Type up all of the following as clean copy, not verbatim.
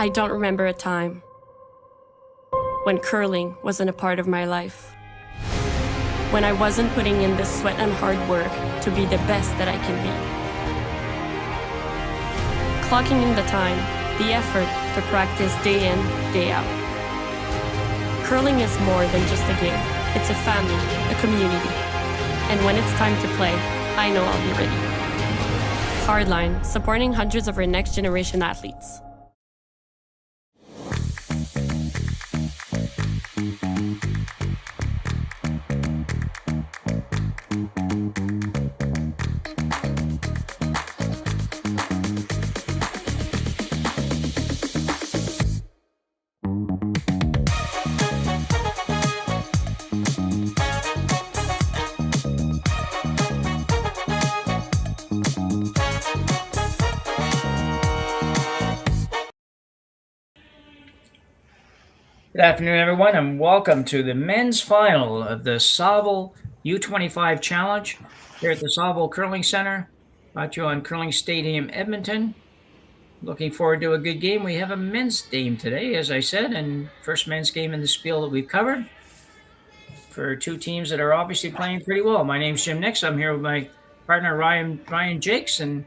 I don't remember a time when curling wasn't a part of my life. When I wasn't putting in the sweat and hard work to be the best that I can be. Clocking in the time, the effort to practice day in, day out. Curling is more than just a game. It's a family, a community. And when it's time to play, I know I'll be ready. Hardline, supporting hundreds of our next generation athletes. Good afternoon, everyone, and welcome to the men's final of the Saville U25 Challenge here at the Saville Curling Center. Brought you on Curling Stadium, Edmonton. Looking forward to a good game. We have a men's game today, as I said, and first men's game in the spiel that we've covered for two teams that are obviously playing pretty well. My name's Jim Nix. I'm here with my partner, Ryan Jacques. And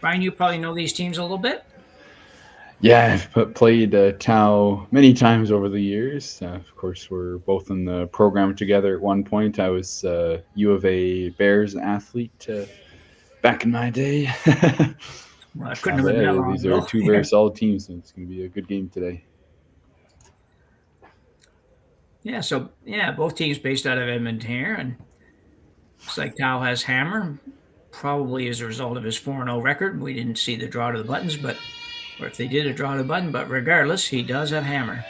Ryan, you probably know these teams a little bit. Yeah, I've played Tau many times over the years. Of course, we're both in the program together at one point. I was U of A Bears athlete back in my day. Well, I couldn't have been that long these ago. are two very solid teams, and it's going to be a good game today. Yeah, so both teams based out of Edmonton here, and looks like Tau has Hammer, probably as a result of his 4-0 record. We didn't see the draw to the buttons, or if they did a draw to the button, but regardless, he does have Hammer.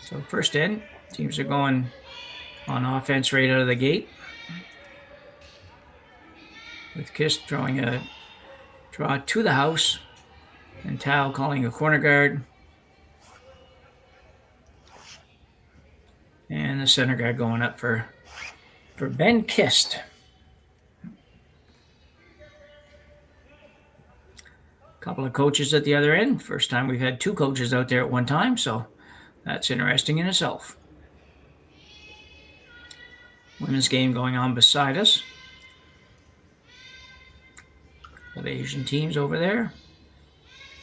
So first in, teams are going on offense right out of the gate, with Kiist throwing a draw to the house, and Tau calling a corner guard. And the center guard going up for Ben Kiist. Couple of coaches at the other end. First time we've had two coaches out there at one time, so that's interesting in itself. Women's game going on beside us. Of Asian teams over there.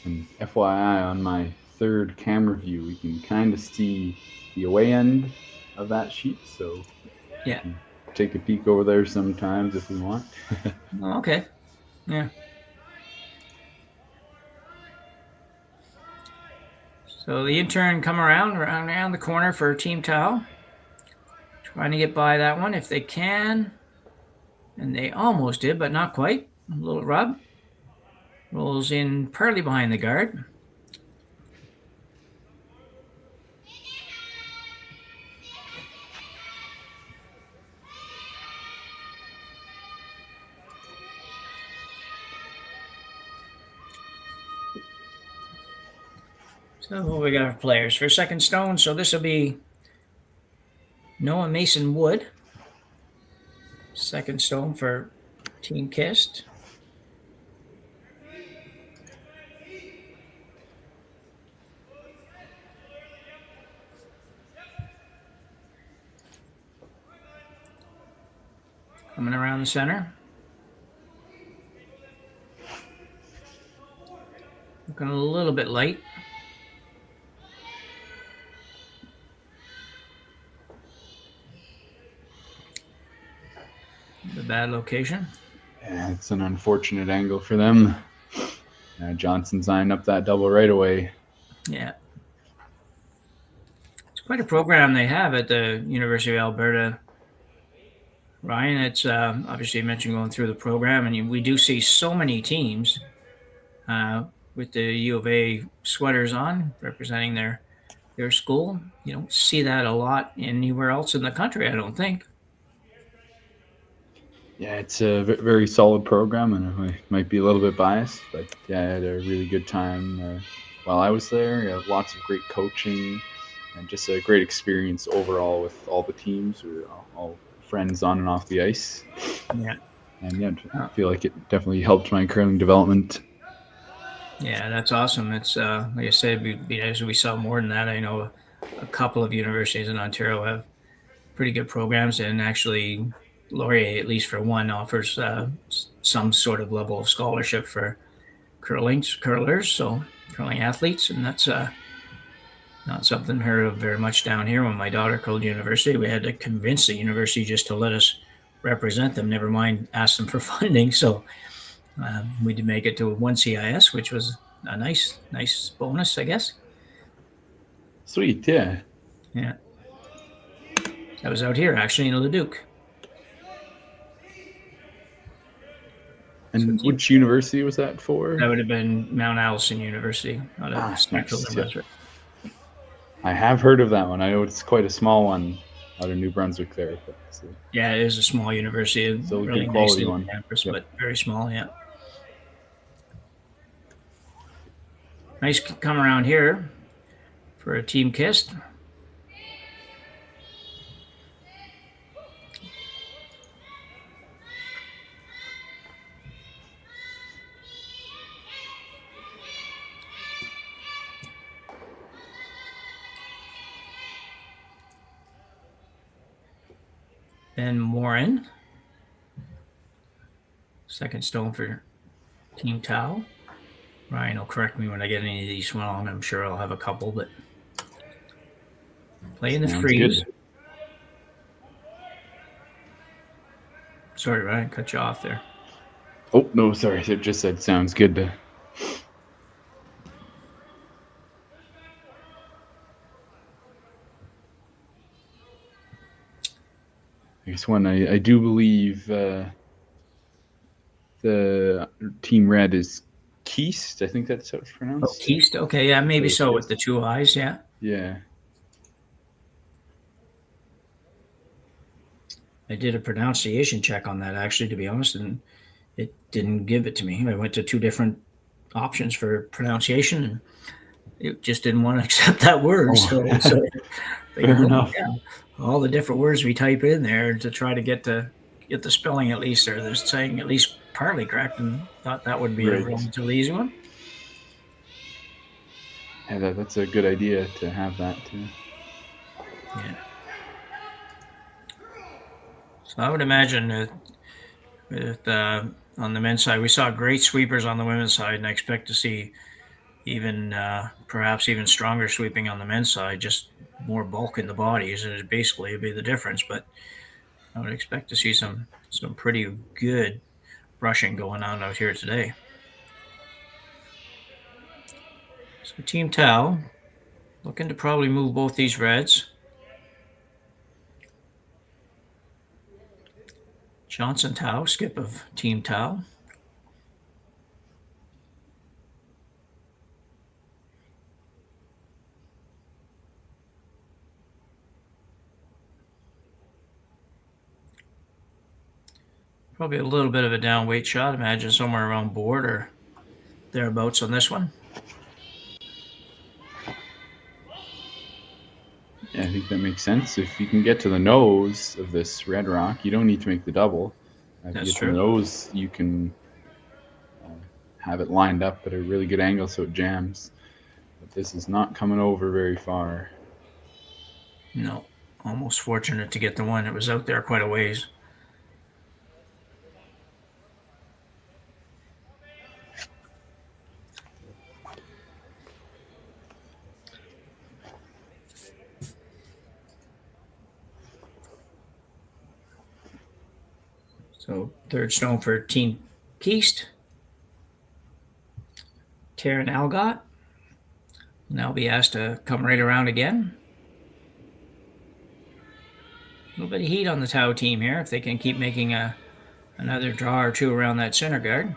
And FYI, on my third camera view, we can kind of see the away end of that sheet, so yeah, take a peek over there sometimes if we want. Okay, yeah. So the intern come around the corner for Team Tau, trying to get by that one if they can, and they almost did, but not quite. A little rub, rolls in partly behind the guard. So what we got for players for second stone? So this will be Noah Mason Wood. Second stone for Team Kiist. Coming around the center. Looking a little bit light. The bad location. Yeah, it's an unfortunate angle for them. Johnson signed up that double right away. Yeah. It's quite a program they have at the University of Alberta. Ryan, it's obviously you mentioned going through the program, and we do see so many teams with the U of A sweaters on, representing their school. You don't see that a lot anywhere else in the country, I don't think. Yeah, it's a very solid program, and I might be a little bit biased, but yeah, I had a really good time while I was there. Lots of great coaching, and just a great experience overall with all the teams. We were all friends on and off the ice. Yeah. And yeah, I feel like it definitely helped my curling development. Yeah, that's awesome. It's like I said, it'd be nice if we saw more than that. I know a couple of universities in Ontario have pretty good programs, and actually Laurier, at least for one, offers some sort of level of scholarship for curlers, so curling athletes, and that's not something heard of very much down here. When my daughter curled university, we had to convince the university just to let us represent them, never mind ask them for funding. So we did make it to one CIS, which was a nice bonus, I guess. Sweet, yeah. Yeah. That was out here, actually, in Leduc. And which university was that for? That would have been Mount Allison University out of Central New Brunswick. Yeah. I have heard of that one. I know it's quite a small one out of New Brunswick there. So. Yeah, it is a small university. So really good quality nice one. Campus, but very small, yeah. Nice come around here for a team Kiist. Ben Morin. Second stone for Team Tau. Ryan will correct me when I get any of these wrong. I'm sure I'll have a couple, but playing the freeze. Good. Sorry, Ryan, cut you off there. Oh, no, sorry. It just said sounds good. I guess one, I do believe the Team Red is Kiist. I think that's how it's pronounced. Oh, Kiist? Okay, yeah, maybe so with the two eyes, yeah. Yeah. I did a pronunciation check on that, actually, to be honest, and it didn't give it to me. I went to two different options for pronunciation, and it just didn't want to accept that word. Oh. So Fair enough. Yeah, all the different words we type in there to try to get the spelling at least, or they're saying at least partly correct, and thought that would be a relatively easy one. Yeah, that's a good idea to have that too. Yeah. So I would imagine that on the men's side, we saw great sweepers on the women's side, and I expect to see even perhaps even stronger sweeping on the men's side, just more bulk in the bodies, and it basically would be the difference. But I would expect to see some pretty good brushing going on out here today. So Team Tau looking to probably move both these reds. Johnson Tau, skip of Team Tau. Probably a little bit of a down weight shot. Imagine somewhere around board or thereabouts on this one. Yeah, I think that makes sense. If you can get to the nose of this red rock, you don't need to make the double. If you get to the nose, you can have it lined up at a really good angle so it jams. But this is not coming over very far. No, almost fortunate to get the one. It was out there quite a ways. So third stone for Team Kiist. Taryn Algot will now be asked to come right around again. A little bit of heat on the Tau team here if they can keep making another draw or two around that center guard.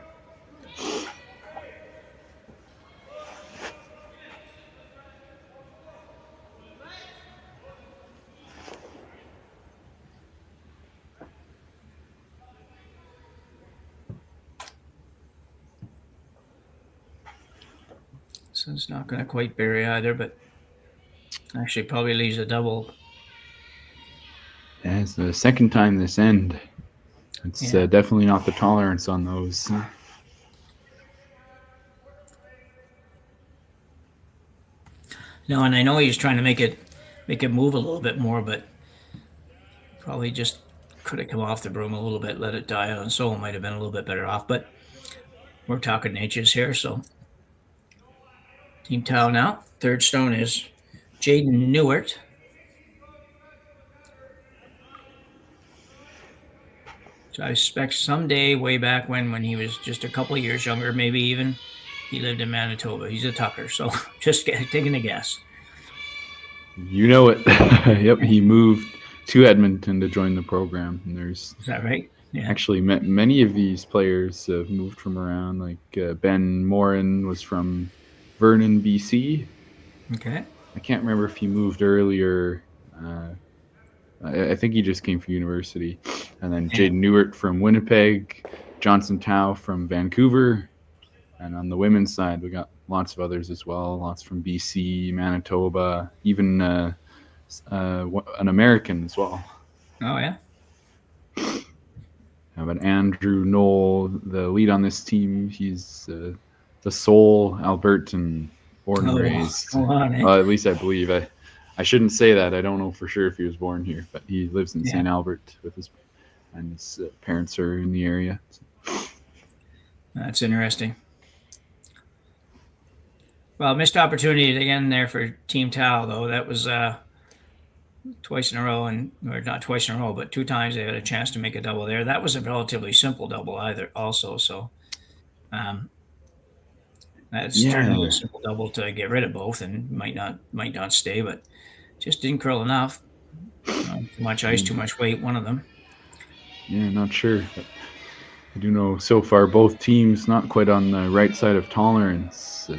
So it's not going to quite bury either, but actually probably leaves a double. Yeah, it's the second time this end. It's Yeah. definitely not the tolerance on those. No, and I know he was trying to make it move a little bit more, but probably just could have come off the broom a little bit, let it die on soul. Might have been a little bit better off, but we're talking inches here, so Team Tau now. Third stone is Jaden Newart. So I suspect someday, way back when he was just a couple of years younger, maybe even, he lived in Manitoba. He's a Tucker, so just taking a guess. You know it. Yep, he moved to Edmonton to join the program. And there's Is that right? Yeah. actually many of these players have moved from around. Like Ben Morin was from Vernon, BC. Okay. I can't remember if he moved earlier. I think he just came for university. And then Jaden Newart from Winnipeg, Johnson Tao from Vancouver. And on the women's side, we got lots of others as well. Lots from BC, Manitoba, even an American as well. Oh, yeah. But Andrew Knoll, the lead on this team, he's the sole Albertan, born and raised. At least I believe. I shouldn't say that. I don't know for sure if he was born here, but he lives in St. Albert with his parents are in the area. That's interesting. Well, missed opportunity again there for Team Tau, though. That was twice in a row, or not twice in a row, but 2 times they had a chance to make a double there. That was a relatively simple double also. So that's certainly a simple double to get rid of both, and might not stay, but just didn't curl enough. Too much ice, too much weight, one of them. Yeah, not sure. But I do know so far both teams not quite on the right side of tolerance.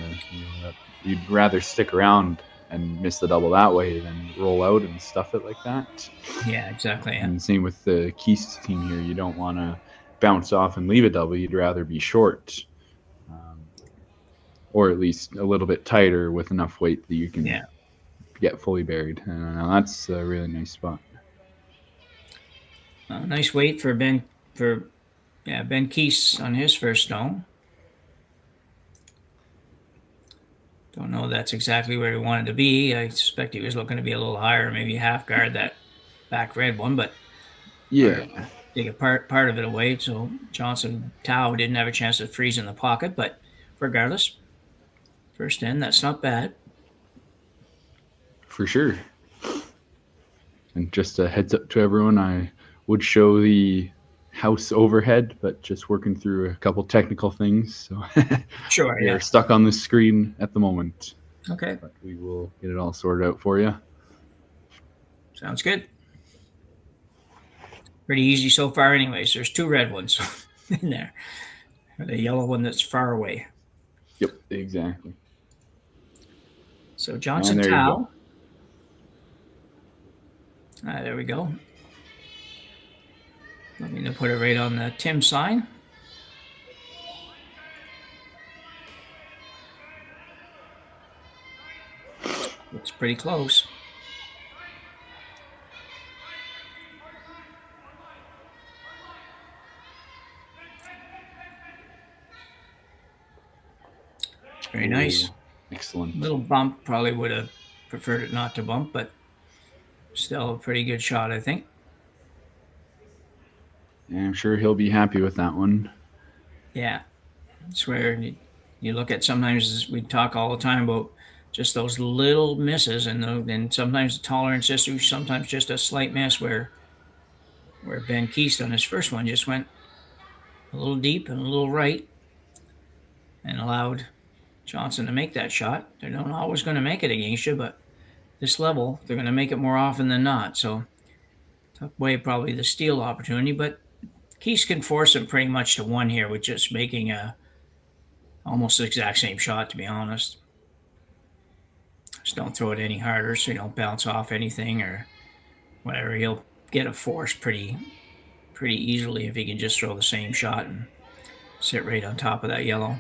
You'd rather stick around and miss the double that way than roll out and stuff it like that. Yeah, exactly. Yeah. And same with the Kiist team here. You don't want to bounce off and leave a double. You'd rather be short, or at least a little bit tighter with enough weight that you can get fully buried. And that's a really nice spot. Nice weight for Ben Kiist on his first stone. Don't know that's exactly where he wanted to be. I suspect he was looking to be a little higher, maybe half guard that back red one, but take a part of it away. So Johnson Tao didn't have a chance to freeze in the pocket, but regardless, first in, that's not bad. For sure. And just a heads up to everyone, I would show the house overhead, but just working through a couple technical things. So sure, we're stuck on the screen at the moment. Okay. But we will get it all sorted out for you. Sounds good. Pretty easy so far anyways. There's 2 red ones in there. The yellow one that's far away. Yep, exactly. So Johnson Tao. There we go. I'm going to put it right on the Tim sign. Looks pretty close. Very nice. Excellent. Little bump. Probably would have preferred it not to bump, but still a pretty good shot, I think. Yeah, I'm sure he'll be happy with that one. Yeah. I swear, you look at sometimes, we talk all the time about just those little misses, and sometimes the tolerance issue, sometimes just a slight miss where Ben Kiist on his first one just went a little deep and a little right and allowed Johnson to make that shot. They're not always going to make it against you, but this level, they're going to make it more often than not. So took away probably the steal opportunity, but Kiist can force him pretty much to 1 here with just making almost the exact same shot, to be honest. Just don't throw it any harder so you don't bounce off anything or whatever. He'll get a force pretty easily if he can just throw the same shot and sit right on top of that yellow.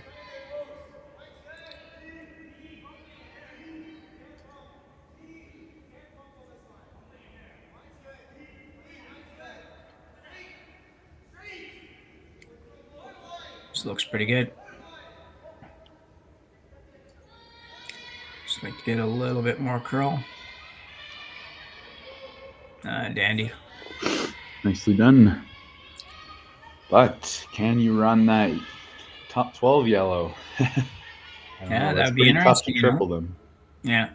This looks pretty good. Just like to get a little bit more curl. Dandy. Nicely done. But can you run that top 12 yellow? Yeah, that would be pretty tough to interesting. triple them. Yeah.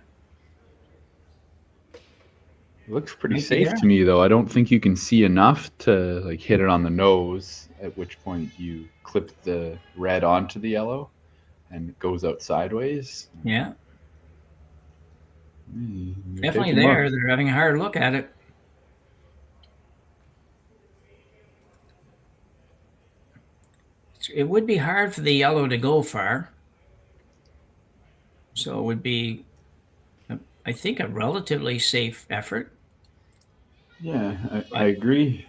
It looks pretty Might be safe there. to me, though. I don't think you can see enough to like hit it on the nose, at which point you clip the red onto the yellow and it goes out sideways. Yeah. You're Definitely taking there. luck. They're having a hard look at it. It would be hard for the yellow to go far. So it would be, I think, a relatively safe effort. Yeah, I agree.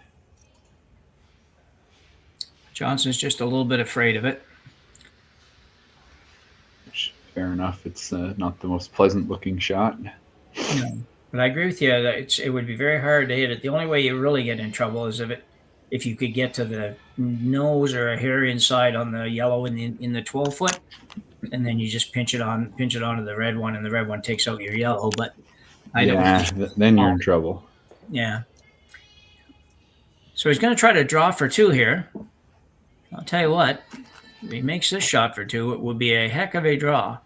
Johnson's just a little bit afraid of it. Fair enough. It's not the most pleasant looking shot. No. But I agree with you that it would be very hard to hit it. The only way you really get in trouble is if you could get to the nose or a hair inside on the yellow in the 12-foot, and then you just pinch it onto the red one, and the red one takes out your yellow. But I don't. Then you're in trouble. Yeah. So he's going to try to draw for 2 here. I'll tell you what, if he makes this shot for 2, it would be a heck of a draw,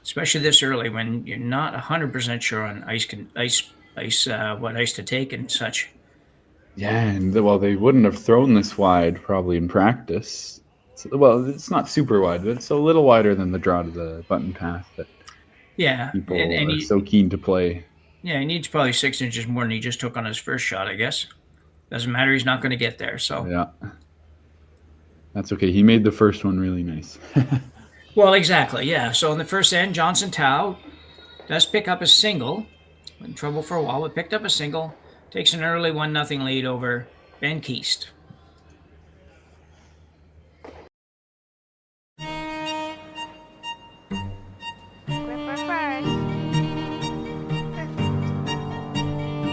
especially this early when you're not 100% sure on what ice to take and such. Yeah, and they wouldn't have thrown this wide probably in practice. It's not super wide, but it's a little wider than the draw to the button path that people are so keen to play. Yeah, he needs probably 6 inches more than he just took on his first shot, I guess. Doesn't matter, he's not going to get there. So yeah, that's okay. He made the first one really nice. Well, exactly, yeah. So in the first end, Johnson Tao does pick up a single. In trouble for a while, but picked up a single. Takes an early 1-0 lead over Ben Kiist.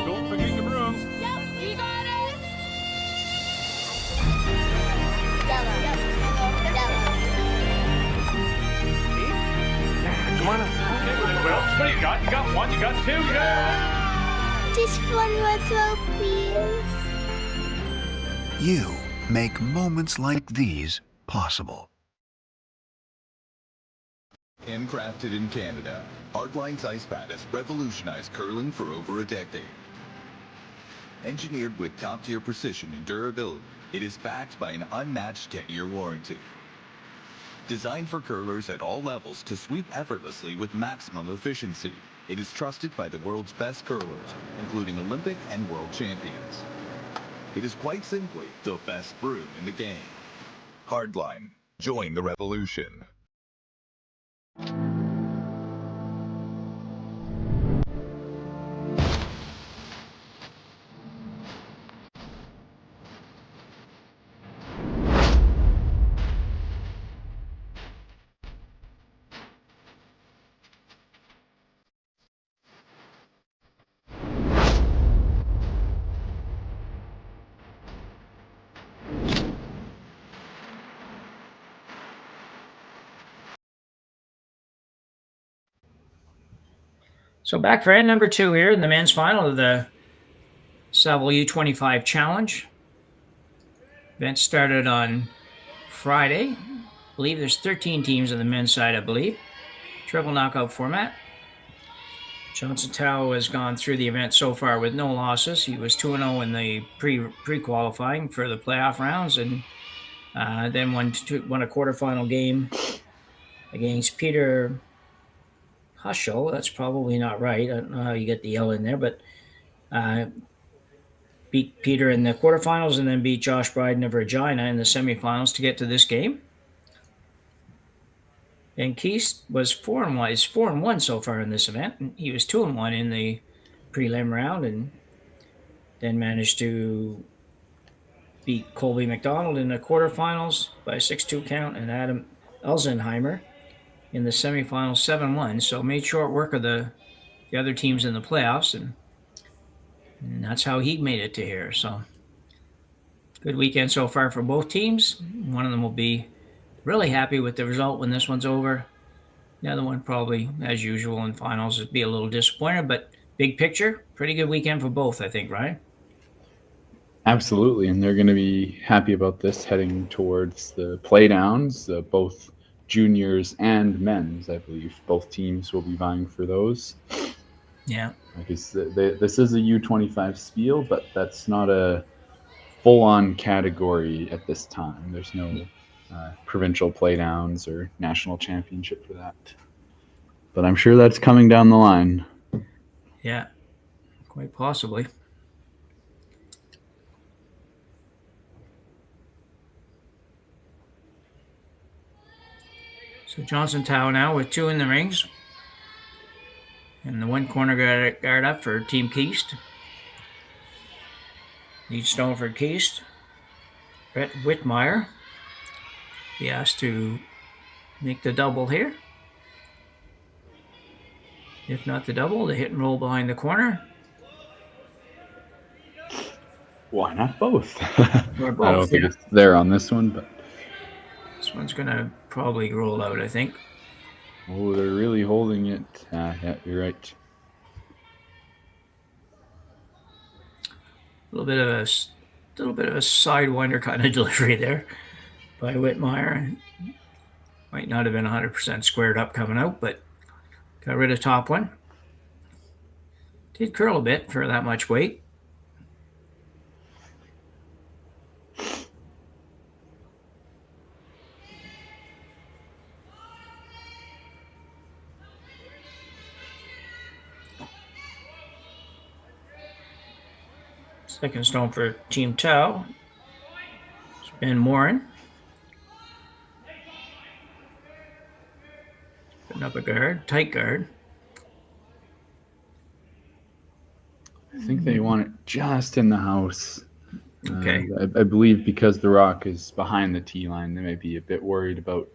Don't forget the brooms. Yep, you got it. Come on up. Okay, well, what do you got? You got 1, you got 2, you got... Just one more throw, please. You make moments like these possible. Handcrafted in Canada, Hardline's ice pad has revolutionized curling for over a decade. Engineered with top-tier precision and durability, it is backed by an unmatched 10-year warranty. Designed for curlers at all levels to sweep effortlessly with maximum efficiency, it is trusted by the world's best curlers, including Olympic and world champions. It is quite simply the best broom in the game. Hardline. Join the revolution. So back for end number 2 here in the men's final of the Saville U25 Challenge. Event started on Friday. I believe there's 13 teams on the men's side, I believe. Triple knockout format. Johnson Tao has gone through the event so far with no losses. He was 2-0 in the pre-qualifying for the playoff rounds, and then won a quarterfinal game against Peter Huschel. That's probably not right. I don't know how you get the L in there, but beat Peter in the quarterfinals and then beat Josh Bryden of Regina in the semifinals to get to this game. And Kiist was 4-1. He's 4-1 so far in this event. And he was 2-1 in the prelim round, and then managed to beat Colby McDonald in the quarterfinals by a 6-2 count, and Adam Elsenheimer in the semifinals 7-1. So made short work of the other teams in the playoffs, and that's how he made it to here. So Good weekend so far for both teams. One of them will be really happy with the result when this one's over. The other one probably, as usual in finals, would be a little disappointed, but big picture, pretty good weekend for both, I think, right? Absolutely, and they're going to be happy about this heading towards the playdowns, both juniors and men's. I believe both teams will be vying for those. Yeah. Because this is a U25 spiel, but that's not a full-on category at this time. There's no provincial playdowns or national championship for that. But I'm sure that's coming down the line. Yeah, quite possibly. So Johnson Tao now with 2 in the rings. And the one corner guard up for Team Kiist. Lead stone for Kiist. Brett Whitmire. He has to make the double here. If not the double, the hit and roll behind the corner. Why not both? Or both, I don't think it's there on this one, but this one's going to probably roll out, I think. oh, they're really holding it. Yeah, you're right. A little bit of a sidewinder kind of delivery there by Whitmire. Might not have been 100% squared up coming out, but got rid of top one. Did curl a bit for that much weight. Second stone for Team Tau. It's Ben Morin. Putting up a guard, tight guard. I think they want it just in the house. Okay. I believe because the rock is behind the tee line, they may be a bit worried about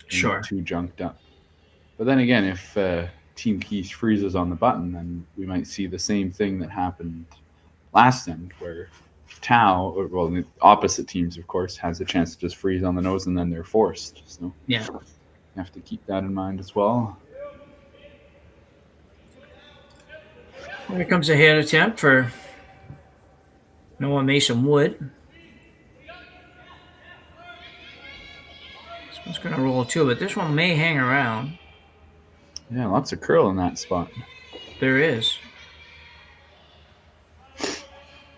Sure. too junked up. But then again, if Team Kiist freezes on the button, then we might see the same thing that happened last end, where Tau, or well, the opposite teams, of course, has a chance to just freeze on the nose, and then they're forced. So Yeah. you have to keep that in mind as well. Here comes a head attempt for Noah Mason Wood. This one's going to roll too, but this one may hang around. Yeah, lots of curl in that spot. There is.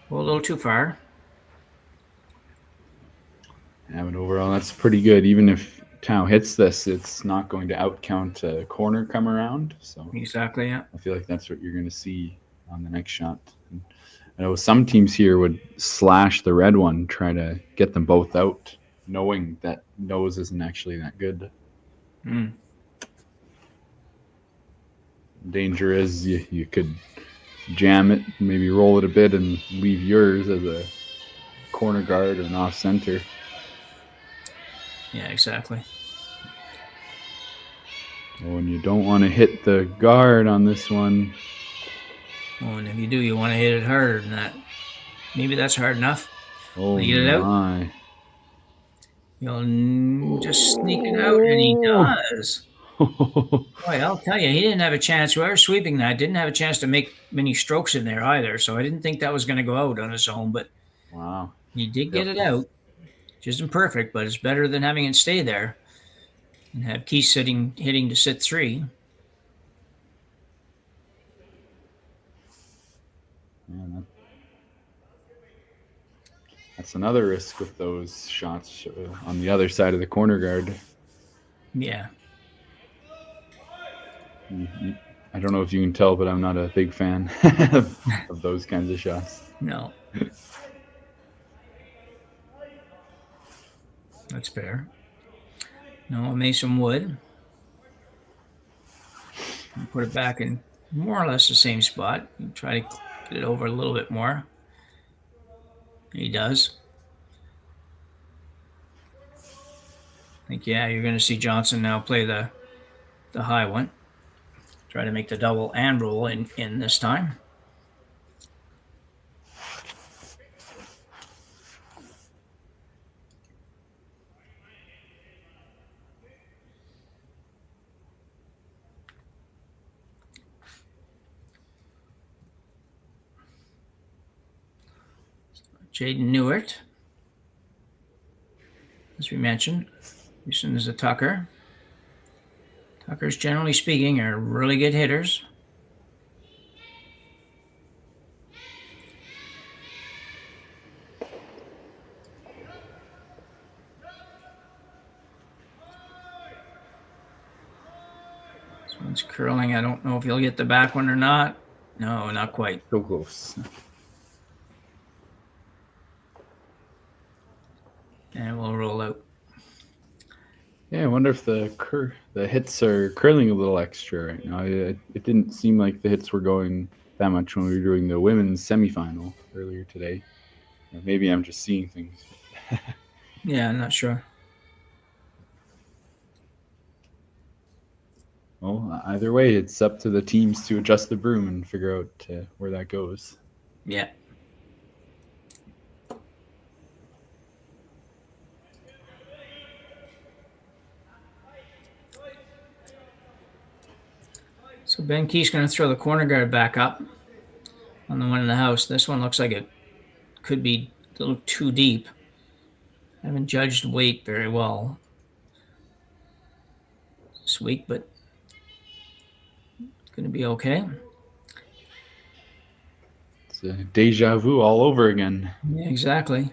Well, a little too far. Yeah, but overall, that's pretty good. Even if Tau hits this, it's not going to outcount a corner come around. So Exactly, yeah. I feel like that's what you're going to see on the next shot. And I know some teams here would slash the red one, try to get them both out, knowing that nose isn't actually that good. Mm. Danger is you could jam it, maybe roll it a bit, and leave yours as a corner guard or an off center. Yeah, exactly. Oh, and you don't want to hit the guard on this one. Oh, and if you do, you want to hit it harder than that. Maybe that's hard enough. Oh Get it out. my. You'll just sneak it out, and he does. Boy, I'll tell you, he didn't have a chance. Whoever sweeping that didn't have a chance to make many strokes in there either, so I didn't think that was going to go out on its own, but Wow. he did get it out. Which isn't perfect, but it's better than having it stay there and have Kiist hitting to sit 3. Yeah, that's another risk with those shots on the other side of the corner guard. Yeah. I don't know if you can tell, but I'm not a big fan of those kinds of shots. No. That's fair. No, Mason Wood. Put it back in more or less the same spot. Try to get it over a little bit more. He does. I think, yeah, you're going to see Johnson now play the high one. Try to make the double and roll in this time. Jaden Newert, as we mentioned. Houston is a Tucker. Tuckers, generally speaking, are really good hitters. This one's curling. I don't know if he'll get the back one or not. No, not quite. So close. And we'll roll out. Yeah, I wonder if the hits are curling a little extra right now. It didn't seem like the hits were going that much when we were doing the women's semifinal earlier today. Or maybe I'm just seeing things. Yeah, I'm not sure. Well, either way, it's up to the teams to adjust the broom and figure out where that goes. Yeah. So Ben Kiist going to throw the corner guard back up on the one in the house. This one looks like it could be a little too deep. I haven't judged weight very well this week, but it's going to be okay. It's a deja vu all over again. Yeah, exactly.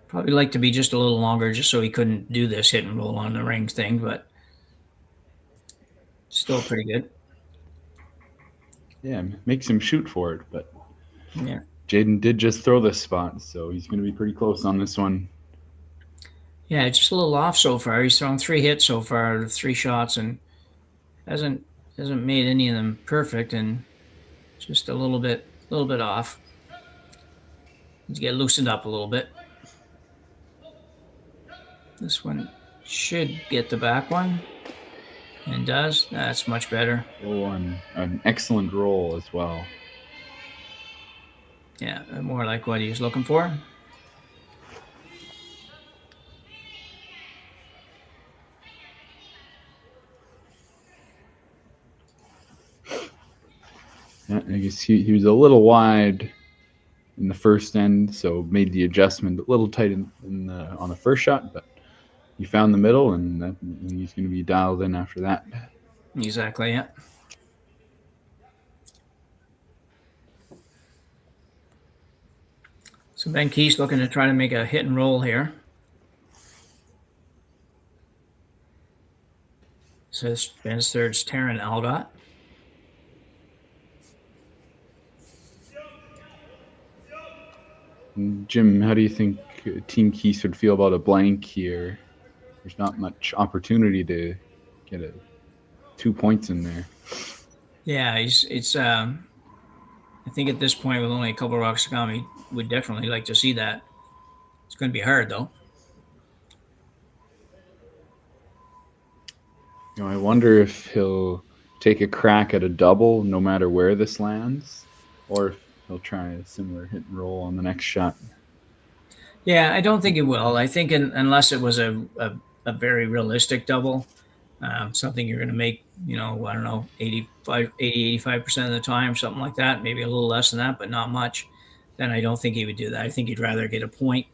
Probably like to be just a little longer just so he couldn't do this hit and roll on the ring thing, but still pretty good. Yeah, makes him shoot for it, but Yeah. Jaden did just throw this spot, so he's going to be pretty close on this one. Yeah, just a little off so far. He's thrown 3 hits so far, 3 shots, and hasn't made any of them perfect, and just a little bit off. Needs to get loosened up a little bit. This one should get the back one, and does. That's much better. Oh, and an excellent roll as well. Yeah, more like what he was looking for. Yeah, I guess he was a little wide in the first end, so made the adjustment a little tight on the first shot, but he found the middle, and he's going to be dialed in after that. Exactly, yeah. So Ben Kiist looking to try to make a hit and roll here. Says Ben's third's Taryn Algot. Jim, how do you think Team Kiist would feel about a blank here? There's not much opportunity to get 2 points in there. Yeah, I think at this point, with only a couple of rocks to come, he would definitely like to see that. It's going to be hard, though. I wonder if he'll take a crack at a double no matter where this lands, or if he'll try a similar hit and roll on the next shot. Yeah, I don't think it will. I think unless it was a very realistic double, something you're going to make, I don't know, 85% of the time, something like that, maybe a little less than that, but not much, then I don't think he would do that. I think he'd rather get a point,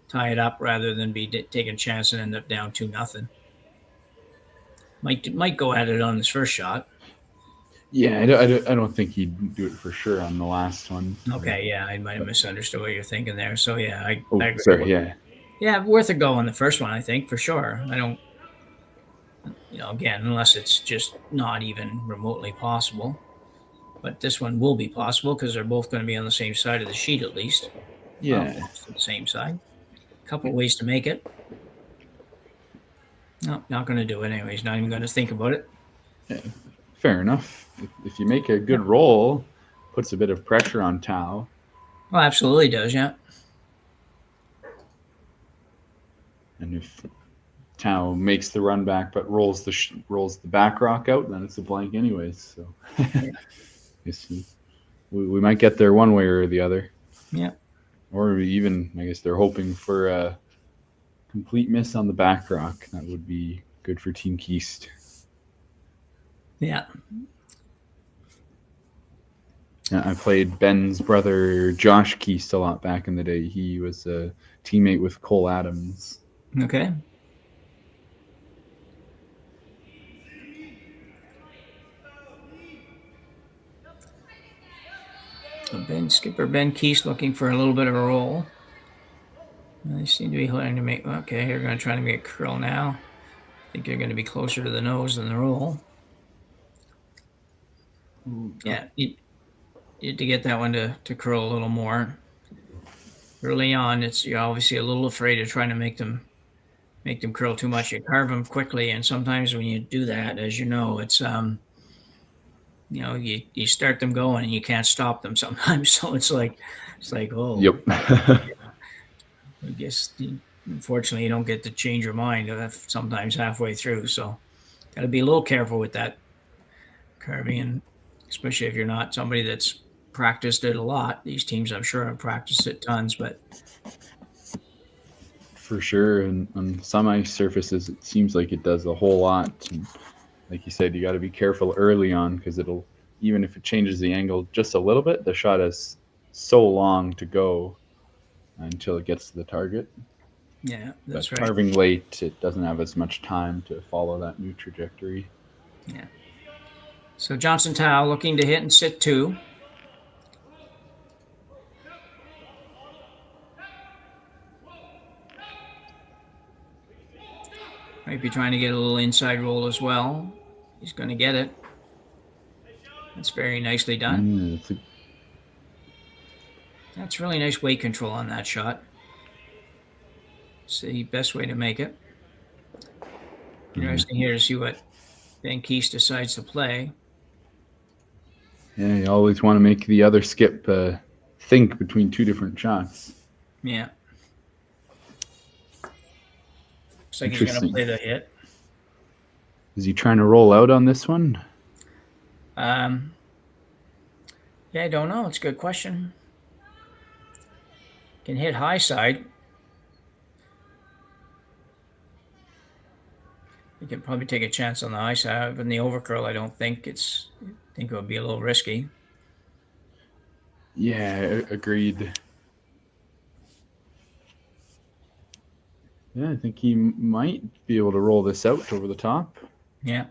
tie it up, rather than be taking a chance and end up down 2-0. Might go at it on his first shot. Yeah, I don't think he'd do it for sure on the last one. Okay, yeah, I might have misunderstood what you're thinking there. So, yeah, I agree. Sorry, yeah. Yeah, worth a go on the first one, I think, for sure. I don't, again, unless it's just not even remotely possible. But this one will be possible because they're both going to be on the same side of the sheet at least. Yeah. The same side. A couple ways to make it. No, not going to do it anyways. Not even going to think about it. Yeah, fair enough. If you make a good roll, puts a bit of pressure on Tao. Well, absolutely does, yeah. And if Tao makes the run back but rolls the back rock out, then it's a blank anyways. So we might get there one way or the other. Yeah. Or even, I guess they're hoping for a complete miss on the back rock. That would be good for Team Kiist. Yeah. I played Ben's brother Josh Kiist a lot back in the day. He was a teammate with Cole Adams. Okay. So Skipper Ben Kiist looking for a little bit of a roll. They seem to be trying to make. Okay, they're going to try to make a curl now. I think they're going to be closer to the nose than the roll. Yeah, you need to get that one to curl a little more. Early on, you're obviously a little afraid of trying to make them curl too much. You carve them quickly, and sometimes when you do that, as you know, it's you start them going and you can't stop them sometimes. So it's like oh. Yep. I guess unfortunately you don't get to change your mind sometimes halfway through. So got to be a little careful with that carving, and especially if you're not somebody that's practiced it a lot. These teams, I'm sure, have practiced it tons, but for sure. And on some ice surfaces, it seems like it does a whole lot. And like you said, you got to be careful early on because even if it changes the angle just a little bit, the shot has so long to go until it gets to the target. Yeah, that's right. Carving late, it doesn't have as much time to follow that new trajectory. Yeah. So Johnson Tao looking to hit and sit 2. Might be trying to get a little inside roll as well. He's going to get it. That's very nicely done. That's really nice weight control on that shot. It's the best way to make it. Interesting here to see what Ben Kiist decides to play. Yeah, you always want to make the other skip think between 2 different shots. Yeah. Looks like he's going to play the hit. Is he trying to roll out on this one? Yeah, I don't know. It's a good question. Can hit high side. You can probably take a chance on the high side. But in the overcurl, I think it would be a little risky. Yeah, agreed. Yeah, I think he might be able to roll this out over the top. Yeah.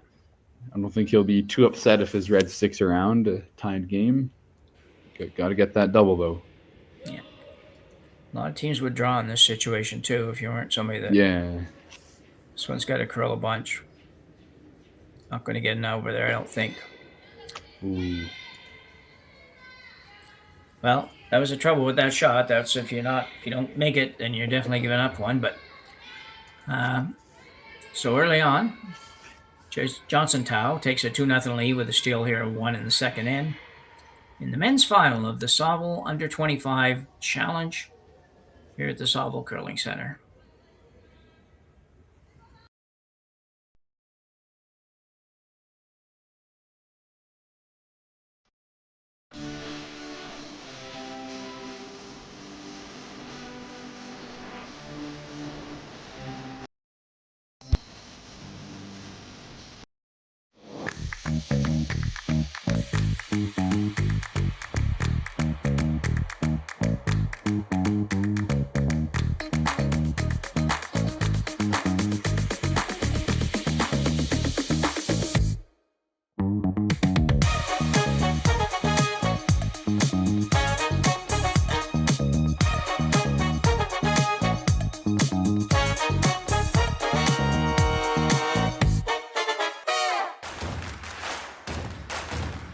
I don't think he'll be too upset if his red sticks around a tied game. Got to get that double, though. Yeah. A lot of teams would draw in this situation, too, if you weren't somebody that... Yeah. This one's got to curl a bunch. Not going to get an over there, I don't think. Ooh. Well, that was the trouble with that shot. That's if you don't make it, then you're definitely giving up one. But so early on, Johnson Tao takes a 2-0 lead with a steal here of 1 in the second in the men's final of the Saville Under-25 Challenge here at the Saville Curling Center.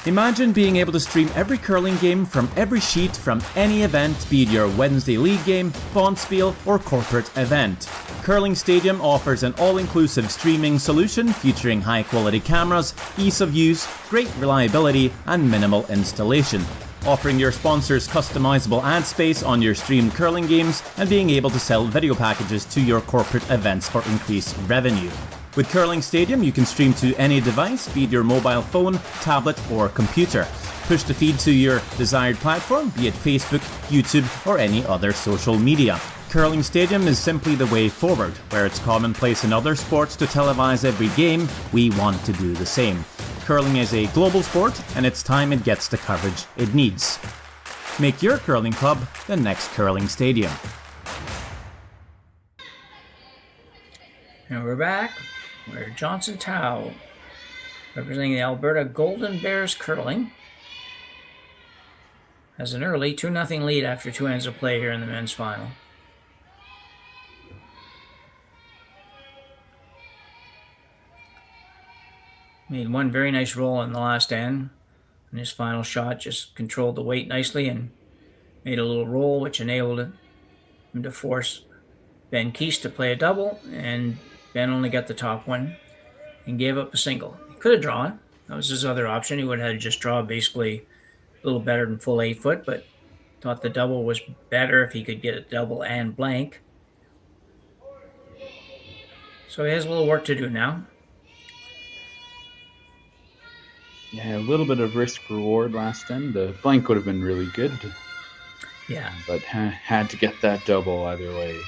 Imagine being able to stream every curling game from every sheet from any event, be it your Wednesday league game, bonspiel, or corporate event. Curling Stadium offers an all-inclusive streaming solution featuring high-quality cameras, ease of use, great reliability, and minimal installation. Offering your sponsors customizable ad space on your streamed curling games and being able to sell video packages to your corporate events for increased revenue. With Curling Stadium, you can stream to any device, be it your mobile phone, tablet, or computer. Push the feed to your desired platform, be it Facebook, YouTube, or any other social media. Curling Stadium is simply the way forward. Where it's commonplace in other sports to televise every game, we want to do the same. Curling is a global sport, and it's time it gets the coverage it needs. Make your curling club the next curling stadium. And we're back. We're Johnson Tao, representing the Alberta Golden Bears Curling, has an early 2-0 lead after 2 ends of play here in the men's final. Made one very nice roll in the last end, and his final shot just controlled the weight nicely and made a little roll, which enabled him to force Ben Kiist to play a double, and Ben only got the top one and gave up a single. He could have drawn. That was his other option. He would have had to just draw basically a little better than full 8 foot, but thought the double was better if he could get a double and blank. So he has a little work to do now. Yeah, a little bit of risk reward last end. The blank would have been really good. Yeah. But had to get that double either way.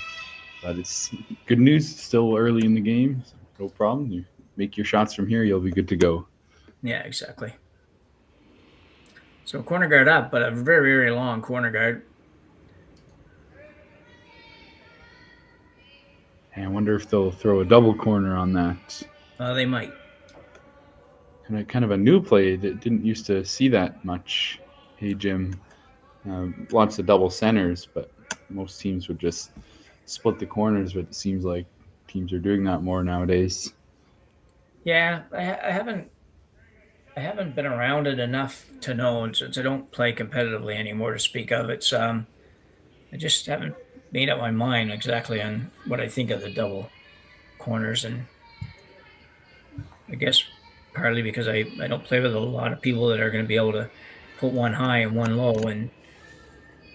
But it's good news. Still early in the game. So no problem. You make your shots from here, you'll be good to go. Yeah, exactly. So corner guard up, but a very, very long corner guard. And I wonder if they'll throw a double corner on that. They might. Kind of a new play that didn't used to see that much. Hey, Jim. Lots of double centers, but most teams would just split the corners, but it seems like teams are doing that more nowadays. Yeah, I haven't been around it enough to know, and since I don't play competitively anymore to speak of, it's I just haven't made up my mind exactly on what I think of the double corners, and I guess partly because I don't play with a lot of people that are going to be able to put one high and one low and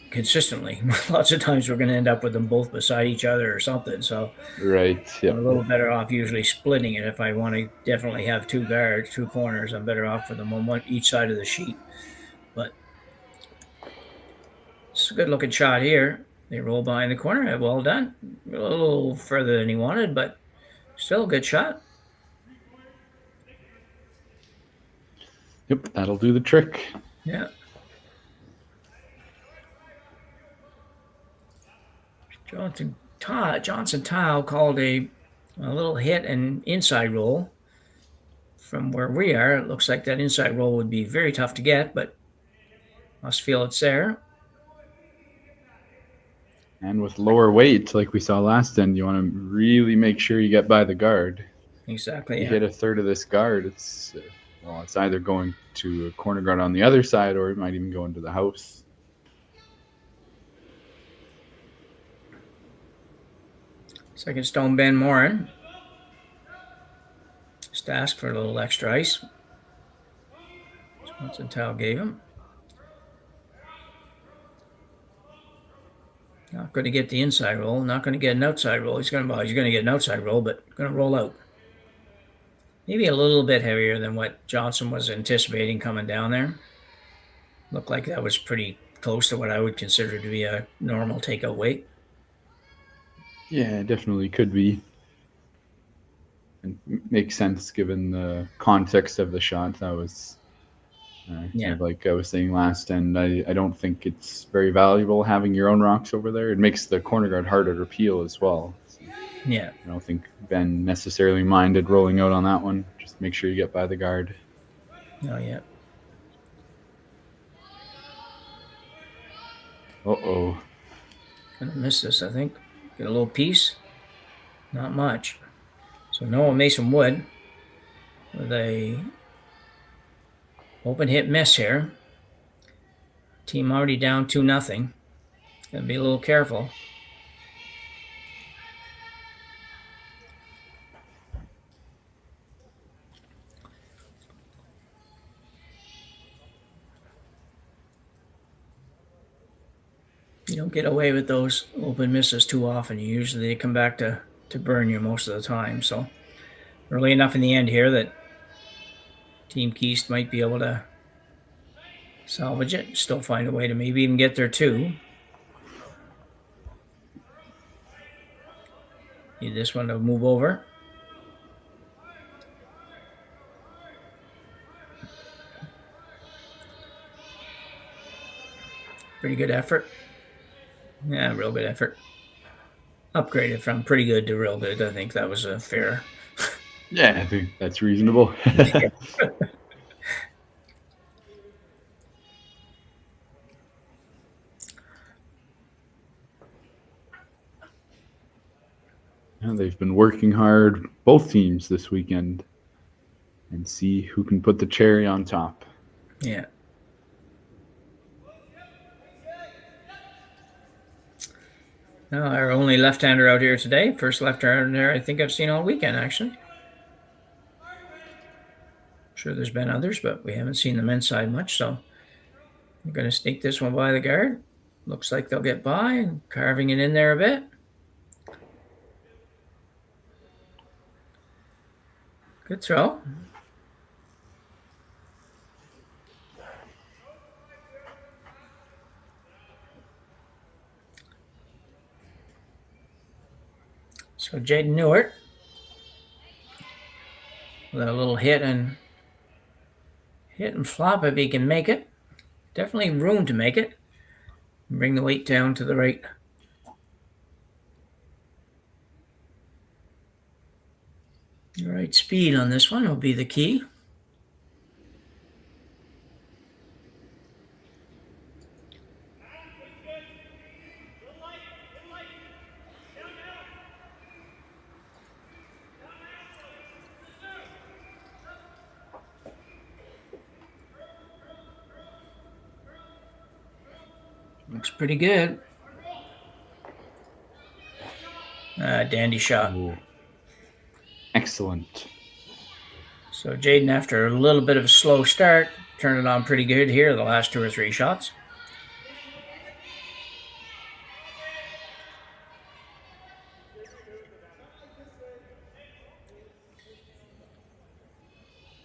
consistently. Lots of times we're going to end up with them both beside each other or something. So Right. Yeah. I'm a little better off usually splitting it. If I want to definitely have 2 guards, 2 corners, I'm better off with them on each side of the sheet. But it's a good looking shot here. They roll behind the corner. Well done. A little further than he wanted, but still a good shot. Yep, that'll do the trick. Yeah. Johnson Tile called a little hit and inside roll. From where we are, it looks like that inside roll would be very tough to get, but must feel it's there. And with lower weight, like we saw last end, you want to really make sure you get by the guard. Exactly. You Yeah. hit a third of this guard, it's either going to a corner guard on the other side, or it might even go into the house. Second stone Ben Morin. Just asked for a little extra ice. Johnson Tile gave him. Not going to get the inside roll. Not going to get an outside roll. He's going to get an outside roll, but going to roll out. Maybe a little bit heavier than what Johnson was anticipating coming down there. Looked like that was pretty close to what I would consider to be a normal takeout weight. Yeah, definitely could be. And makes sense given the context of the shot. That was, Yeah. like I was saying last end, I don't think it's very valuable having your own rocks over there. It makes the corner guard harder to peel as well. So Yeah. I don't think Ben necessarily minded rolling out on that one. Just make sure you get by the guard. Oh, yeah. Uh-oh. Gonna miss this, I think. Get a little piece. Not much. So Noah Mason Wood with a open hit miss here. Team already down 2-0. Gotta be a little careful. You don't get away with those open misses too often. Usually they come back to burn you most of the time. So early enough in the end here that Team Kiist might be able to salvage it, still find a way to maybe even get there too. Need this one to move over. Pretty good effort. Yeah, real good effort. Upgraded from pretty good to real good. I think that was a fair. Yeah, I think that's reasonable. Yeah, they've been working hard, both teams, this weekend, and see who can put the cherry on top. Yeah. No, our only left-hander out here today. First left-hander I think I've seen all weekend, actually. Sure there's been others, but we haven't seen the men's side much, so I'm going to sneak this one by the guard. Looks like they'll get by and carving it in there a bit. Good throw. So Jaden Newitt with a little hit and flop if he can make it. Definitely room to make it. Bring the weight down to the right. The right speed on this one will be the key. Looks pretty good. Dandy shot. Ooh. Excellent. So Jaden, after a little bit of a slow start, turned it on pretty good here the last 2 or 3 shots.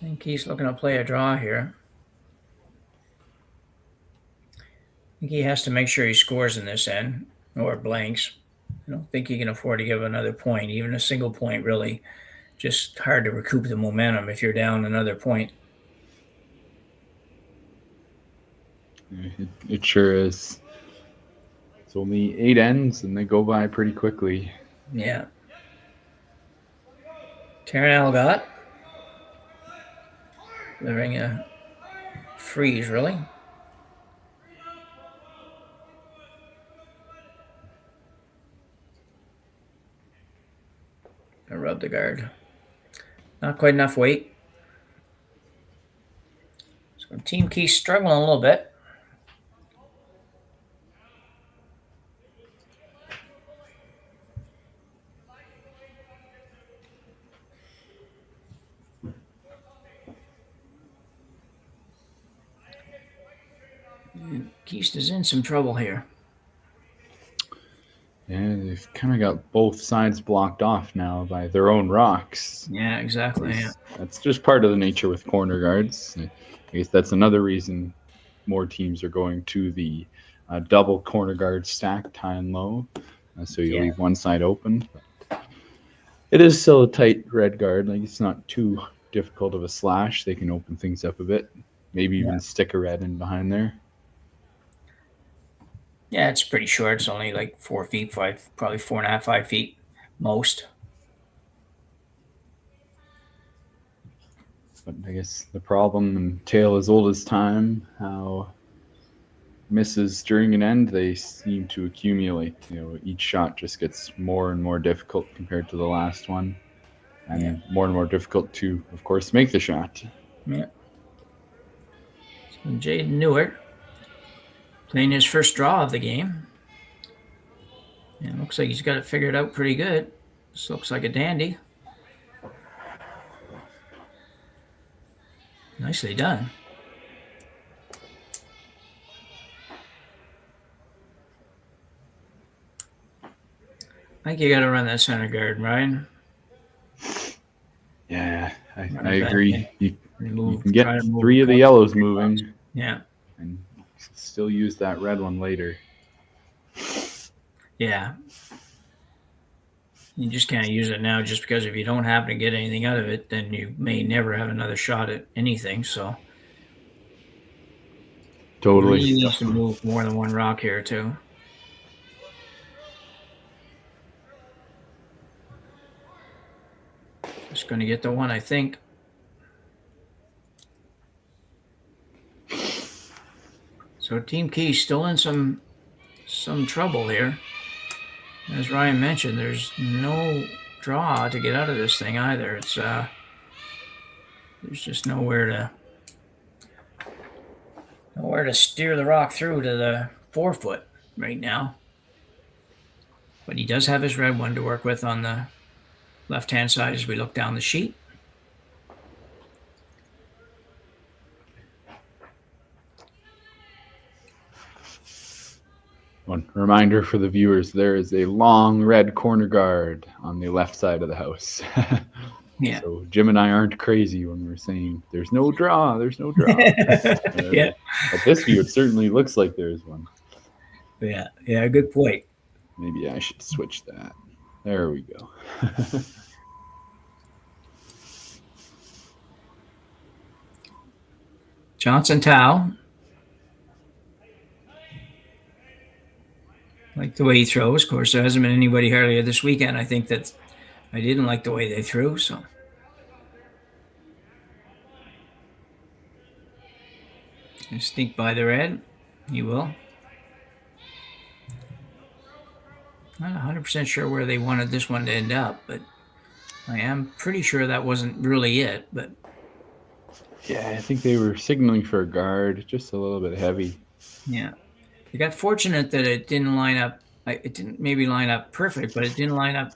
I think he's looking to play a draw here. I think he has to make sure he scores in this end or blanks. I don't think he can afford to give another point. Even a single point, really, just hard to recoup the momentum if you're down another point. It sure is. It's only 8 ends, and they go by pretty quickly. Yeah. Taryn Algott. Delivering a freeze, really. I rub the guard. Not quite enough weight. So Team Kiist struggling a little bit. Kiist is in some trouble here. Yeah, they've kind of got both sides blocked off now by their own rocks. Yeah, exactly. Yeah. That's just part of the nature with corner guards. I guess that's another reason more teams are going to the double corner guard stacked high and low. So you leave one side open. But it is still a tight red guard. Like, it's not too difficult of a slash. They can open things up a bit. Maybe even stick a red in behind there. Yeah, it's pretty short. It's only like 4 feet, 5, probably 4.5, 5 feet most. But I guess the problem, and tale as old as time, how misses during an end, they seem to accumulate. Each shot just gets more and more difficult compared to the last one, and more difficult to, of course, make the shot. Yeah. So Jaden Newitt playing his first draw of the game. Yeah, looks like he's got it figured out pretty good. This looks like a dandy. Nicely done. I think you got to run that center guard, Ryan. Yeah, I agree. You Move, can get 3 of the yellows moving. Yeah. And still use that red one later. Yeah. You just can't use it now, just because if you don't happen to get anything out of it, then you may never have another shot at anything. So Totally. Really needs to move more than one rock here too. Just going to get the one, I think. So Team Kiist still in some trouble here. As Ryan mentioned, there's no draw to get out of this thing either. It's there's just nowhere to steer the rock through to the 4-foot right now. But he does have his red one to work with on the left-hand side as we look down the sheet. One reminder for the viewers, there is a long red corner guard on the left side of the house. Yeah. So Jim and I aren't crazy when we're saying there's no draw, there's no draw. Yeah. At this view, it certainly looks like there's one. Yeah, good point. Maybe I should switch that. There we go. Johnson Tao. Like the way he throws. Of course, there hasn't been anybody earlier this weekend. I think that I didn't like the way they threw, so. And sneak by the red. He will. Not 100% sure where they wanted this one to end up, but I am pretty sure that wasn't really it. But yeah, I think they were signaling for a guard, just a little bit heavy. yeah, they got fortunate that it didn't line up. It didn't maybe line up perfect, but it didn't line up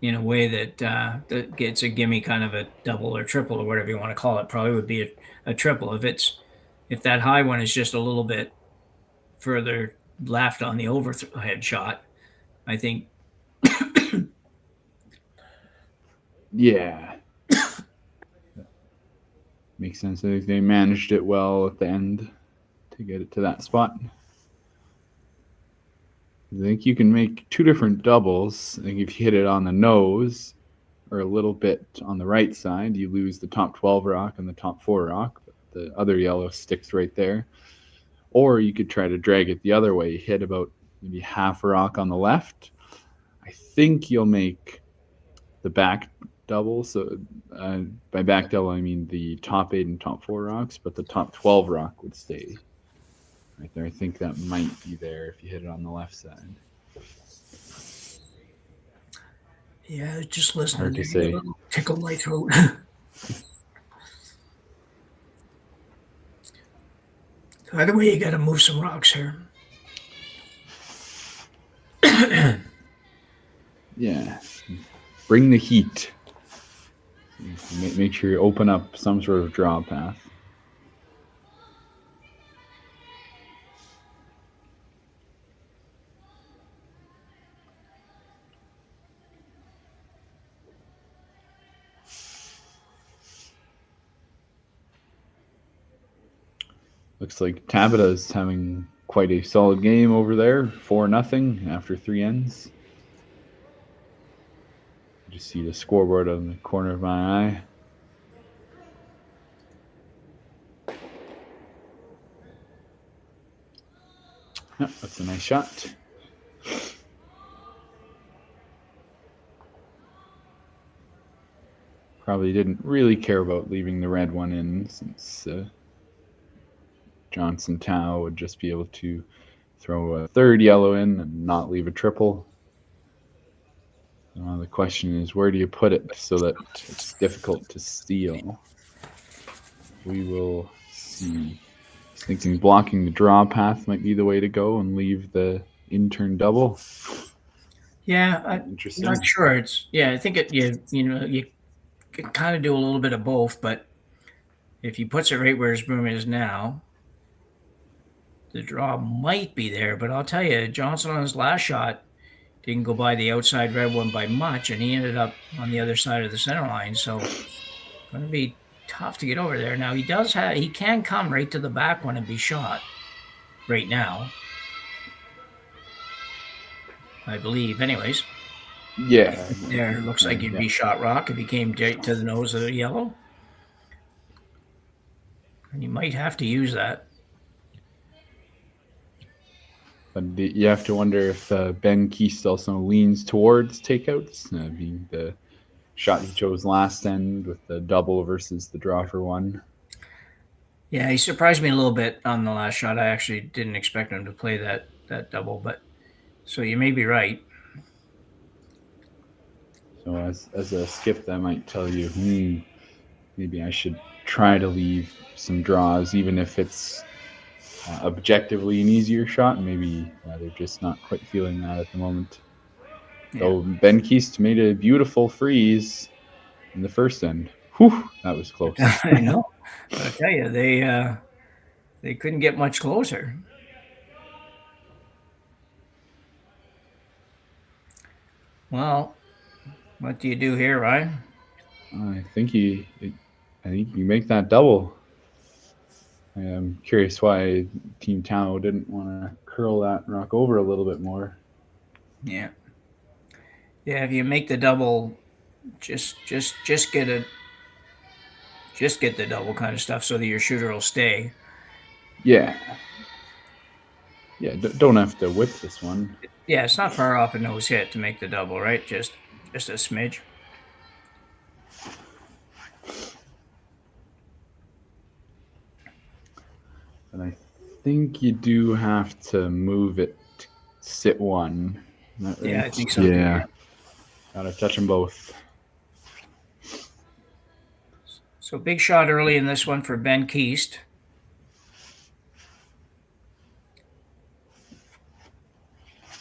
in a way that gets a gimme kind of a double or triple or whatever you want to call it. Probably would be a triple if that high one is just a little bit further left on the overhead shot. I think. Yeah. Makes sense. I think they managed it well at the end to get it to that spot. I think you can make two different doubles. I think if you hit it on the nose or a little bit on the right side, you lose the top 12 rock and the top 4 rock, but the other yellow sticks right there. Or you could try to drag it the other way, hit about maybe half a rock on the left. I think you'll make the back double. So by back double, I mean the top 8 and top 4 rocks, but the top 12 rock would stay right there. I think that might be there if you hit it on the left side. Yeah, just listening Hard to say. Tickle my throat. Either way, you got to move some rocks here. Yeah. Bring the heat. Make sure you open up some sort of draw path. Looks like Tabita's having quite a solid game over there. 4-0 after 3 ends. Just see the scoreboard on the corner of my eye. Yeah, that's a nice shot. Probably didn't really care about leaving the red one in, since Johnson Tao would just be able to throw a third yellow in and not leave a triple. The question is, where do you put it so that it's difficult to steal? We will see. I was thinking blocking the draw path might be the way to go and leave the in-turn double. Yeah, I'm Interesting. not sure. I think you can kind of do a little bit of both, but if he puts it right where his broom is now, the draw might be there. But I'll tell you, Johnson on his last shot didn't go by the outside red one by much, and he ended up on the other side of the center line. So it's going to be tough to get over there. Now he can come right to the back one and be shot right now, I believe. Anyways, Yeah. there looks like he'd be shot rock if he came right to the nose of the yellow. And you might have to use that. But you have to wonder if Ben Kiist also leans towards takeouts, being the shot he chose last end with the double versus the draw for one. Yeah, he surprised me a little bit on the last shot. I actually didn't expect him to play that double, but so you may be right. So as a skip, that might tell you, maybe I should try to leave some draws, even if it's objectively an easier shot. Maybe they're just not quite feeling that at the moment. Yeah. So Ben Kiist made a beautiful freeze in the first end. Whew, that was close. I know. But I tell you, they couldn't get much closer. Well, what do you do here, Ryan? I think you make that double. I am curious why Team Tao didn't want to curl that rock over a little bit more. Yeah. Yeah, if you make the double, just get the double kind of stuff so that your shooter will stay. Yeah. Yeah, don't have to whip this one. Yeah, it's not far off a nose hit to make the double, right? Just a smidge. And I think you do have to move it to sit one. Right? Yeah, I think so. Yeah. Gotta touch them both. So big shot early in this one for Ben Kiist.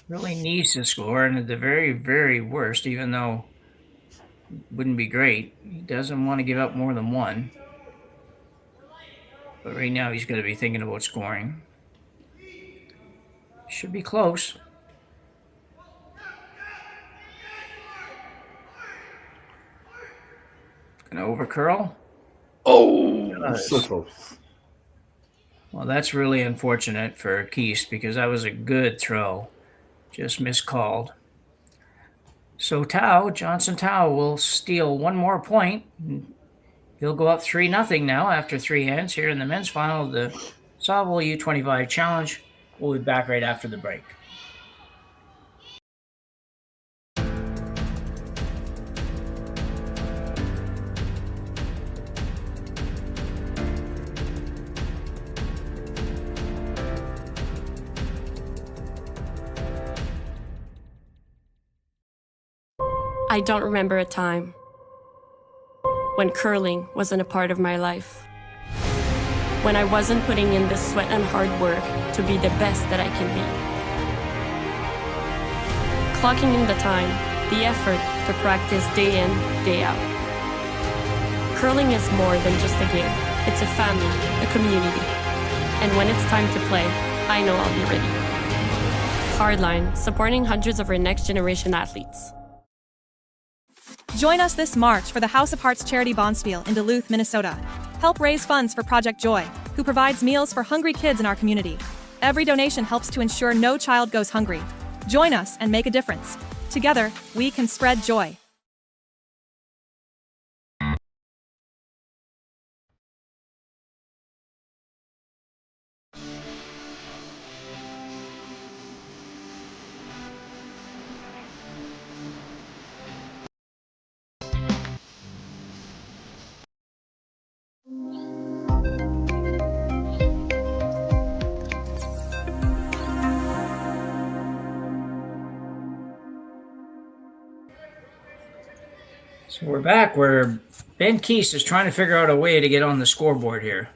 Really needs to score, and at the very, very worst, even though it wouldn't be great, he doesn't want to give up more than one. But right now he's going to be thinking about scoring. Should be close. Gonna overcurl. Oh, so close. Well, that's really unfortunate for Kiist because that was a good throw. Just miscalled. So Johnson Tao will steal one more point. He'll go up 3-0 now after 3 hands here in the men's final of the Saville U25 Challenge. We'll be back right after the break. I don't remember a time when curling wasn't a part of my life. When I wasn't putting in the sweat and hard work to be the best that I can be. Clocking in the time, the effort to practice day in, day out. Curling is more than just a game. It's a family, a community. And when it's time to play, I know I'll be ready. Hardline, supporting hundreds of our next generation athletes. Join us this March for the House of Hearts Charity Bonspiel in Duluth, Minnesota. Help raise funds for Project Joy, who provides meals for hungry kids in our community. Every donation helps to ensure no child goes hungry. Join us and make a difference. Together, we can spread joy. So we're back where Ben Kiist is trying to figure out a way to get on the scoreboard here.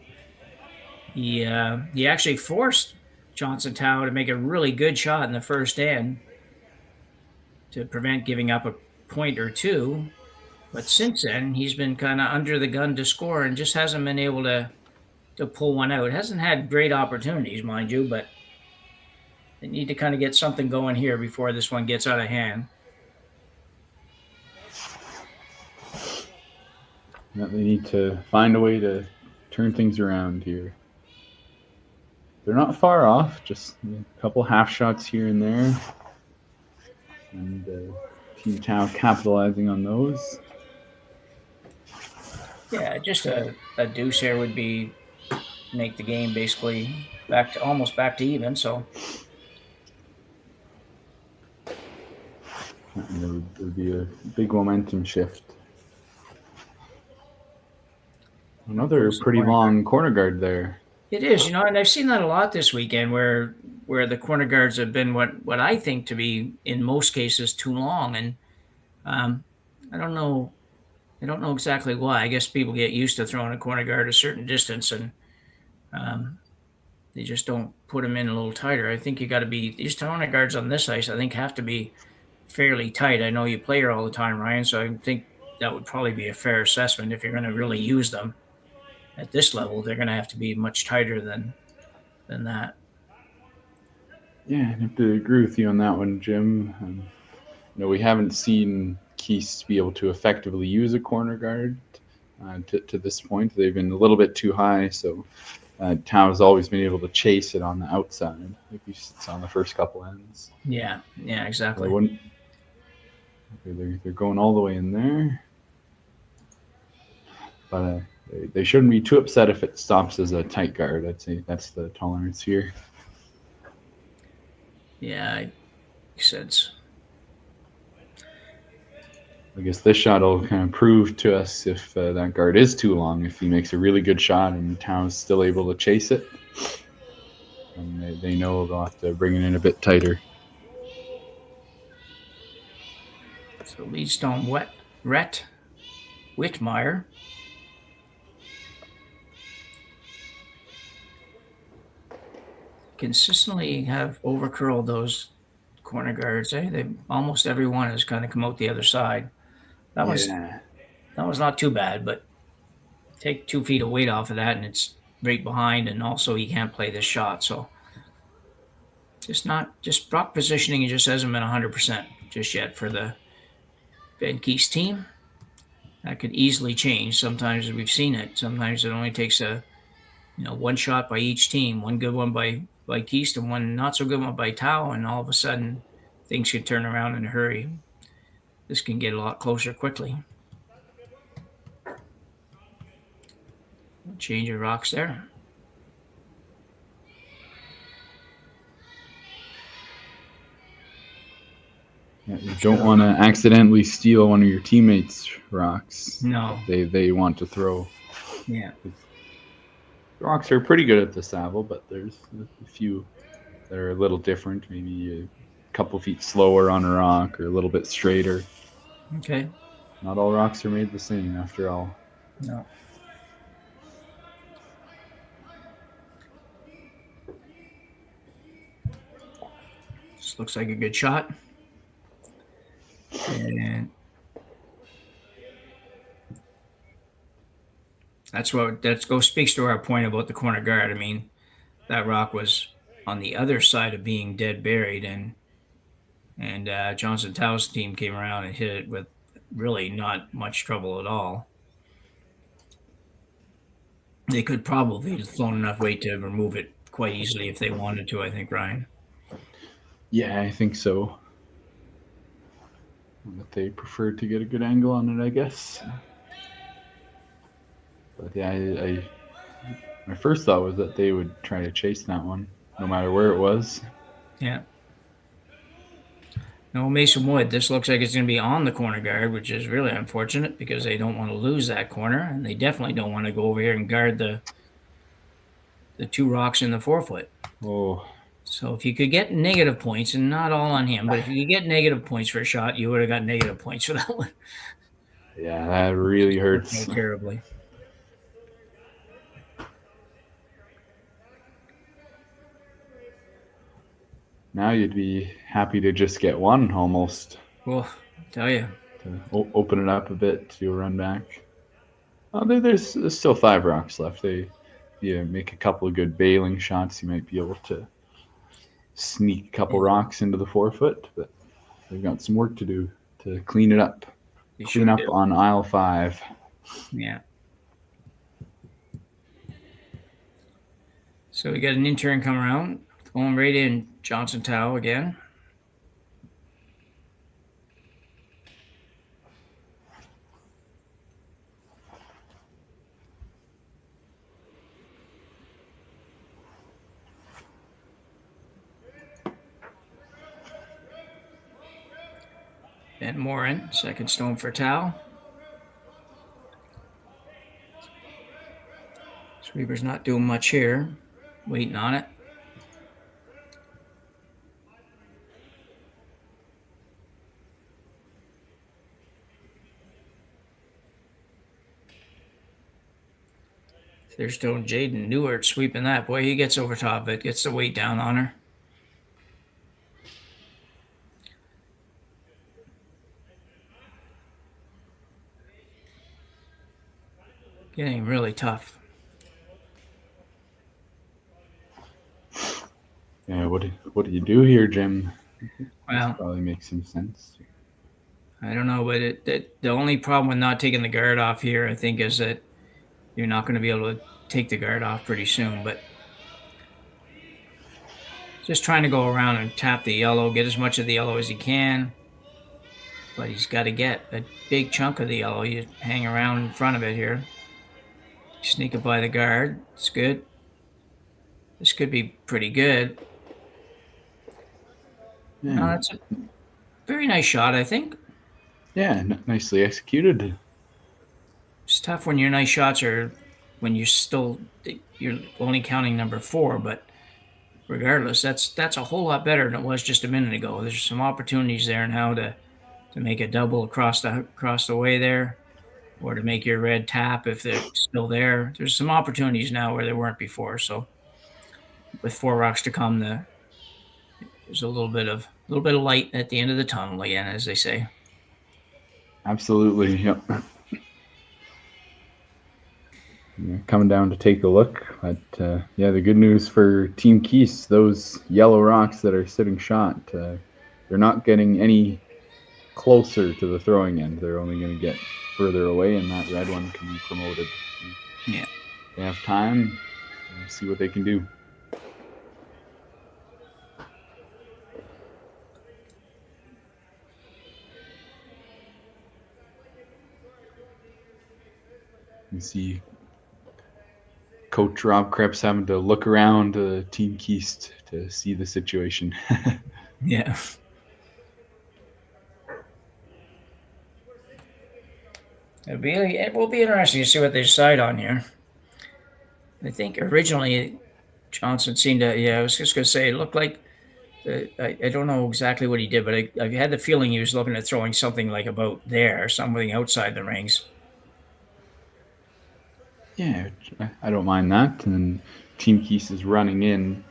He actually forced Johnson Tao to make a really good shot in the first end to prevent giving up a point or two. But since then, he's been kind of under the gun to score and just hasn't been able to pull one out. Hasn't had great opportunities, mind you, but they need to kind of get something going here before this one gets out of hand. Yeah, they need to find a way to turn things around here. They're not far off, just a couple half shots here and there. And Team Tao capitalizing on those. Yeah, just a deuce here would be make the game basically almost back to even. So And there would be a big momentum shift. Another pretty long corner guard there. it is, and I've seen that a lot this weekend where the corner guards have been what I think to be in most cases too long, and I don't know. I don't know exactly why. I guess people get used to throwing a corner guard a certain distance, and they just don't put them in a little tighter. I think you got to be these corner guards on this ice. I think have to be fairly tight. I know you play here all the time, Ryan, so I think that would probably be a fair assessment. If you're going to really use them at this level, they're going to have to be much tighter than that. Yeah, I have to agree with you on that one, Jim. We haven't seen Kiist be able to effectively use a corner guard to this point. They've been a little bit too high, so Tau has always been able to chase it on the outside, like you saw on the first couple ends. Yeah, exactly. They're going all the way in there, but they shouldn't be too upset if it stops as a tight guard. I'd say that's the tolerance here. Yeah, makes sense. I guess this shot will kind of prove to us if that guard is too long. If he makes a really good shot and Tau's still able to chase it, and they know they'll have to bring it in a bit tighter. So Leadstone Rhett Whitmire. Consistently have overcurled those corner guards. They almost everyone has kind of come out the other side. That was not too bad, but take 2 feet of weight off of that and it's right behind, and also he can't play this shot. So just rock positioning, it just hasn't been 100% just yet for the Ben Kiist team. That could easily change. Sometimes we've seen it. Sometimes it only takes one shot by each team, one good one by Kiist and one not so good one by Tau, and all of a sudden things can turn around in a hurry. This can get a lot closer quickly. Change of rocks there. Yeah, you don't want to accidentally steal one of your teammates' rocks. No. They want to throw. Yeah. Rocks are pretty good at the Saville, but there's a few that are a little different. Maybe a couple feet slower on a rock or a little bit straighter. Okay. Not all rocks are made the same, after all. No. This looks like a good shot. And speaks to our point about the corner guard. I mean, that rock was on the other side of being dead buried, and Johnson Tau's team came around and hit it with really not much trouble at all. They could probably have thrown enough weight to remove it quite easily if they wanted to, I think, Ryan. Yeah, I think so. But they preferred to get a good angle on it, I guess. But yeah, my first thought was that they would try to chase that one, no matter where it was. Yeah. No Mason Wood. This looks like it's going to be on the corner guard, which is really unfortunate because they don't want to lose that corner, and they definitely don't want to go over here and guard the 2 rocks in the 4-foot. Oh. So if you could get negative points, and not all on him, but if you could get negative points for a shot, you would have got negative points for that one. Yeah, that really hurts. Terribly. Now you'd be happy to just get one almost. Well, tell you. To open it up a bit to run back. There's still 5 rocks left. Make a couple of good bailing shots. You might be able to sneak a couple rocks into the 4-foot, but they've got some work to do to clean it up. Clean up on aisle 5. Yeah. So we got an intern come around, going right in Johnson Tau again. Ben Morin, second stone for Tao. Sweeper's not doing much here. Waiting on it. Third stone, Jaden Newart sweeping that. Boy, he gets over top of it. Gets the weight down on her. Getting really tough. Yeah, what do you do here, Jim? Well, Probably makes some sense. I don't know, but the only problem with not taking the guard off here, I think, is that you're not going to be able to take the guard off pretty soon. But just trying to go around and tap the yellow, get as much of the yellow as he can. But he's got to get a big chunk of the yellow. You hang around in front of it here. Sneak it by the guard. It's good. This could be pretty good. Yeah, No, that's a very nice shot, I think. yeah, nicely executed. It's tough when your nice shots are when you're only counting number 4, but regardless, that's a whole lot better than it was just a minute ago. There's some opportunities there now to make a double across the way there, or to make your red tap if they're still there. There's some opportunities now where there weren't before. So with 4 rocks to come, there's a little bit of light at the end of the tunnel again, as they say. Absolutely, yep. Yeah, coming down to take a look, but yeah, the good news for Team Kiist, those yellow rocks that are sitting shot, they're not getting any closer to the throwing end. They're only going to get further away, and that red one can be promoted. Yeah, They have time. Let's see what they can do. You see Coach Rob Krebs having to look around Team Kiist to see the situation. yeah. It will be interesting to see what they decide on here. I think originally Johnson seemed to, I was just going to say, it looked like, I don't know exactly what he did, but I had the feeling he was looking at throwing something like about there, something outside the rings. Yeah, I don't mind that. And then Team Kiist is running in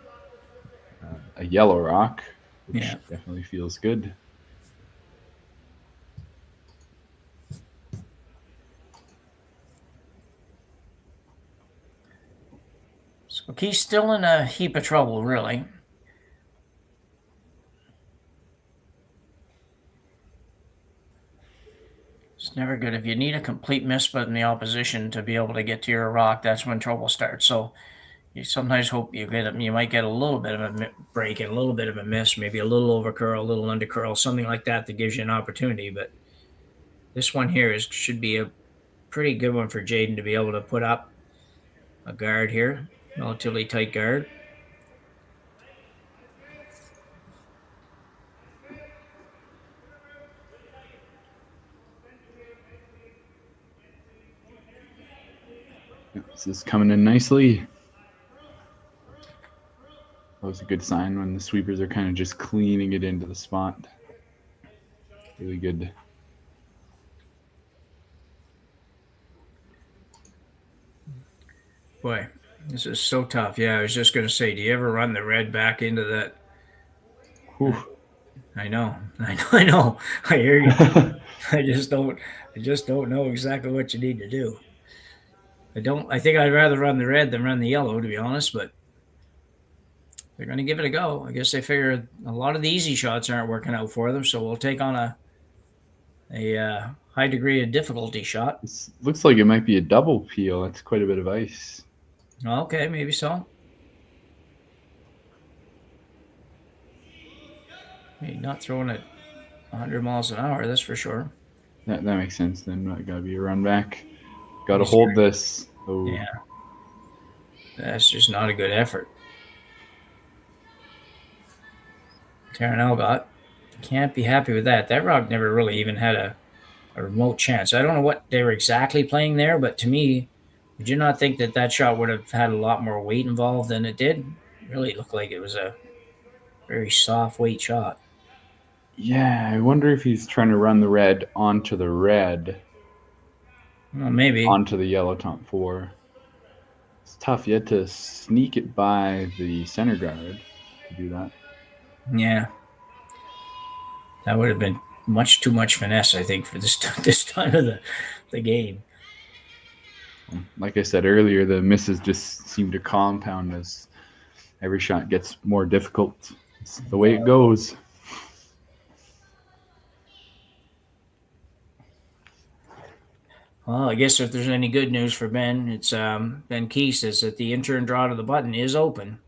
a yellow rock, which definitely feels good. So he's still in a heap of trouble, really. It's never good. If you need a complete missplit in the opposition to be able to get to your rock, that's when trouble starts. So you sometimes hope you might get a little bit of a break and a little bit of a miss, maybe a little over curl, a little under curl, something like that gives you an opportunity. But this one here should be a pretty good one for Jaden to be able to put up a guard here, relatively tight guard. This is coming in nicely. That was a good sign when the sweepers are kind of just cleaning it into the spot. Really good. Boy, this is so tough. Yeah, I was just going to say, do you ever run the red back into that? Whew. I know. I hear you. I just don't know exactly what you need to do. I think I'd rather run the red than run the yellow, to be honest, but they're going to give it a go. I guess they figure a lot of the easy shots aren't working out for them, so we'll take on a high degree of difficulty shot. This looks like it might be a double peel. That's quite a bit of ice. Okay, maybe so. Not throwing it 100 miles an hour, that's for sure. That makes sense then. Gotta be a run back. Gotta hold this. Oh. Yeah. That's just not a good effort. Taranel got. Can't be happy with that. That rock never really even had a remote chance. I don't know what they were exactly playing there, but to me, would you not think that that shot would have had a lot more weight involved than it did? It really looked like it was a very soft weight shot. Yeah, I wonder if he's trying to run the red onto the red, Well, maybe. onto the yellow top 4. It's tough. You had to sneak it by the center guard to do that. Yeah. That would have been much too much finesse, I think, for this time of the game. Like I said earlier, the misses just seem to compound as every shot gets more difficult. It's the way it goes. Well, I guess if there's any good news for Ben, it's Ben Kiist is that the intern draw to the button is open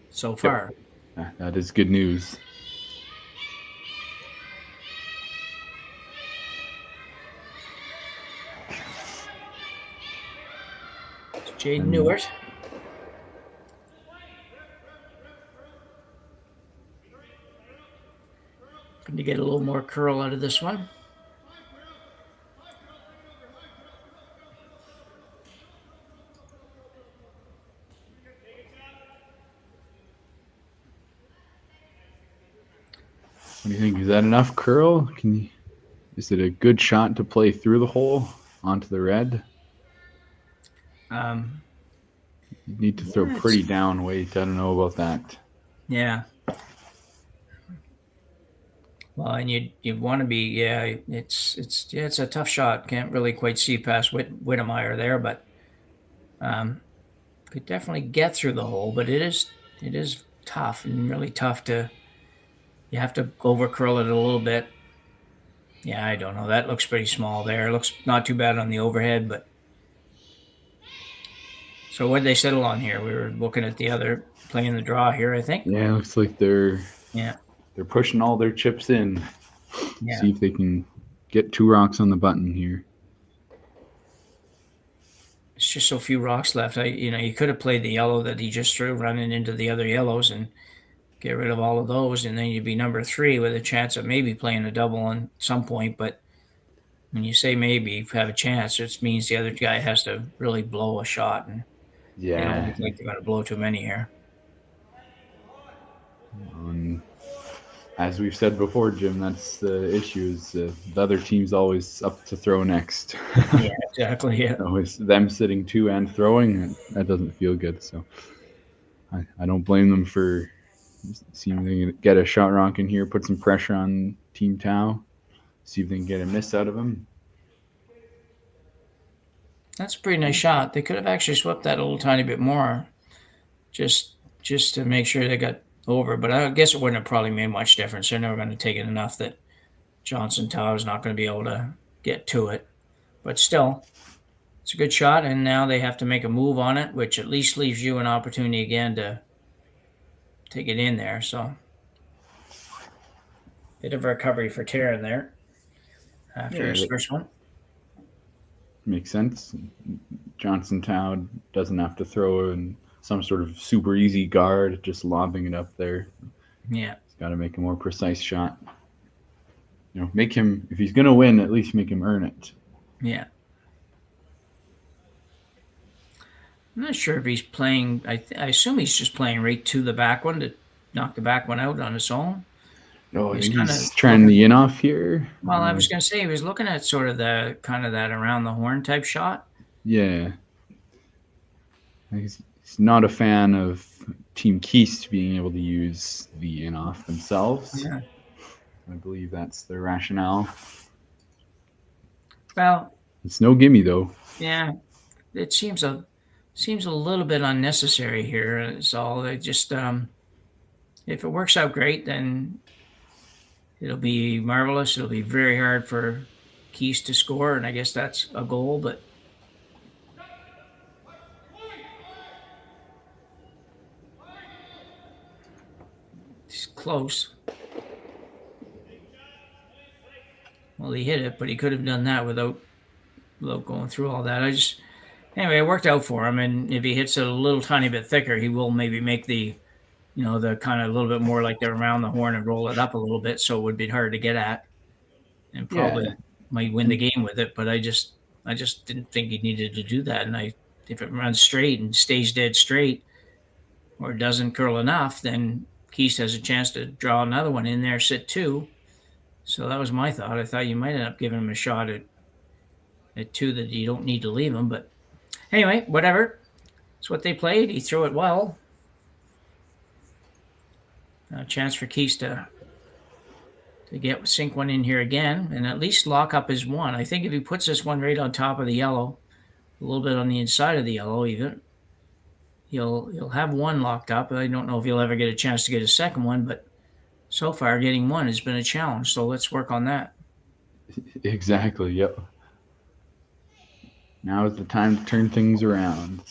so far. Yeah, that is good news. Jaden Newert. Going to get a little more curl out of this one. What do you think? Is that enough curl? Is it a good shot to play through the hole onto the red? You need to throw pretty down weight. I don't know about that. Yeah. Well, and you want to be, it's a tough shot. Can't really quite see past Whittemeyer there, but could definitely get through the hole. But it is tough and really tough to. You have to over curl it a little bit. Yeah, I don't know. That looks pretty small there. It looks not too bad on the overhead, but. So what did they settle on here? We were looking at the other playing the draw here, I think. Yeah, it looks like they're pushing all their chips in. Yeah. See if they can get 2 rocks on the button here. It's just so few rocks left. You could have played the yellow that he just threw, running into the other yellows, and get rid of all of those, and then you'd be number 3 with a chance of maybe playing a double at some point. But when you say maybe have a chance, it means the other guy has to really blow a shot, and they don't look like they're going to blow too many here. As we've said before, Jim, that's the issue. Is the other team's always up to throw next. Yeah, exactly. Yeah. Always them sitting 2 and throwing. That doesn't feel good. So I don't blame them for seeing they can get a shot rock in here, put some pressure on Team Tau, see if they can get a miss out of him. That's a pretty nice shot. They could have actually swept that a little tiny bit more, just to make sure they got over. But I guess it wouldn't have probably made much difference. They're never going to take it enough that Johnson Tau is not going to be able to get to it. But still, it's a good shot, and now they have to make a move on it, which at least leaves you an opportunity again to take it in there. So bit of a recovery for Taryn there after his first one. Makes sense. Johnson Tau doesn't have to throw in some sort of super easy guard, just lobbing it up there. Yeah. He's got to make a more precise shot. Make him, if he's going to win, at least make him earn it. Yeah. I'm not sure if he's playing. I assume he's just playing right to the back one to knock the back one out on his own. Oh, he's trying the in off here. Well, I was going to say he was looking at sort of the kind of that around the horn type shot. Yeah. He's not a fan of Team Kiist being able to use the in off themselves. Yeah. I believe that's the rationale. Well, it's no gimme though. Yeah, it seems a little bit unnecessary here. It's all they just if it works out great, then it'll be marvelous. It'll be very hard for Kiist to score, and I guess that's a goal. But it's close. Well, he hit it, but he could have done that without going through all that. Anyway, it worked out for him, and if he hits it a little tiny bit thicker, he will maybe make the the kind of a little bit more like they're around the horn and roll it up a little bit, so it would be hard to get at, and probably might win the game with it. But I just didn't think he needed to do that. And if it runs straight and stays dead straight, or doesn't curl enough, then Kiist has a chance to draw another one in there, sit 2. So that was my thought. I thought you might end up giving him a shot at 2 that you don't need to leave him. But anyway, whatever. It's what they played. He threw it well. A chance for Kiist to sink one in here again and at least lock up his 1. I think if he puts this one right on top of the yellow, a little bit on the inside of the yellow even, he'll have 1 locked up. I don't know if he'll ever get a chance to get a second one, but so far getting 1 has been a challenge. So let's work on that. Exactly. Yep. Now is the time to turn things around.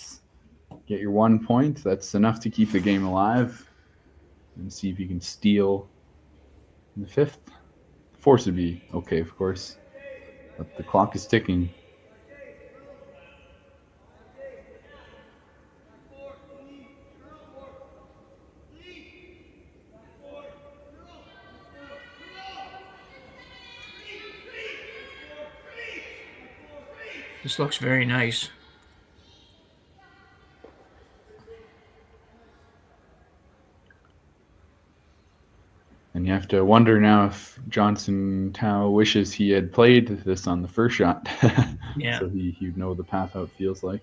Get your 1 point. That's enough to keep the game alive. And see if you can steal in the 5th. Force would be okay, of course. But the clock is ticking. This looks very nice. And you have to wonder now if Johnson Tao wishes he had played this on the first shot. Yeah. So he'd know the path how it feels like.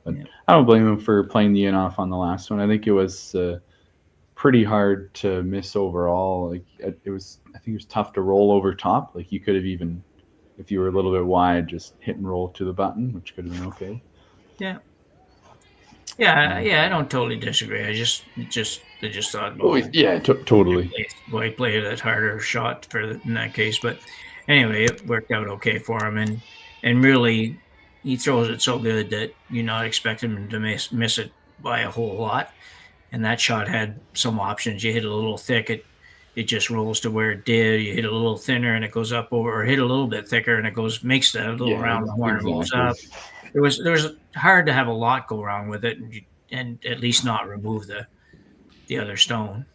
But I don't blame him for playing the in off on the last one. I think it was pretty hard to miss overall. Like I think it was tough to roll over top. Like you could have even, if you were a little bit wide, just hit and roll to the button, which could have been okay. Yeah. Yeah, I don't totally disagree. I just thought, totally. He played that harder shot in that case, but anyway, it worked out okay for him, and really, he throws it so good that you're not expecting him to miss it by a whole lot. And that shot had some options. You hit a little thick, it just rolls to where it did. You hit a little thinner and it goes up over, or hit a little bit thicker and it makes that little round the horn and rolls up. There was hard to have a lot go wrong with it, and at least not remove the other stone.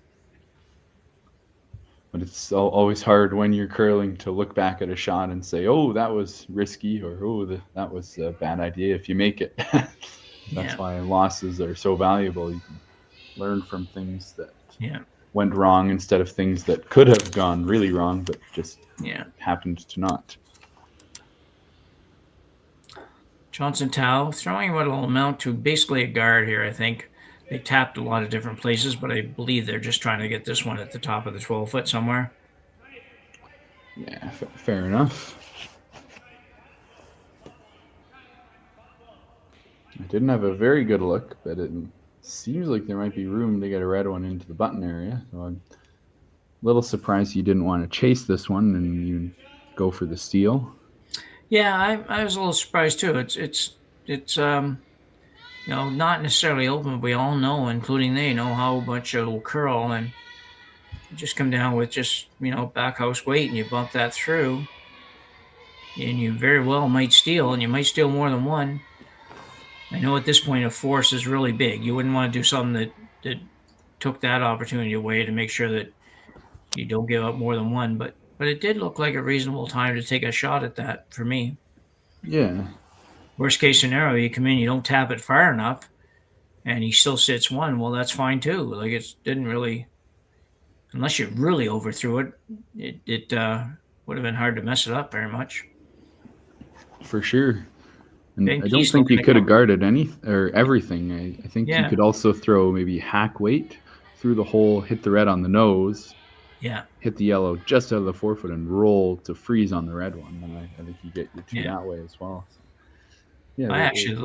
But it's always hard when you're curling to look back at a shot and say, "Oh, that was risky," or "Oh, that was a bad idea." If you make it, that's why losses are so valuable. You can learn from things that went wrong instead of things that could have gone really wrong, but just happened to not. Johnson Tao throwing what will amount to basically a guard here, I think. They tapped a lot of different places, but I believe they're just trying to get this one at the top of the 12-foot somewhere. Yeah, fair enough. I didn't have a very good look, but it seems like there might be room to get a red one into the button area. So I'm a little surprised you didn't want to chase this one and you go for the steal. Yeah, I was a little surprised too. It's not necessarily open. We all know, including they know, how much it'll curl, and you just come down with just back house weight, and you bump that through, and you very well might steal, and you might steal more than one. I know at this point a force is really big. You wouldn't want to do something that took that opportunity away to make sure that you don't give up more than one, but it did look like a reasonable time to take a shot at that for me. Yeah. Worst case scenario, you come in, you don't tap it far enough, and he still sits one. Well, that's fine too. Like it didn't really, unless you really overthrew it, it would have been hard to mess it up very much. For sure. And I don't think you could have guarded everything. I think you could also throw maybe hack weight through the hole, hit the red on the nose. Yeah. Hit the yellow just out of the 4-foot and roll to freeze on the red one. And I think you get your two that way as well. So, yeah, I actually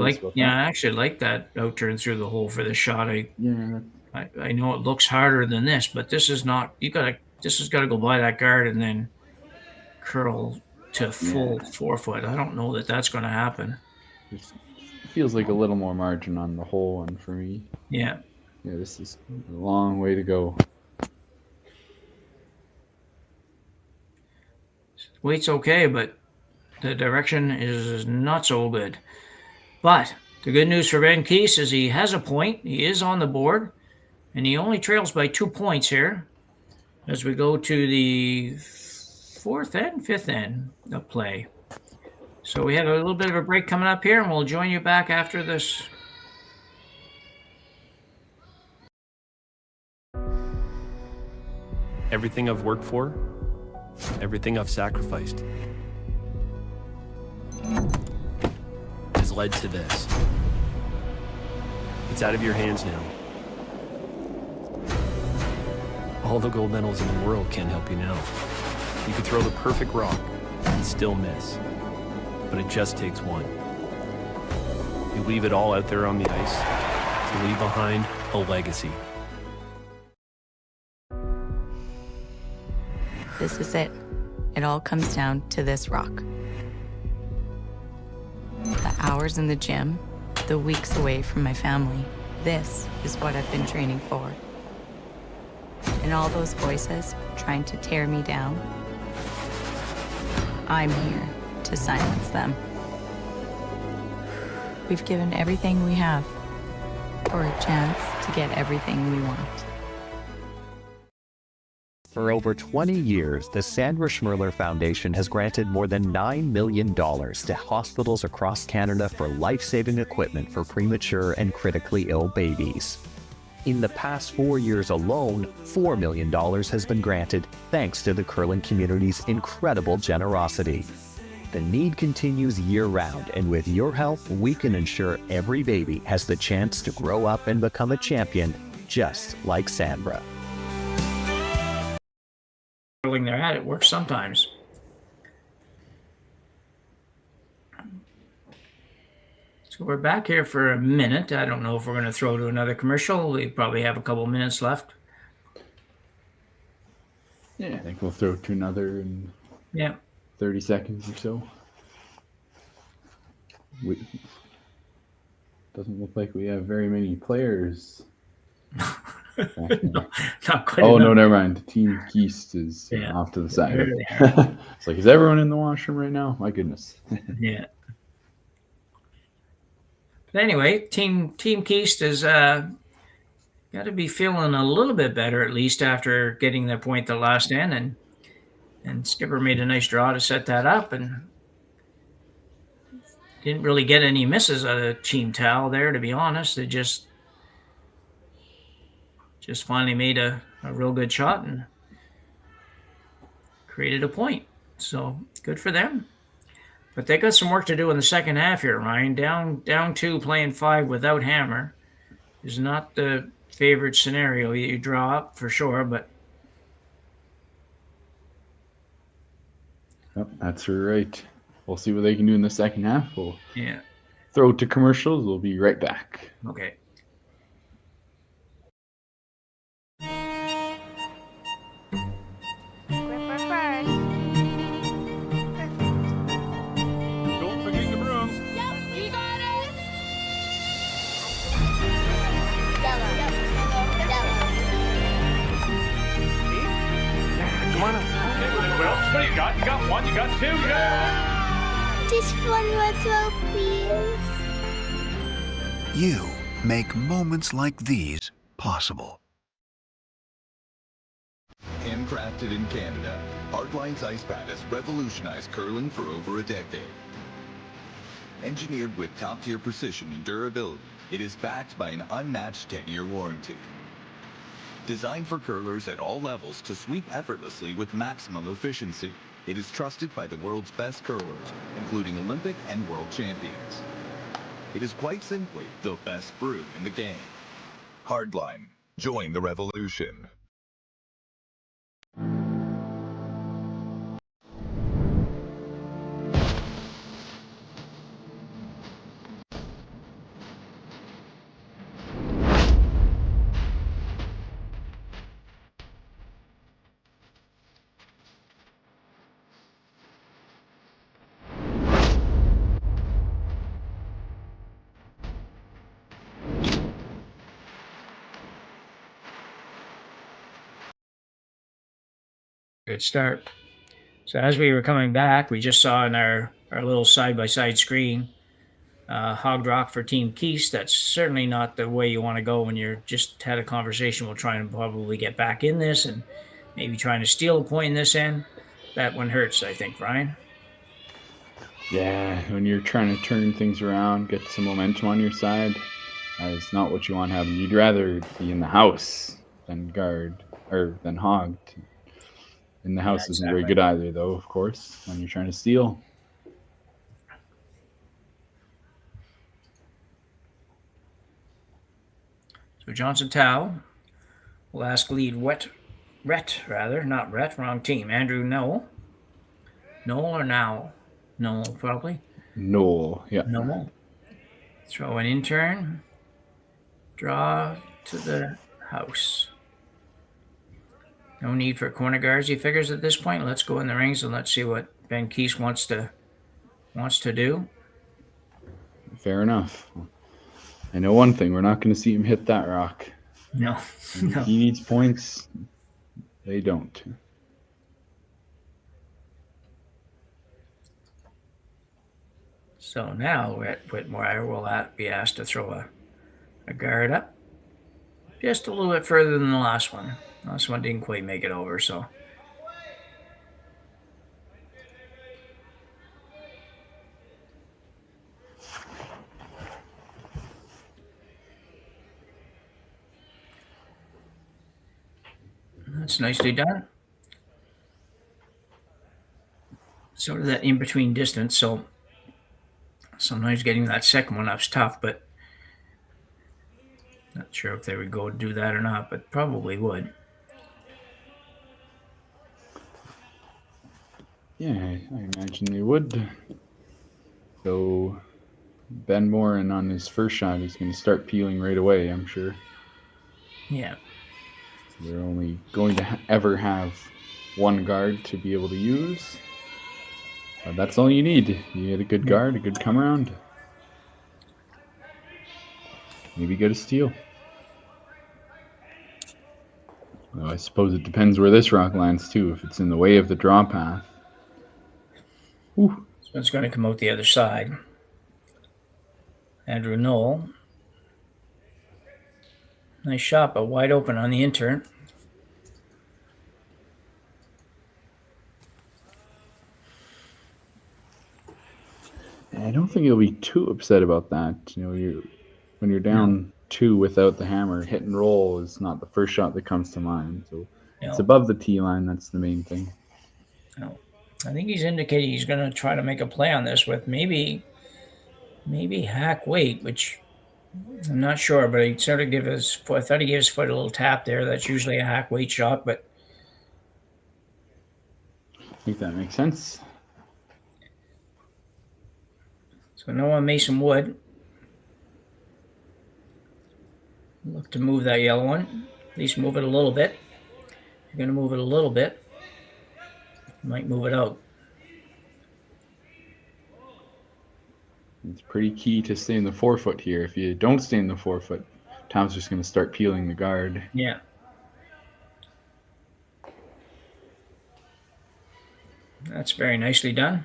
like that out turn through the hole for the shot. I know it looks harder than this, but this is not. This has got to go by that guard and then curl to full 4-foot. I don't know that that's going to happen. It feels like a little more margin on the hole one for me. Yeah. Yeah, this is a long way to go. Weight's okay, but the direction is not so good. But the good news for Ben Kiist is he has a point. He is on the board. And he only trails by 2 points here as we go to the fourth and fifth end of play. So we have a little bit of a break coming up here, and we'll join you back after this. Everything I've worked for, everything I've sacrificed, has led to this. It's out of your hands now. All the gold medals in the world can't help you now. You could throw the perfect rock and still miss, but it just takes one. You leave it all out there on the ice to leave behind a legacy. This is it. It all comes down to this rock. The hours in the gym, the weeks away from my family. This is what I've been training for. And all those voices trying to tear me down, I'm here to silence them. We've given everything we have for a chance to get everything we want. For over 20 years, the Sandra Schmirler Foundation has granted more than $9 million to hospitals across Canada for life-saving equipment for premature and critically ill babies. In the past 4 years alone, $4 million has been granted thanks to the curling community's incredible generosity. The need continues year-round, and with your help, we can ensure every baby has the chance to grow up and become a champion, just like Sandra. They're at it works sometimes. So we're back here for a minute. I don't know if we're going to throw to another commercial. We probably have a couple minutes left. Yeah, I think we'll throw to another in 30 seconds or so. Doesn't look like we have very many players. Not quite oh, enough. no, never mind. Team Kiist is off to the side. It's like, is everyone in the washroom right now? My goodness. Yeah. But anyway, Team Kiist has got to be feeling a little bit better, at least after getting the point the last end. And Skipper made a nice draw to set that up and didn't really get any misses out of Team Tal there, to be honest. They just finally made a real good shot and created a point. So good for them. But they got some work to do in the second half here, Ryan. Down 2, playing 5 without Hammer is not the favorite scenario you draw up for sure, but that's right. We'll see what they can do in the second half. We'll throw it to commercials. We'll be right back. Okay. Don't forget the brooms. Yep, you got it. Come on up. Well, what do you got? You got 1, you got 2, you got... Just one more throw, please. You make moments like these possible. Handcrafted in Canada, Hardline's Ice Pad has revolutionized curling for over a decade. Engineered with top-tier precision and durability, it is backed by an unmatched 10-year warranty. Designed for curlers at all levels to sweep effortlessly with maximum efficiency, it is trusted by the world's best curlers, including Olympic and world champions. It is quite simply the best brew in the game. Hardline. Join the revolution. Good start. So as we were coming back, we just saw in our little side-by-side screen Hog Rock for Team Kiist. That's certainly not the way you want to go when you're just had a conversation. We'll try and probably get back in this and maybe trying to steal a point in this end. That one hurts, I think, Ryan. Yeah, when you're trying to turn things around, get some momentum on your side, that is not what you want to happen. You'd rather be in the house than guard or than hogged. In the house isn't very good either, though, of course, when you're trying to steal. So Johnson Tao will ask lead Rhett, not Rhett, wrong team. Andrew Noel. Noel or Now? Noel, probably. Noel, yeah. Noel. Throw an intern. Draw to the house. No need for corner guards, he figures at this point. Let's go in the rings and let's see what Ben Kiist wants to do. Fair enough. I know one thing, we're not going to see him hit that rock. No. He needs points. They don't. So now Whitmire will be asked to throw a guard up. Just a little bit further than the last one. Last one didn't quite make it over, so. That's nicely done. Sort of that in-between distance, so sometimes getting that second one up's tough, but not sure if they would go do that or not, but probably would. Yeah, I imagine they would. So Ben Morin on his first shot is going to start peeling right away, I'm sure. Yeah. So they're only going to ever have one guard to be able to use. But that's all you need. You get a good guard, a good come around. Maybe get a steal. Well, I suppose it depends where this rock lands too. If it's in the way of the draw path. Ooh. So it's going to come out the other side. Andrew Knoll. Nice shot, but wide open on the intern. I don't think he'll be too upset about that. You know, when you're down 2 without the hammer, hit and roll is not the first shot that comes to mind. So it's above the tee line. That's the main thing. No. I think he's indicated he's going to try to make a play on this with maybe hack weight, which I'm not sure, but he sort of I thought he gave his foot a little tap there. That's usually a hack weight shot, but I think that makes sense. So no one Mason Wood. Look to move that yellow one. At least move it a little bit. You're going to move it a little bit. You might move it out. It's pretty key to stay in the 4-foot here. If you don't stay in the 4-foot, Tom's just going to start peeling the guard. Yeah. That's very nicely done.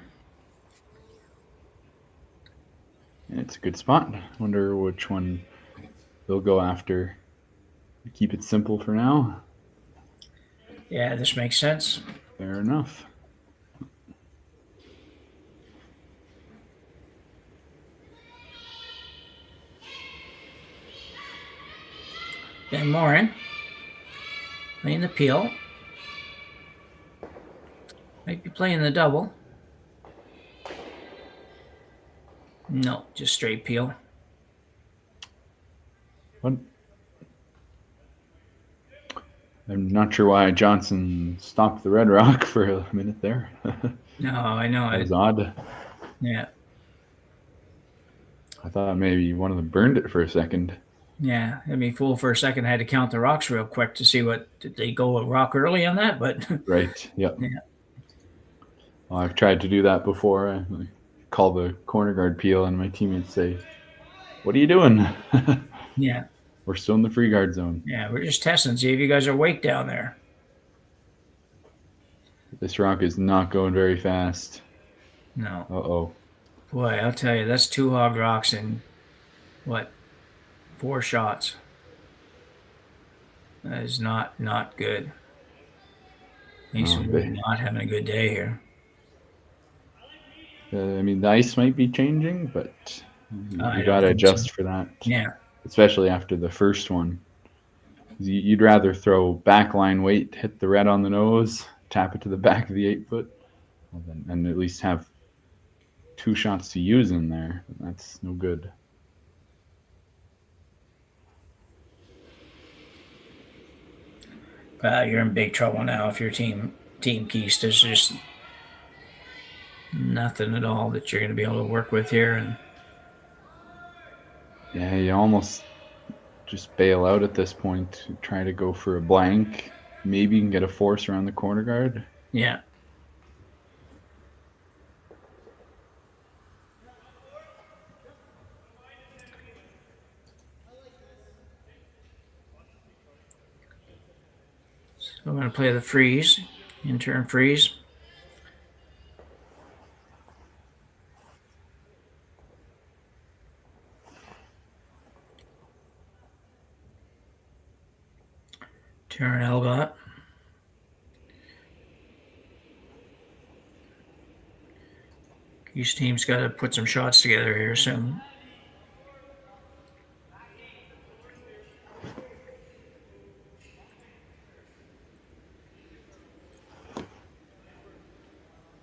And it's a good spot. Wonder which one they'll go after. Keep it simple for now. Yeah, this makes sense. Fair enough. Ben Morin playing the peel. Might be playing the double. No, just straight peel. What? I'm not sure why Johnson stopped the red rock for a minute there. No, I know. That was odd. Yeah. I thought maybe one of them burned it for a second. Yeah, I mean, fool for a second. I had to count the rocks real quick to see did they go a rock early on that? But right, yep. Yeah. Well, I've tried to do that before. I call the corner guard peel, and my teammates say, "What are you doing?" Yeah. We're still in the free guard zone. Yeah, we're just testing, see if you guys are awake down there. This rock is not going very fast. No. Uh-oh. Boy, I'll tell you, that's 2 hog rocks in, what, 4 shots. That is not good. Mason not having a good day here. I mean, the ice might be changing, but you got to adjust for that. Yeah. Especially after the first one. You'd rather throw backline weight, hit the red on the nose, tap it to the back of the 8-foot, and at least have 2 shots to use in there. That's no good. You're in big trouble now if your team Kiist. There's just nothing at all that you're going to be able to work with here. And yeah, you almost just bail out at this point. Try to go for a blank. Maybe you can get a force around the corner guard. Yeah. So I'm going to play the freeze, in-turn freeze. Turn Elbot. Kiist team's got to put some shots together here soon.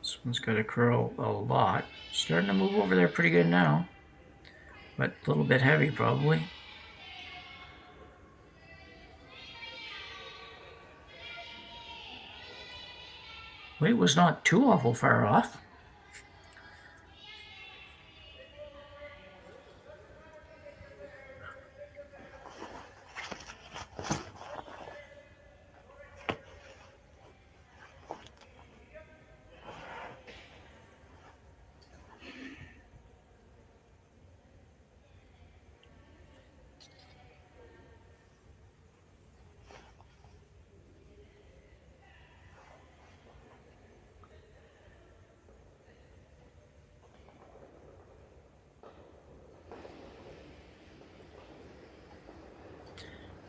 This one's got to curl a lot. Starting to move over there pretty good now, but a little bit heavy probably. Weight was not too awful far off.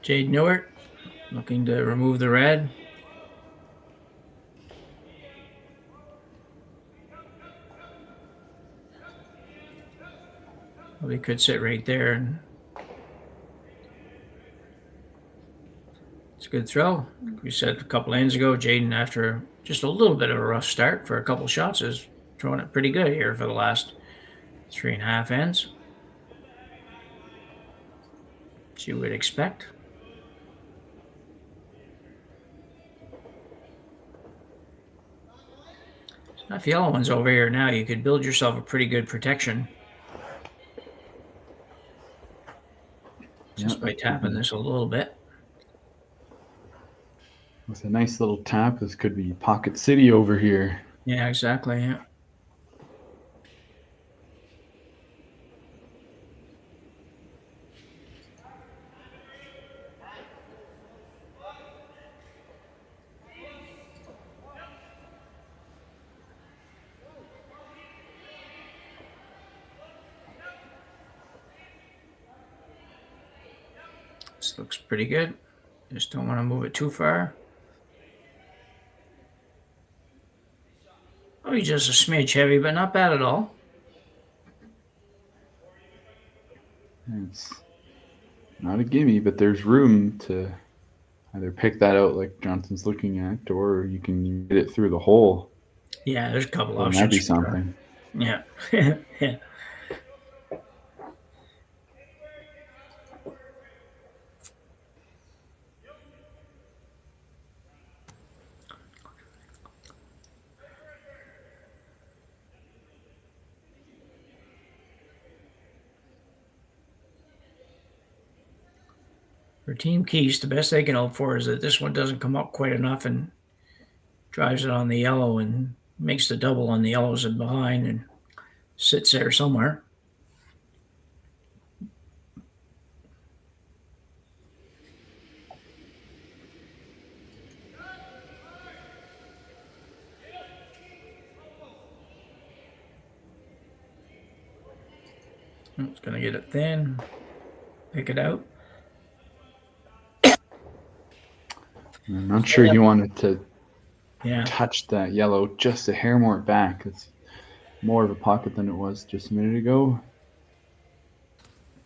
Jade Newitt looking to remove the red. Well, he could sit right there. And it's a good throw. Like we said a couple lanes ago, Jaden, after just a little bit of a rough start for a couple shots, is throwing it pretty good here for the last 3.5 ends. As you would expect. If yellow one's over here now, you could build yourself a pretty good protection just by tapping this a little bit. With a nice little tap, this could be Pocket City over here. Yeah, exactly. Yeah. This looks pretty good. Just don't want to move it too far. Oh, he's just a smidge heavy, but not bad at all. It's not a gimme, but there's room to either pick that out like Johnson's looking at, or you can get it through the hole. Yeah, there's a couple options. That'd be something. Yeah. Yeah. For Team Kiist, the best they can hope for is that this one doesn't come up quite enough and drives it on the yellow and makes the double on the yellows and behind and sits there somewhere. It's going to get it thin. Pick it out. I'm not sure he wanted to Yeah. touch that yellow just a hair more back. It's more of a pocket than it was just a minute ago.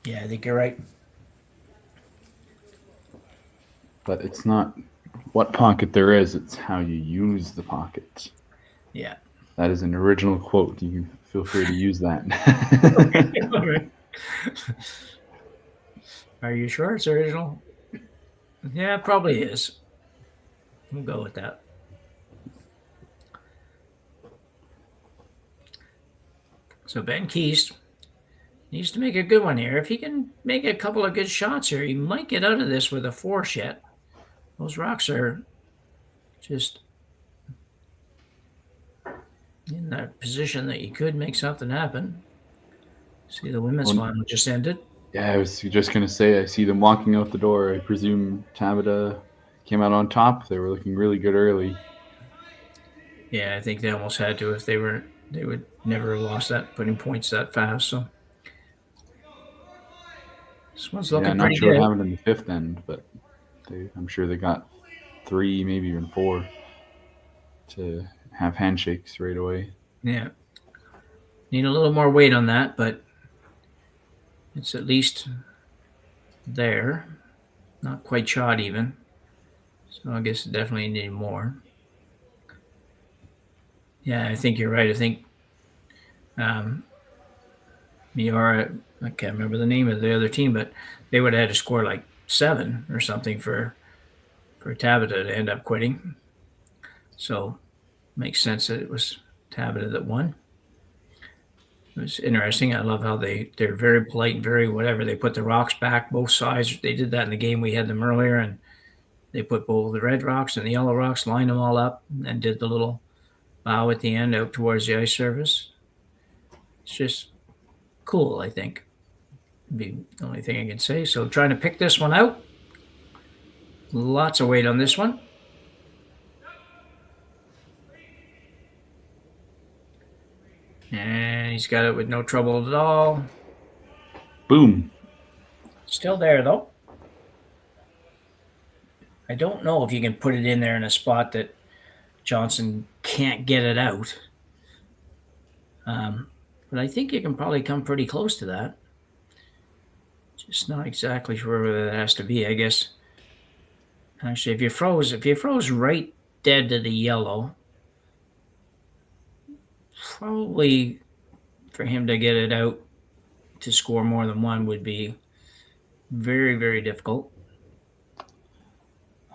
Yeah, I think you're right. But it's not what pocket there is, it's how you use the pocket. Yeah. That is an original quote. You can feel free to use that. Okay. Are you sure it's original? Yeah, it probably is. We'll go with that. So Ben Kiist needs to make a good one here. If he can make a couple of good shots here, he might get out of this with a 4 shot. Those rocks are just in that position that you could make something happen. See, the women's final just ended. Yeah, I was just going to say, I see them walking out the door. I presume Tabitha came out on top. They were looking really good early. Yeah, I think they almost had to. If they would never have lost that, putting points that fast. So this one's looking not pretty sure good. what happened in the fifth end, but I'm sure they got 3, maybe even 4 to have handshakes right away. Yeah. Need a little more weight on that, but it's at least there. Not quite shot even. So I guess it definitely need more. Yeah, I think you're right. I think Miara, I can't remember the name of the other team, but they would have had to score like 7 or something for Tabitha to end up quitting. So makes sense that it was Tabitha that won. It was interesting. I love how they're very polite and very whatever. They put the rocks back both sides. They did that in the game. We had them earlier, and they put both the red rocks and the yellow rocks, lined them all up, and did the little bow at the end out towards the ice surface. It's just cool, I think. Be the only thing I can say. So trying to pick this one out. Lots of weight on this one. And he's got it with no trouble at all. Boom. Still there, though. I don't know if you can put it in there in a spot that Johnson can't get it out. But I think you can probably come pretty close to that. Just not exactly sure where that has to be, I guess. Actually, if you froze right dead to the yellow, probably for him to get it out to score more than 1 would be very, very difficult.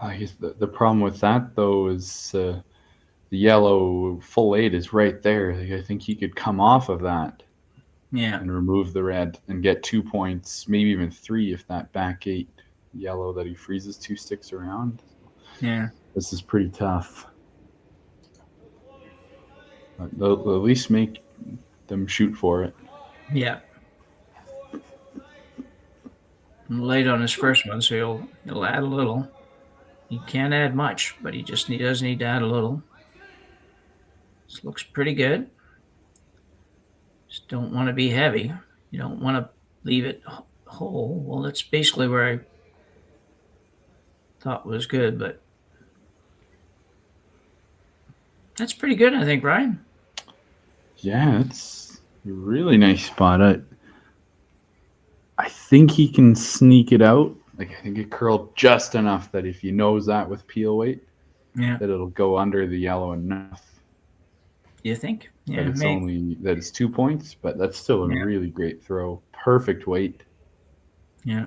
I guess the problem with that, though, is the yellow full 8 is right there. Like, I think he could come off of that. Yeah. And remove the red and get 2 points, maybe even 3 if that back 8 yellow that he freezes 2 sticks around. Yeah. This is pretty tough. But they'll at least make them shoot for it. Yeah. Late on his first one, so he'll add a little. He can't add much, but he does need to add a little. This looks pretty good. Just don't want to be heavy. You don't want to leave it whole. Well, that's basically where I thought was good, but that's pretty good, I think, Brian. Yeah, it's a really nice spot. I think he can sneak it out. Like, I think it curled just enough that if he knows that with peel weight, that it'll go under the yellow enough. You think? Yeah, that it's 2 points, but that's still a really great throw. Perfect weight. Yeah.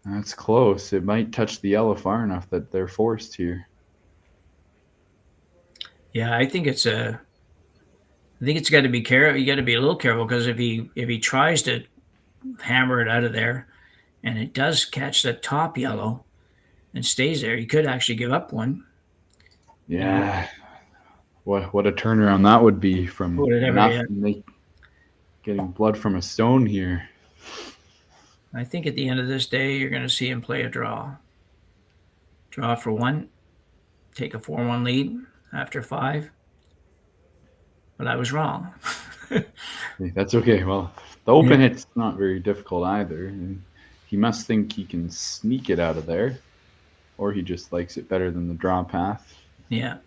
That's close. It might touch the yellow far enough that they're forced here. Yeah, I think it's got to be careful. You got to be a little careful, because if he tries to hammer it out of there, and it does catch the top yellow and stays there, he could actually give up 1. Yeah. What a turnaround that would be from getting blood from a stone here. I think at the end of this day, you're going to see him play a draw. Draw for 1, take a 4-1 lead after 5. But I was wrong. That's okay. Well, The open hit's not very difficult either. And he must think he can sneak it out of there, or he just likes it better than the draw path. Yeah.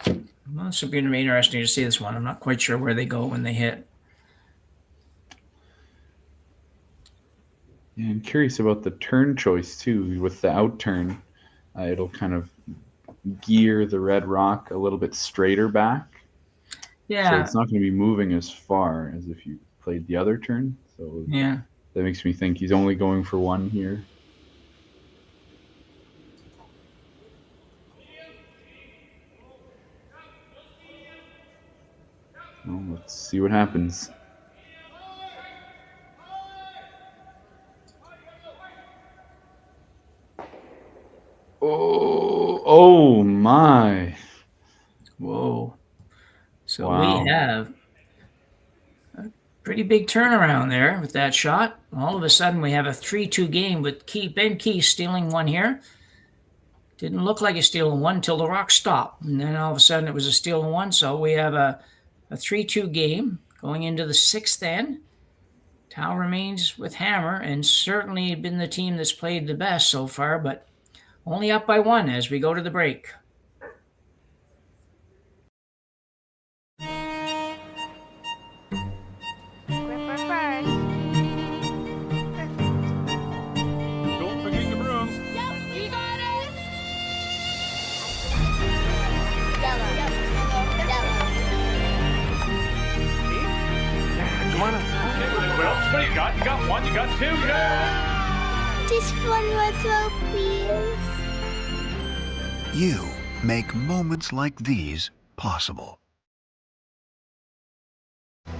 Well, this will be interesting to see this one. I'm not quite sure where they go when they hit. Yeah, I'm curious about the turn choice too. With the out turn, it'll kind of gear the red rock a little bit straighter back. Yeah. So it's not going to be moving as far as if you played the other turn. So yeah, that makes me think he's only going for one here. Well, let's see what happens. Oh my. Whoa. So Wow. we have a pretty big turnaround there with that shot. All of a sudden, we have a 3-2 game with Ben Kiist stealing one here. Didn't look like a stealing one until the rock stopped. And then all of a sudden, it was a stealing one. So we have a 3-2 game going into the sixth end. Tau remains with hammer and certainly been the team that's played the best so far, but only up by one as we go to the break. Don't forget your brooms. You got it. Come on up. Well, what do you got? You got one, you got two. Yeah. Just one more throw, please. You make moments like these possible.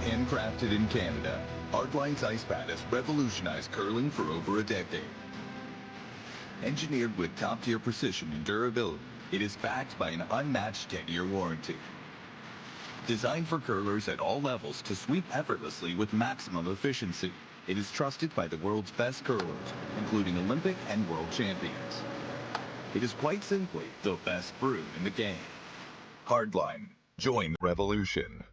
Handcrafted in Canada, Hardline's ice pad has revolutionized curling for over a decade. Engineered with top-tier precision and durability, it is backed by an unmatched 10-year warranty. Designed for curlers at all levels to sweep effortlessly with maximum efficiency, it is trusted by the world's best curlers, including Olympic and world champions. It is quite simply the best brew in the game. Hardline. Join the revolution.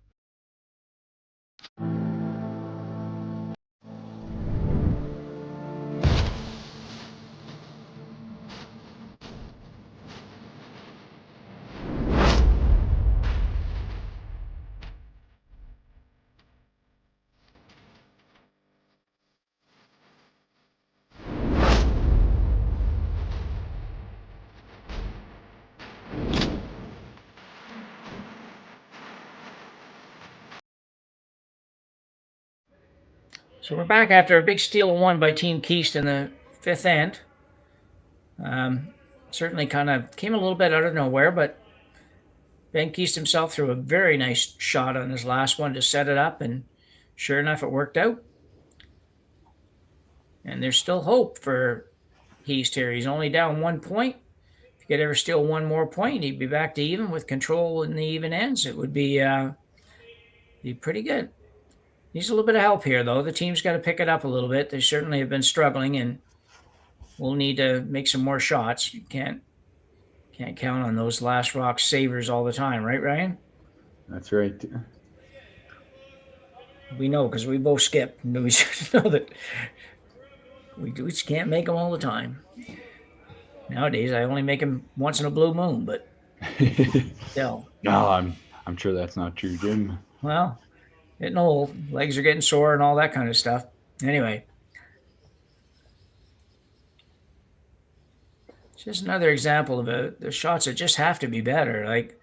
So we're back after a big steal of one by Team Kiist in the fifth end. Certainly kind of came a little bit out of nowhere, but Ben Kiist himself threw a very nice shot on his last one to set it up, and sure enough, it worked out. And there's still hope for Kiist here. He's only down 1 point. If he could ever steal one more point, he'd be back to even with control in the even ends. It would be pretty good. Needs a little bit of help here, though. The team's got to pick it up a little bit. They certainly have been struggling, and we'll need to make some more shots. You can't count on those last rock savers all the time, right, Ryan? That's right. We know because we both skip. We should know that we just can't make them all the time. Nowadays, I only make them once in a blue moon, but still. No, I'm sure that's not true, Jim. Well, getting old, legs are getting sore and all that kind of stuff. Anyway, it's just another example of the shots that just have to be better. Like,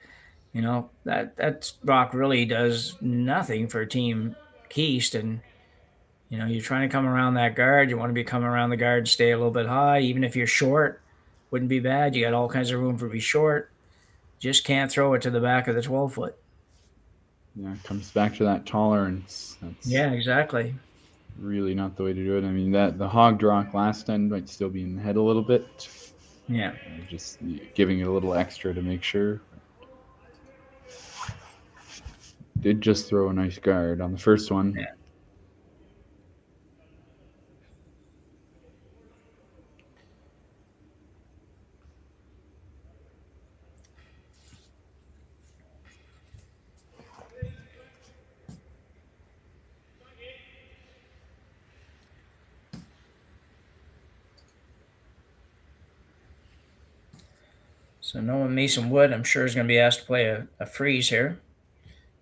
you know, that rock really does nothing for Team Kiist, and you know, you're trying to come around that guard. You want to be coming around the guard, stay a little bit high, even if you're short. Wouldn't be bad. You got all kinds of room for be short. Just can't throw it to the back of the 12-foot. Yeah, it comes back to that tolerance. Yeah, exactly. Really not the way to do it. I mean, the hog rock last end might still be in the head a little bit. Yeah. Just giving it a little extra to make sure. Did just throw a nice guard on the first one. Yeah. So Noah Mason Wood, I'm sure, is going to be asked to play a freeze here.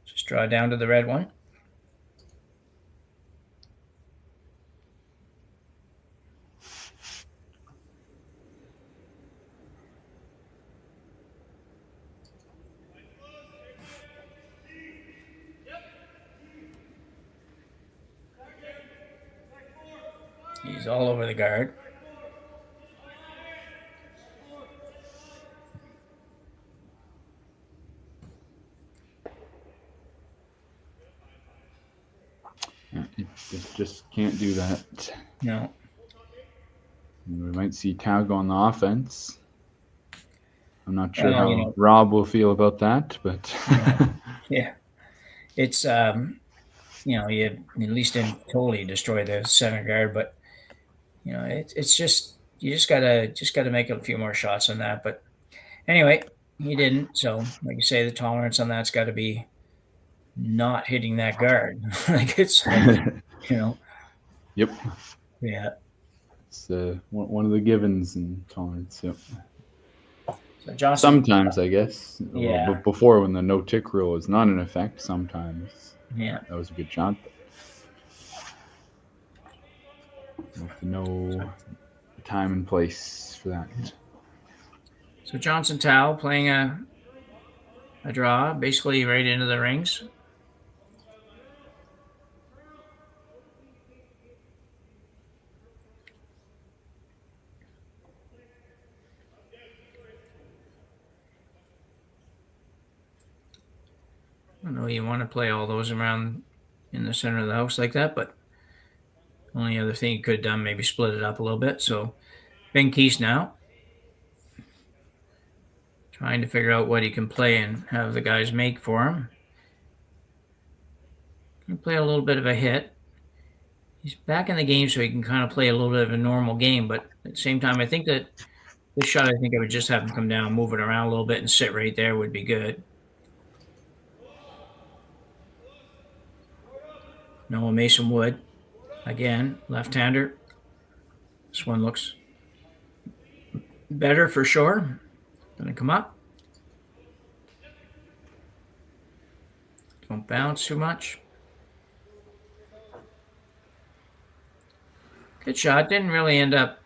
Just draw down to the red one. He's all over the guard. You just can't do that. No. We might see Tao go on the offense. I'm not sure Well, how Rob will feel about that, but yeah, it's you at least didn't totally destroy the center guard, but it's just you just gotta make a few more shots on that. But anyway, he didn't. So like you say, the tolerance on that's got to be not hitting that guard. Like it's Yep. Yeah. It's one of the givens in tolerance. Yep. So Johnson, sometimes, I guess. Yeah. But before, when the no-tick rule was not in effect, sometimes. Yeah. That was a good shot. With no time and place for that. So Johnson Tao playing a draw, basically right into the rings. I don't know you want to play all those around in the center of the house like that, but only other thing you could have done, maybe split it up a little bit. So Ben Kiist now trying to figure out what he can play and have the guys make for him. Can play a little bit of a hit. He's back in the game, so he can kind of play a little bit of a normal game, but at the same time, I think that this shot, I think I would just have him come down, move it around a little bit, and sit right there would be good. Noah Mason Wood, again, left-hander. This one looks better for sure. Gonna come up. Don't bounce too much. Good shot. Didn't really end up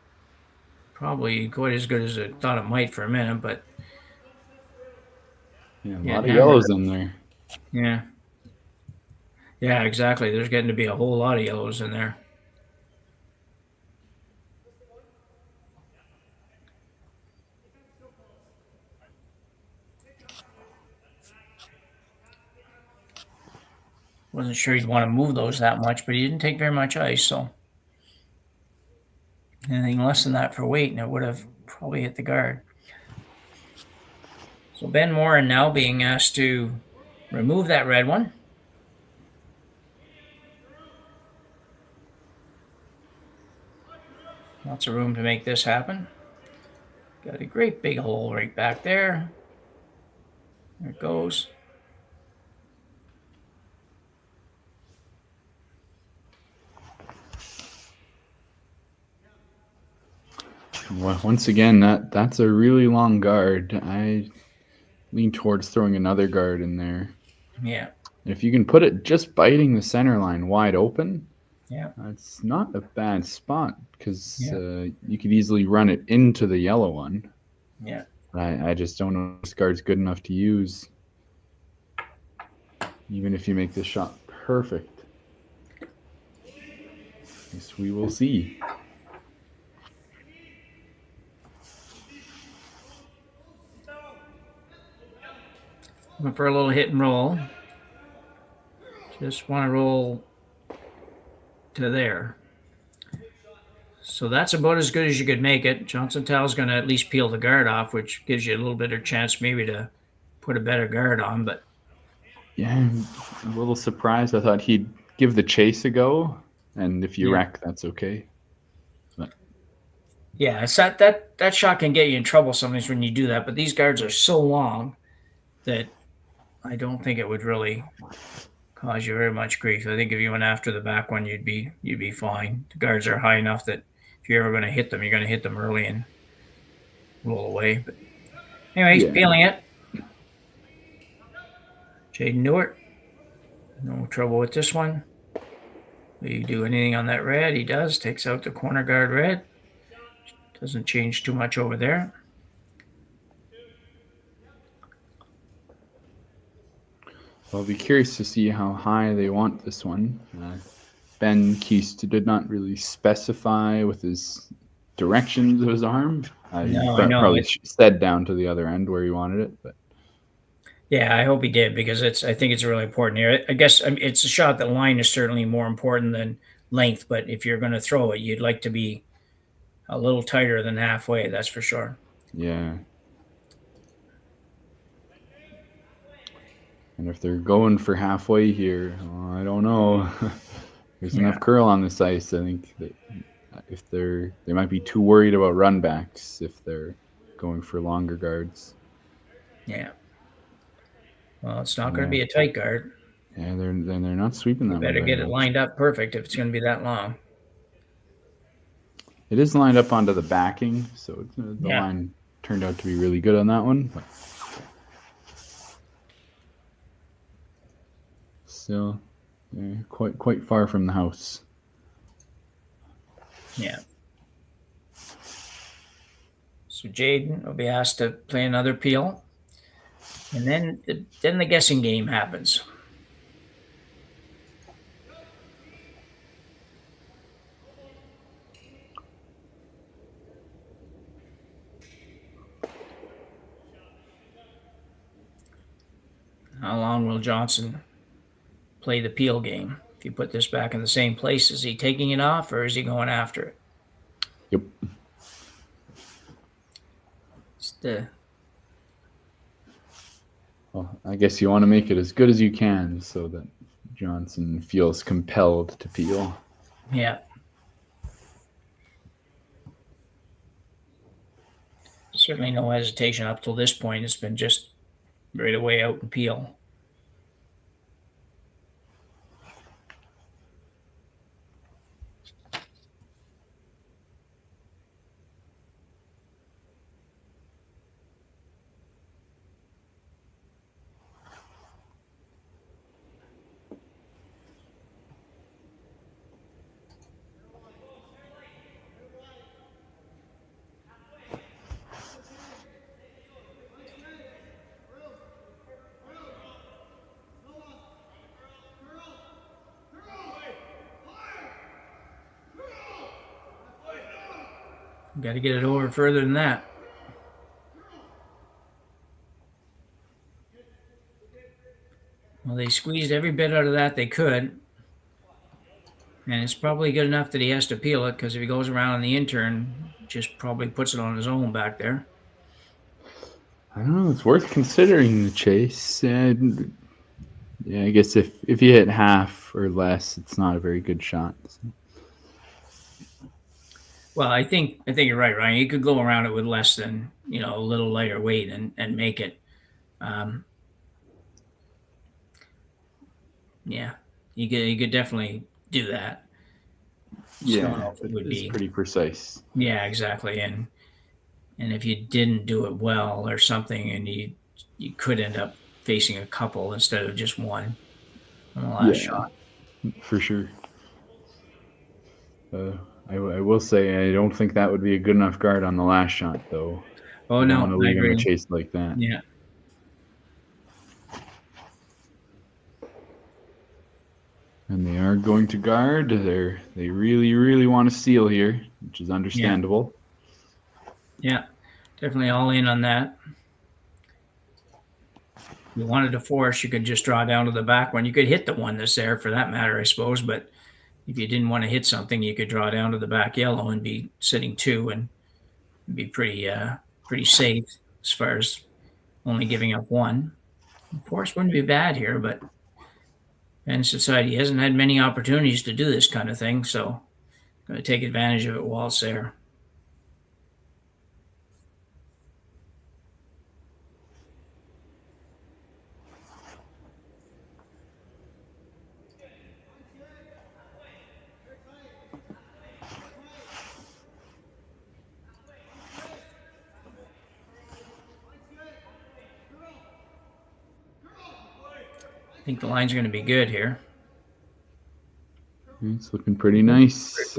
probably quite as good as I thought it might for a minute, but yeah, a lot of yellows in there. Yeah. Yeah, exactly. There's getting to be a whole lot of yellows in there. Wasn't sure he'd want to move those that much, but he didn't take very much ice, so anything less than that for weight, and it would have probably hit the guard. So Ben Moran now being asked to remove that red one. Lots of room to make this happen. Got a great big hole right back there. There it goes. Well, once again, that's a really long guard. I lean towards throwing another guard in there. Yeah. If you can put it just biting the center line wide open, yeah, it's not a bad spot because you could easily run it into the yellow one. Yeah. I just don't know if this guard's good enough to use, even if you make this shot perfect. Yes, we will see. Went for a little hit and roll. Just want to roll to there. So that's about as good as you could make it. Johnson Tao's going to at least peel the guard off, which gives you a little bit of chance maybe to put a better guard on. But yeah, I'm a little surprised. I thought he'd give the chase a go, and if you wreck, that's okay. But yeah, it's that shot can get you in trouble sometimes when you do that. But these guards are so long that I don't think it would really cause you very much grief. I think if you went after the back one, you'd be fine. The guards are high enough that if you're ever going to hit them, you're going to hit them early and roll away. But Anyway, he's Yeah. peeling it. Jaden Newitt. No trouble with this one. Will you do anything on that red? He does. Takes out the corner guard red. Doesn't change too much over there. I'll be curious to see how high they want this one. Ben Kiist did not really specify with his directions of his arm. No, I know. Probably said down to the other end where he wanted it, but yeah, I hope he did because I think it's really important here. I guess it's a shot that line is certainly more important than length, but if you're going to throw it, you'd like to be a little tighter than halfway. That's for sure. Yeah. And if they're going for halfway here, I don't know. There's enough curl on this ice. I think that if they might be too worried about run backs if they're going for longer guards. Yeah. Well, it's not going to be a tight guard. Yeah, they're not sweeping that. Better get it lined up perfect if it's going to be that long. It is lined up onto the backing, so the line turned out to be really good on that one. But still, quite far from the house. Yeah. So Jaden will be asked to play another peel, and then the guessing game happens. How long will Johnson play the peel game? If you put this back in the same place, is he taking it off or is he going after it? Yep. Well, I guess you want to make it as good as you can so that Johnson feels compelled to peel. Yeah. Certainly no hesitation up till this point. It's been just right away out and peel. Got to get it over further than that. Well, they squeezed every bit out of that they could. And it's probably good enough that he has to peel it because if he goes around on the intern, just probably puts it on his own back there. I don't know. It's worth considering the chase. Yeah, I guess if you hit half or less, it's not a very good shot. So. Well, I think you're right, Ryan. You could go around it with less than a little lighter weight and make it. Yeah, you could definitely do that. Yeah, it's pretty precise. Yeah, exactly. And if you didn't do it well or something, and you could end up facing a couple instead of just one on the last shot. For sure. I will say I don't think that would be a good enough guard on the last shot, though. Oh, no. I don't want to leave him a chase like that. Yeah. And they are going to guard. They really, really want to steal here, which is understandable. Yeah, definitely all in on that. If you wanted to force, you could just draw down to the back one. You could hit the one that's there for that matter, I suppose. But if you didn't want to hit something, you could draw down to the back yellow and be sitting two and be pretty safe as far as only giving up one. Force wouldn't be bad here, but Men's Society hasn't had many opportunities to do this kind of thing, so going to take advantage of it while it's there. I think the line's going to be good here. It's looking pretty nice.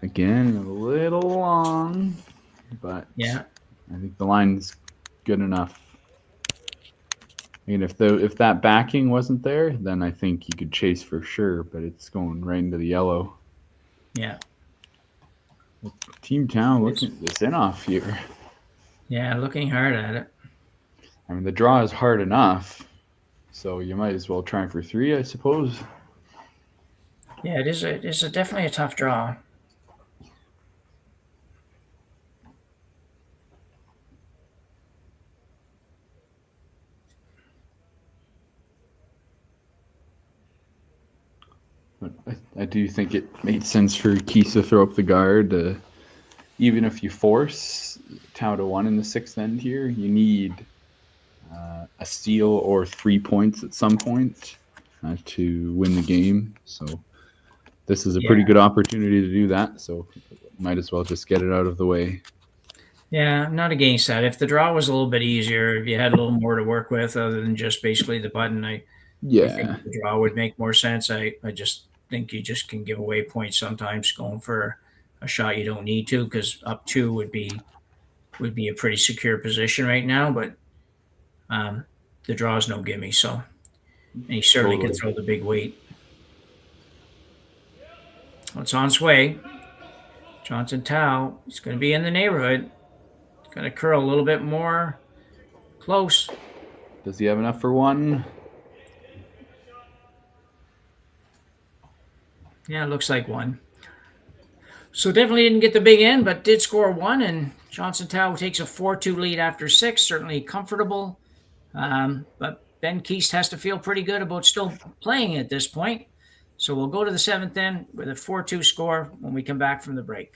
Again, a little long, but yeah, I think the line's good enough. I mean, if that backing wasn't there, then I think you could chase for sure, but it's going right into the yellow. Yeah. Team Town looking at this in-off here. Yeah, looking hard at it. I mean, the draw is hard enough, so you might as well try for 3, I suppose. Yeah, it is definitely a tough draw. But I do think it made sense for Kiist to throw up the guard. Even if you force Tau to 1 in the 6th end here, you need a steal or 3 points at some point to win the game. So this is a pretty good opportunity to do that. So might as well just get it out of the way. Yeah, I'm not against that. If the draw was a little bit easier, if you had a little more to work with other than just basically the button, I think the draw would make more sense. I just think you just can give away points sometimes going for a shot you don't need to, because up 2 would be a pretty secure position right now. But the draw is no gimme, so and he certainly can throw the big weight. Well, it's on its way. Johnson Tau, he's going to be in the neighborhood. It's going to curl a little bit more close. Does he have enough for 1? Yeah, it looks like 1. So definitely didn't get the big end, but did score 1, and Johnson Tau takes a 4-2 lead after 6. Certainly comfortable. But Ben Kiist has to feel pretty good about still playing at this point. So we'll go to the 7th end with a 4-2 score when we come back from the break.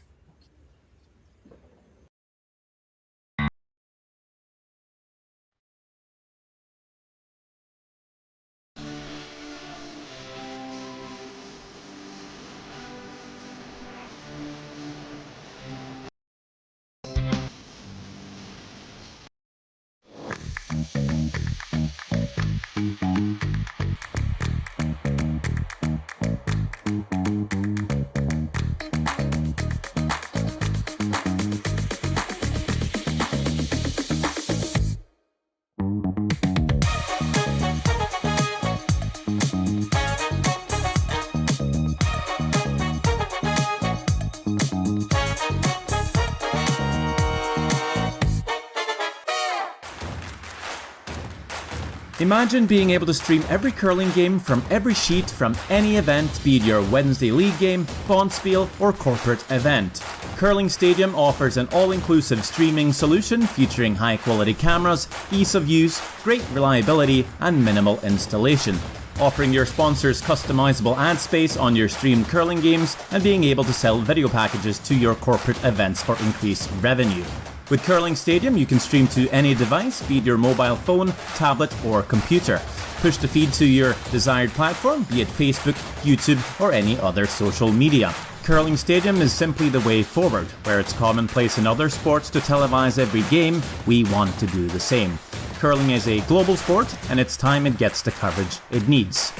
Imagine being able to stream every curling game from every sheet from any event, be it your Wednesday league game, bonspiel, or corporate event. Curling Stadium offers an all-inclusive streaming solution featuring high-quality cameras, ease of use, great reliability, and minimal installation. Offering your sponsors customizable ad space on your streamed curling games and being able to sell video packages to your corporate events for increased revenue. With Curling Stadium, you can stream to any device, be it your mobile phone, tablet, or computer. Push the feed to your desired platform, be it Facebook, YouTube, or any other social media. Curling Stadium is simply the way forward. Where it's commonplace in other sports to televise every game, we want to do the same. Curling is a global sport, and it's time it gets the coverage it needs.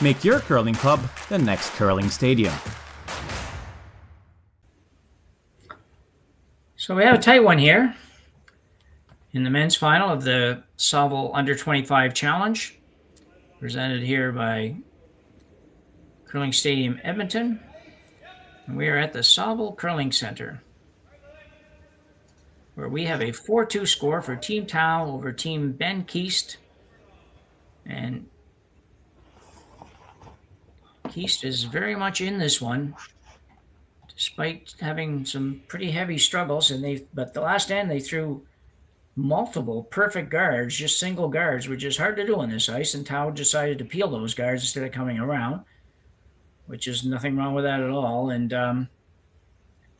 Make your curling club the next Curling Stadium. So we have a tight one here in the men's final of the Saville Under-25 Challenge, presented here by Curling Stadium Edmonton. And we are at the Saville Curling Center, where we have a 4-2 score for Team Tau over Team Ben Kiist. And Kiist is very much in this one, despite having some pretty heavy struggles. But the last end they threw multiple perfect guards, just single guards, which is hard to do on this ice. And Tau decided to peel those guards instead of coming around, which is nothing wrong with that at all. And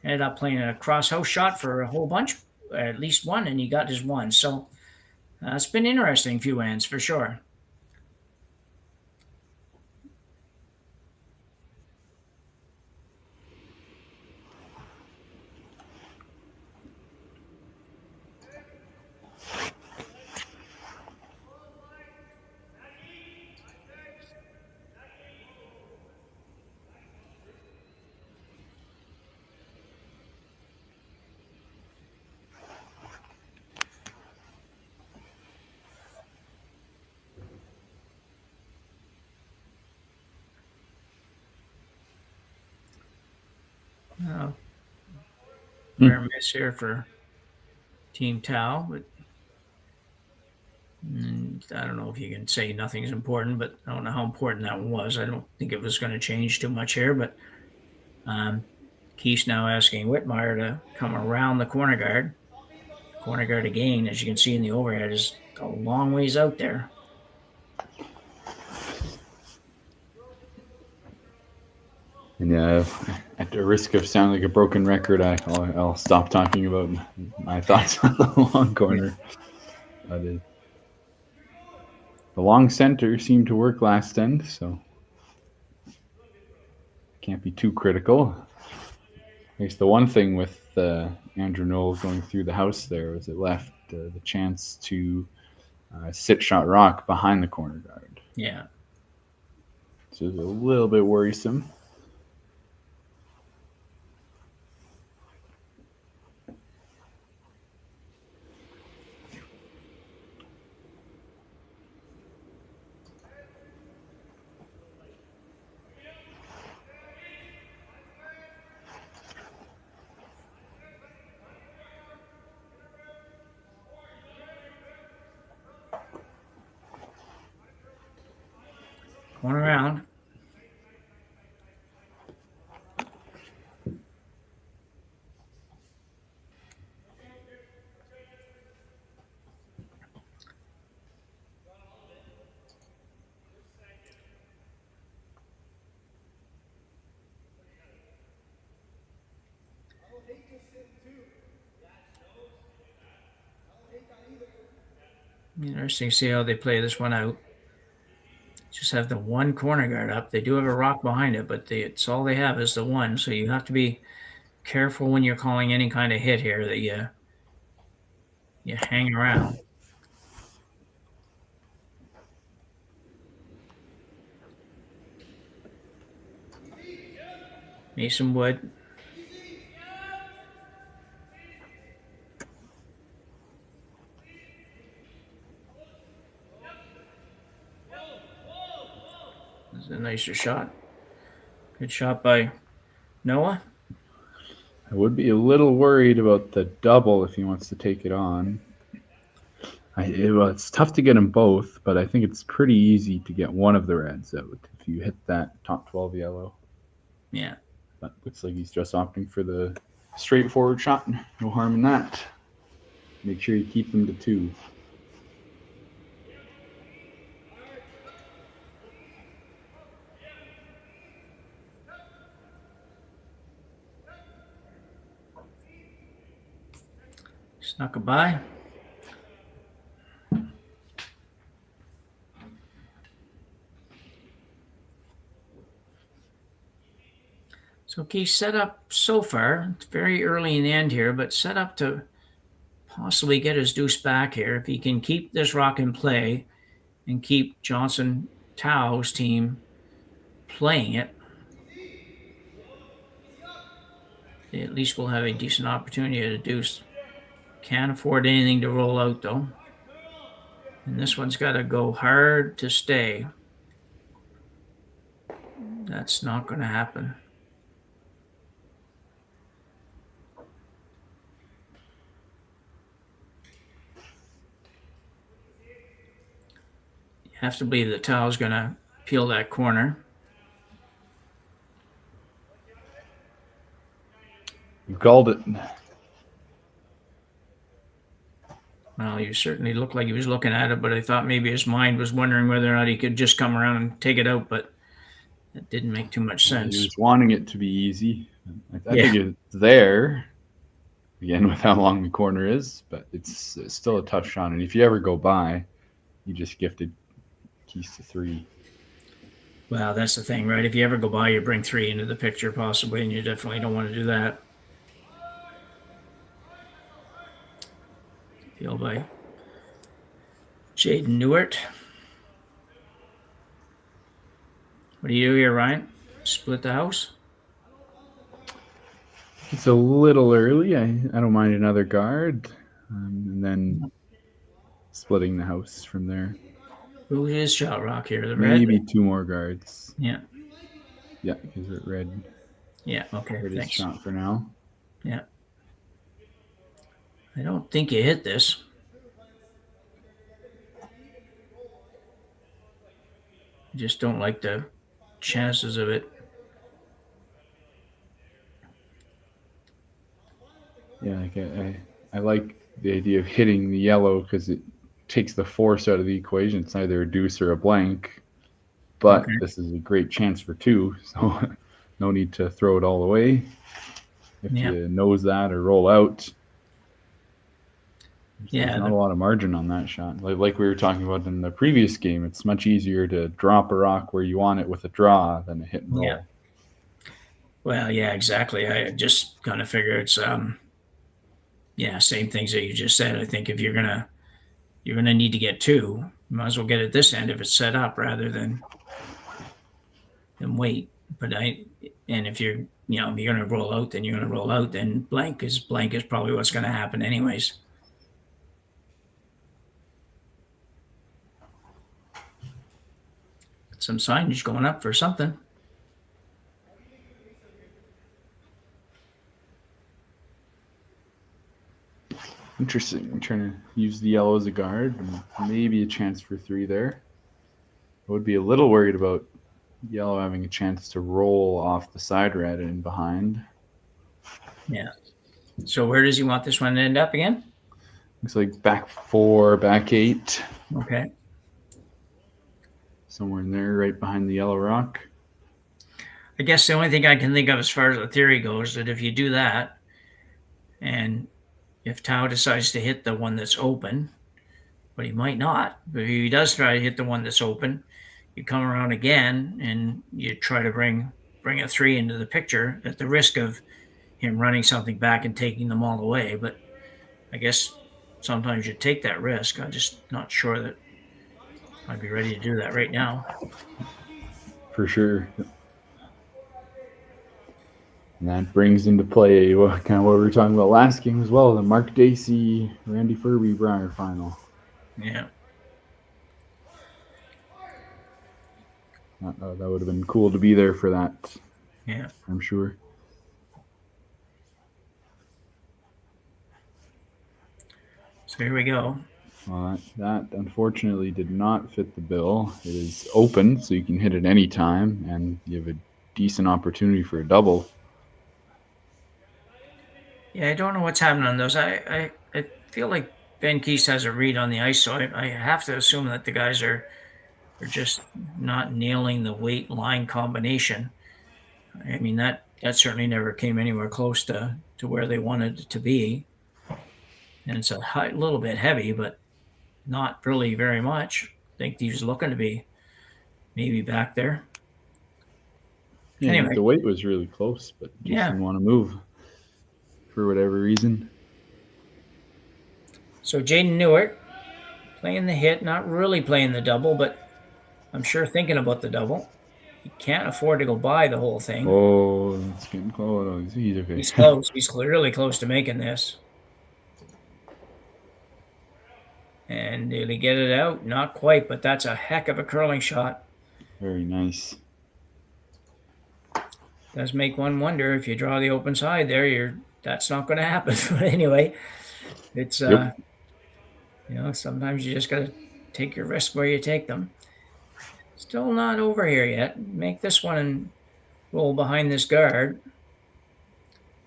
ended up playing a cross-house shot for a whole bunch, at least one, and he got his 1. So it's been interesting few ends for sure. Rare miss here for Team Tau, but I don't know if you can say nothing's important, but I don't know how important that one was. I don't think it was going to change too much here, but Kiist now asking Whitmire to come around the corner guard. Corner guard again, as you can see in the overhead, is a long ways out there. And at the risk of sounding like a broken record, I'll stop talking about my thoughts on the long corner. The long center seemed to work last end, so can't be too critical. I guess the one thing with Andrew Knowles going through the house there was it left the chance to sit shot rock behind the corner guard. Yeah. So it's a little bit worrisome. Going around. Interesting to see how they play this one out. Just have the one corner guard up. They do have a rock behind it, but it's all they have is the one. So you have to be careful when you're calling any kind of hit here that you hang around. Mason Wood. This is a nicer shot. Good shot by Noah. I would be a little worried about the double if he wants to take it on. It's tough to get them both, but I think it's pretty easy to get one of the reds out if you hit that top 12 yellow. Yeah. But looks like he's just opting for the straightforward shot. No harm in that. Make sure you keep them to 2. Snuck it by. So Kiist set up so far. It's very early in the end here, but set up to possibly get his deuce back here. If he can keep this rock in play and keep Johnson Tau's team playing it, they at least will have a decent opportunity at a deuce. Can't afford anything to roll out, though. And this one's got to go hard to stay. That's not going to happen. You have to believe that Tau's going to peel that corner. You called it. Well, you certainly looked like he was looking at it, but I thought maybe his mind was wondering whether or not he could just come around and take it out, but it didn't make too much sense. He was wanting it to be easy. I think it's there, again, with how long the corner is, but it's still a tough shot. And if you ever go by, you just gifted Kiist to 3. Well, that's the thing, right? If you ever go by, you bring 3 into the picture possibly, and you definitely don't want to do that. Field by Jaden Newart. What do you do here, Ryan? Split the house? It's a little early. I don't mind another guard. And then splitting the house from there. Who is shot rock here? The red? Maybe 2 more guards. Yeah. Yeah, because it's red. Yeah, okay, for this thanks. shot for now. Yeah. I don't think you hit this. I just don't like the chances of it. Yeah, like I like the idea of hitting the yellow because it takes the force out of the equation. It's either a deuce or a blank. But Okay. this is a great chance for 2, so no need to throw it all away. If you nose that or roll out, there's not a lot of margin on that shot. Like we were talking about in the previous game, it's much easier to drop a rock where you want it with a draw than a hit and roll. Yeah. Well, yeah, exactly. I just kind of figure it's same things that you just said. I think if you're gonna need to get 2, you might as well get it this end if it's set up rather than wait. But if you're if you're gonna roll out, then you're gonna roll out. Then blank is probably what's gonna happen anyways. Some signage going up for something. Interesting. I'm trying to use the yellow as a guard, and maybe a chance for 3 there. I would be a little worried about yellow having a chance to roll off the side red and behind. Yeah. So where does he want this one to end up again? Looks like back 4, back 8. Okay. Somewhere in there, right behind the yellow rock. I guess the only thing I can think of as far as the theory goes, that if you do that, and if Tao decides to hit the one that's open, but he might not, but if he does try to hit the one that's open, you come around again and you try to bring a 3 into the picture at the risk of him running something back and taking them all away. But I guess sometimes you take that risk. I'm just not sure that I'd be ready to do that right now. For sure. And that brings into play kind of what we were talking about last game as well, the Mark Dacey, Randy Furby Briar final. Yeah. That would have been cool to be there for that. Yeah. I'm sure. So here we go. That unfortunately did not fit the bill. It is open, so you can hit it any time, and you have a decent opportunity for a double. Yeah, I don't know what's happening on those. I feel like Ben Kiist has a read on the ice, so I have to assume that the guys are just not nailing the weight line combination. I mean, that certainly never came anywhere close to where they wanted it to be. And it's a little bit heavy, but not really very much. I think he was looking to be maybe back there. Yeah, anyway, the weight was really close, but just didn't want to move for whatever reason. So Jaden Newark playing the hit, not really playing the double, but I'm sure thinking about the double. He can't afford to go by the whole thing. Oh, it's getting close. He's okay. He's close. He's really close to making this. And did he get it out? Not quite, but that's a heck of a curling shot. Very nice. Does make one wonder if you draw the open side there, that's not going to happen. But anyway, it's sometimes you just got to take your risks where you take them. Still not over here yet. Make this one and roll behind this guard.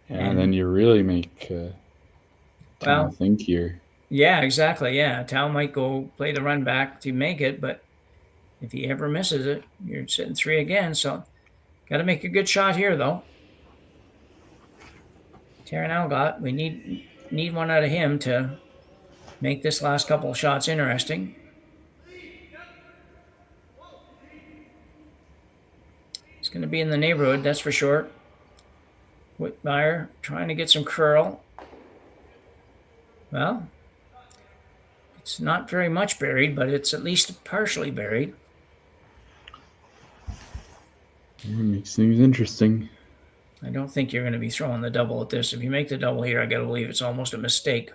And then you really make Tao think here. Yeah, exactly. Yeah, Tao might go play the run back to make it, but if he ever misses it, you're sitting 3 again. So, got to make a good shot here, though. Taran Algott, we need one out of him to make this last couple of shots interesting. It's going to be in the neighborhood, that's for sure. Whitmire trying to get some curl. Well, it's not very much buried, but it's at least partially buried. It makes things interesting. I don't think you're going to be throwing the double at this. If you make the double here, I got to believe it's almost a mistake.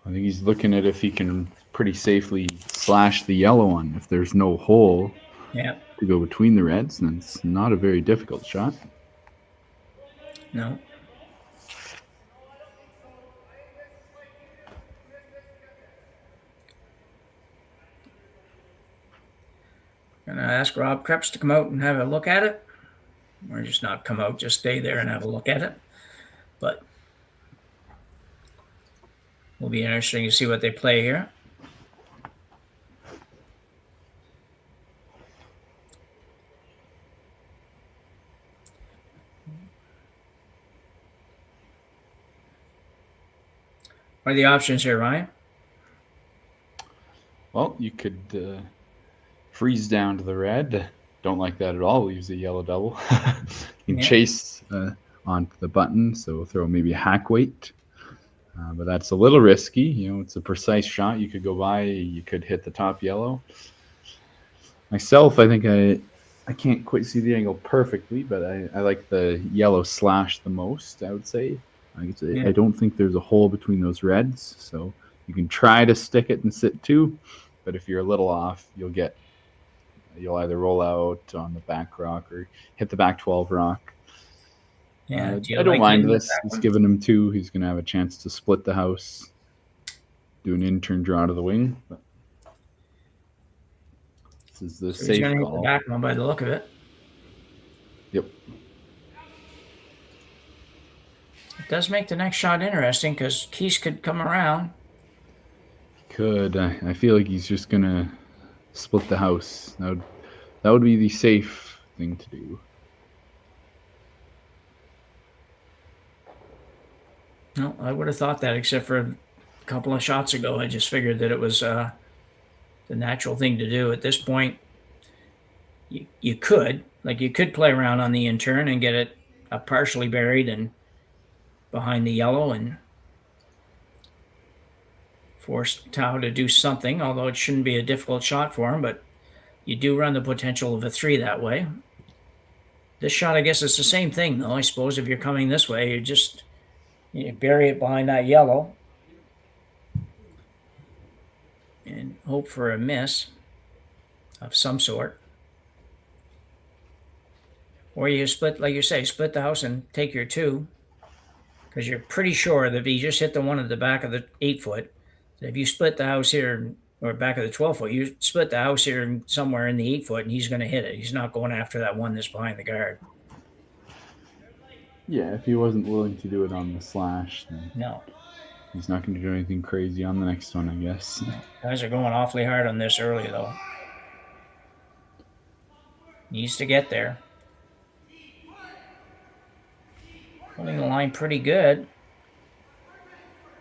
I think he's looking at if he can pretty safely slash the yellow one if there's no hole. Yeah. to go between the reds, then it's not a very difficult shot. No. Gonna ask Rob Krebs to come out and have a look at it. Or just not come out, just stay there and have a look at it. But will be interesting to see what they play here. What are the options here, Ryan? Well, you could freeze down to the red. Don't like that at all. Leaves a yellow double. You can chase onto the button, so throw maybe a hack weight. But that's a little risky. You know, it's a precise shot. You could go by. You could hit the top yellow. Myself, I think I can't quite see the angle perfectly, but I like the yellow slash the most, I would say. I don't think there's a hole between those reds, so you can try to stick it and sit two, but if you're a little off, you'll either roll out on the back rock or hit the back 12 rock. Yeah, I don't mind this. It's giving him two. He's going to have a chance to split the house, do an in-turn draw to the wing. But this is the safe he's call. Hit the back one by the look of it. Yep. It does make the next shot interesting because Kiist could come around. Could. I feel like he's just going to split the house. That would be the safe thing to do. No, I would have thought that, except for a couple of shots ago. I just figured that it was the natural thing to do. At this point, you could play around on the in-turn and get it partially buried and behind the yellow and force Tao to do something, although it shouldn't be a difficult shot for him, but you do run the potential of a 3 that way. This shot, I guess, is the same thing, though. I suppose if you're coming this way, you bury it behind that yellow and hope for a miss of some sort. Or you split, like you say, split the house and take your 2, because you're pretty sure that if you just hit the one at the back of the 8-foot, if you split the house here, or back of the 12-foot, you split the house here somewhere in the 8-foot, and he's going to hit it. He's not going after that one that's behind the guard. Yeah, if he wasn't willing to do it on the slash, then no, he's not going to do anything crazy on the next one, I guess. Guys are going awfully hard on this early, though. Needs to get there. Holding the line pretty good.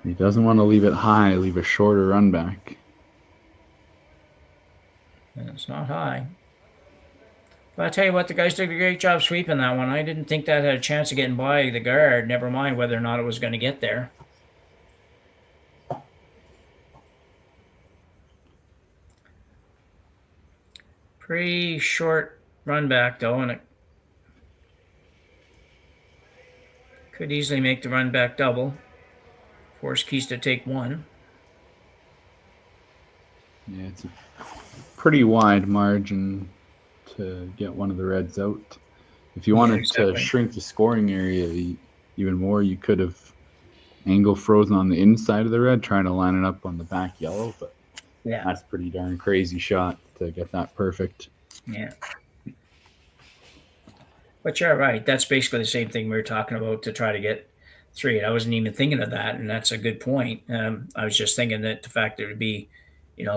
He doesn't want to leave it high, leave a shorter run back. And it's not high. But I tell you what, the guys did a great job sweeping that one. I didn't think that had a chance of getting by the guard, never mind whether or not it was going to get there. Pretty short run back, though, and it could easily make the run back double. Force Kiist to take 1. Yeah, it's a pretty wide margin to get one of the reds out. If you wanted to shrink the scoring area even more, you could have angle frozen on the inside of the red, trying to line it up on the back yellow, but that's a pretty darn crazy shot to get that perfect. Yeah. But you're right. That's basically the same thing we were talking about to try to get 3. I wasn't even thinking of that, and that's a good point. I was just thinking that the fact that it would be,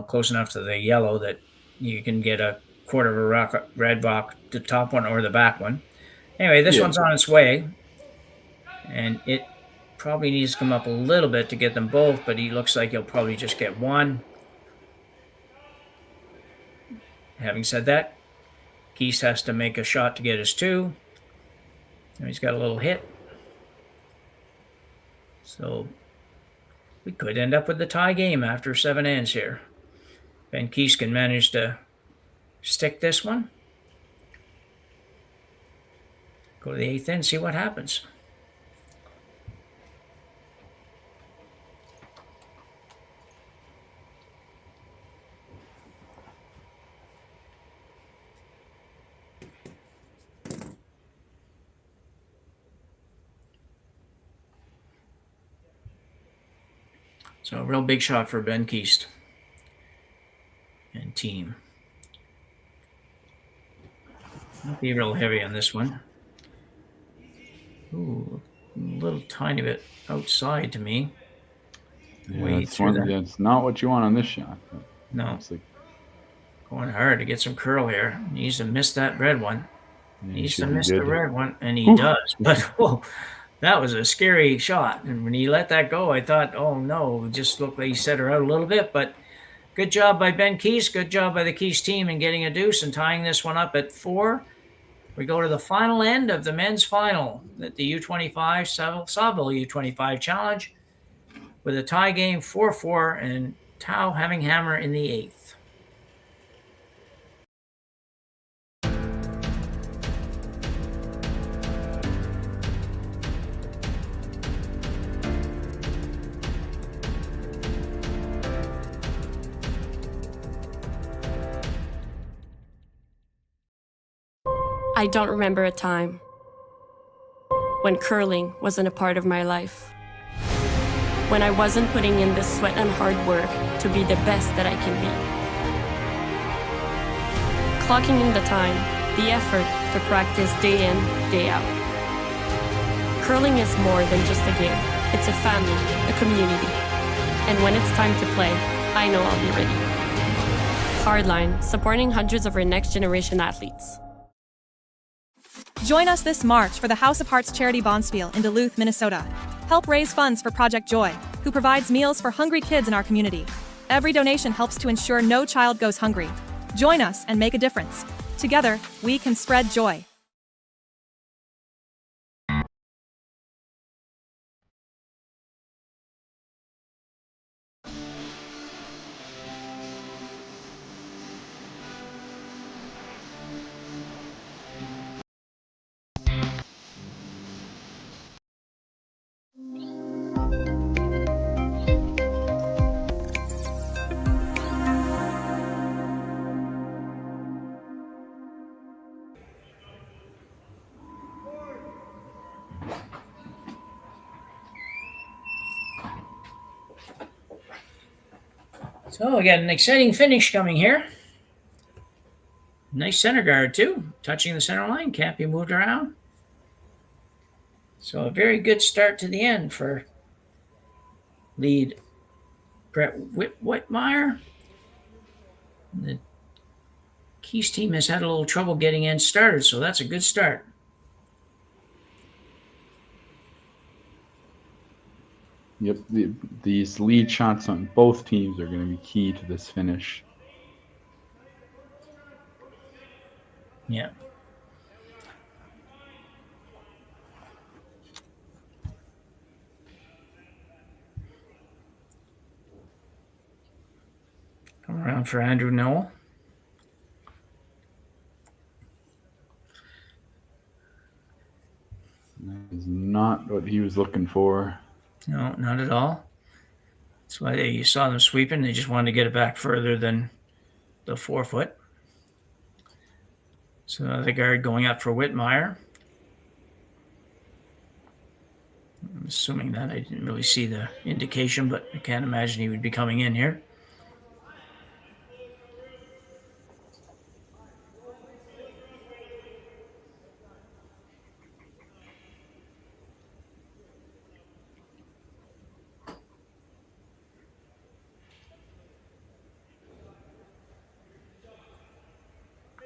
close enough to the yellow that you can get a quarter of a rock, red rock, the top one or the back one. Anyway, this one's on its way, and it probably needs to come up a little bit to get them both, but he looks like he'll probably just get 1. Having said that, Kiist has to make a shot to get his 2. And he's got a little hit. So we could end up with the tie game after 7 ends here. Ben Kiist can manage to stick this one. Go to the 8th end, see what happens. So a real big shot for Ben Kiist and team. Might be real heavy on this one. Ooh, a little tiny bit outside to me. Yeah, that's not what you want on this shot. No. Going hard to get some curl here. He needs to miss that red one. Yeah, He needs to miss the red one, and he does. But whoa, that was a scary shot. And when he let that go, I thought, oh no, it just looked like he set her out a little bit. But good job by Ben Kiist. Good job by the Kiist team in getting a deuce and tying this one up at 4. We go to the final end of the men's final at the U25 Saville U25 Challenge with a tie game 4-4 and Tao having hammer in the 8th. I don't remember a time when curling wasn't a part of my life. When I wasn't putting in the sweat and hard work to be the best that I can be. Clocking in the time, the effort to practice day in, day out. Curling is more than just a game. It's a family, a community. And when it's time to play, I know I'll be ready. Hardline, supporting hundreds of our next generation athletes. Join us this March for the House of Hearts charity bonspiel in Duluth, Minnesota. Help raise funds for Project Joy, who provides meals for hungry kids in our community. Every donation helps to ensure no child goes hungry. Join us and make a difference. Together, we can spread joy. So we got an exciting finish coming here. Nice center guard too, touching the center line, can't be moved around. So a very good start to the end for lead Brett Whitmire. The Kiist team has had a little trouble getting in started, so that's a good start. Yep, these lead shots on both teams are going to be key to this finish. Yeah. Come around for Andrew Noel. That is not what he was looking for. No, not at all. That's why you saw them sweeping. They just wanted to get it back further than the 4 foot. So the guard going up for Whitmire. I'm assuming that. I didn't really see the indication, but I can't imagine he would be coming in here.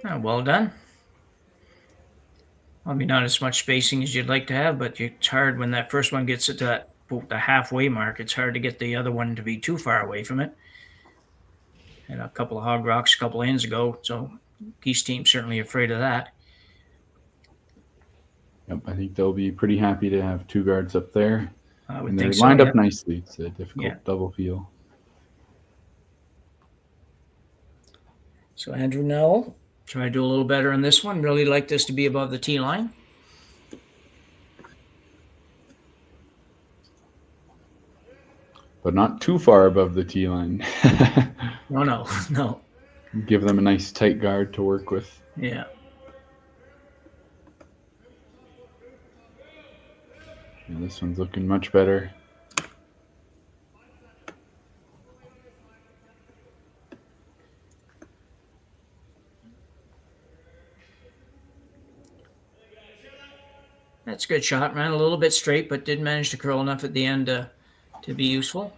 Oh, well done. Maybe not as much spacing as you'd like to have, but it's hard when that first one gets to the halfway mark. It's hard to get the other one to be too far away from it. And a couple of hog rocks a couple of ends ago, so Kiist team's certainly afraid of that. Yep, I think they'll be pretty happy to have 2 guards up there. And they're think so, lined yeah. up nicely. It's a difficult double feel. So Andrew Nell, try to do a little better on this one. Really like this to be above the tee line. But not too far above the tee line. No. Give them a nice tight guard to work with. Yeah. Yeah, this one's looking much better. That's a good shot. Ran a little bit straight, but did manage to curl enough at the end to be useful.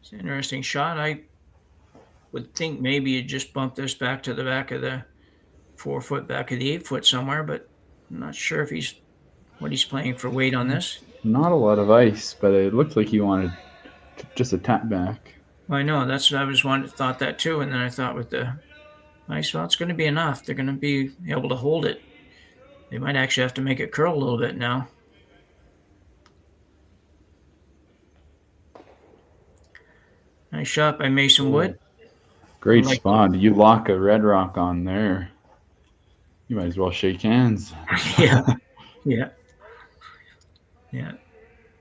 It's an interesting shot. I would think maybe you just bump this back to the back of the 4 foot, back of the 8 foot somewhere, but I'm not sure if what he's playing for weight on this. Not a lot of ice, but it looked like he wanted just a tap back. Well, I know, that's what I was thought that too, and then I thought with the ice, well, it's going to be enough. They're going to be able to hold it. They might actually have to make it curl a little bit now. Nice shot by Mason Wood. Great spot. You lock a red rock on there, you might as well shake hands. Yeah.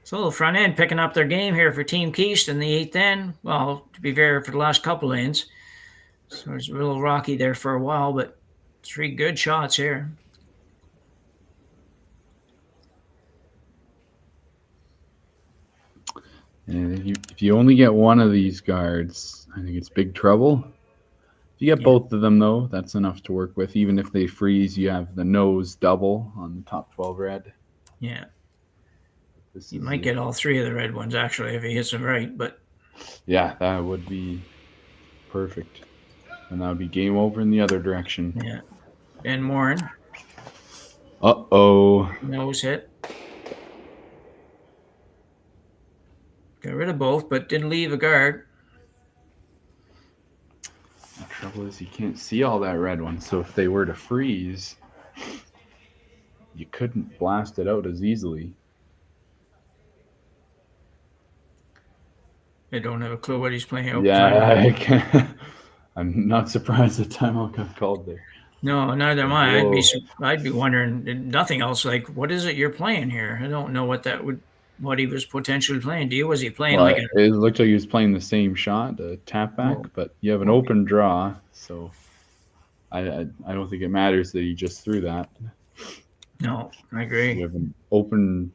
So the front end picking up their game here for Team Kiist in the 8th end. Well, to be fair, for the last couple ends. So it's a little rocky there for a while, but 3 good shots here. And if you only get one of these guards, I think it's big trouble. If you get both of them, though, that's enough to work with. Even if they freeze, you have the nose double on the top 12 red. Yeah. You might get all 3 of the red ones, actually, if he hits them right. But yeah, that would be perfect. And that would be game over in the other direction. Yeah. Ben Morin. Uh-oh. Nose hit. Got rid of both, but didn't leave a guard. The trouble is you can't see all that red one, so if they were to freeze, you couldn't blast it out as easily. I don't have a clue what he's playing out. Yeah, I'm not surprised the timeout got called there. No, neither am I. I'd be wondering, nothing else, like, what is it you're playing here? I don't know what he was potentially playing. Was he playing it looked like he was playing the same shot, a tap back, but you have an open draw, so I don't think it matters that he just threw that. No, I agree. You have an open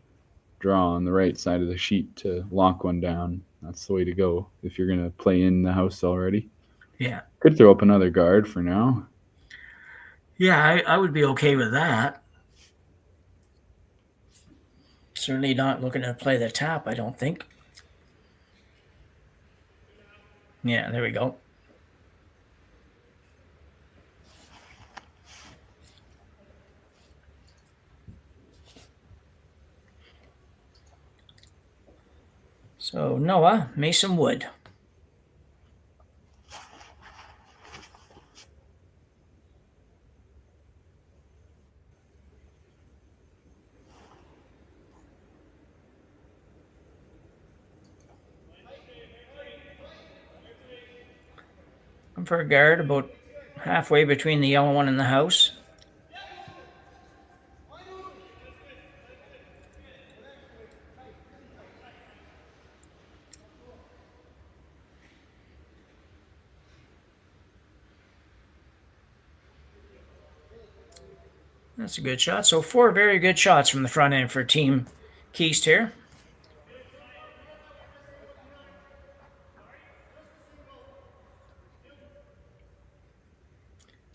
draw on the right side of the sheet to lock one down. That's the way to go if you're going to play in the house already. Yeah. Could throw up another guard for now. Yeah, I would be okay with that. Certainly not looking to play the tap, I don't think. Yeah, there we go. So Noah, Mason Wood. I'm for a guard about halfway between the yellow one and the house. That's a good shot. So 4 very good shots from the front end for Team Kiist here.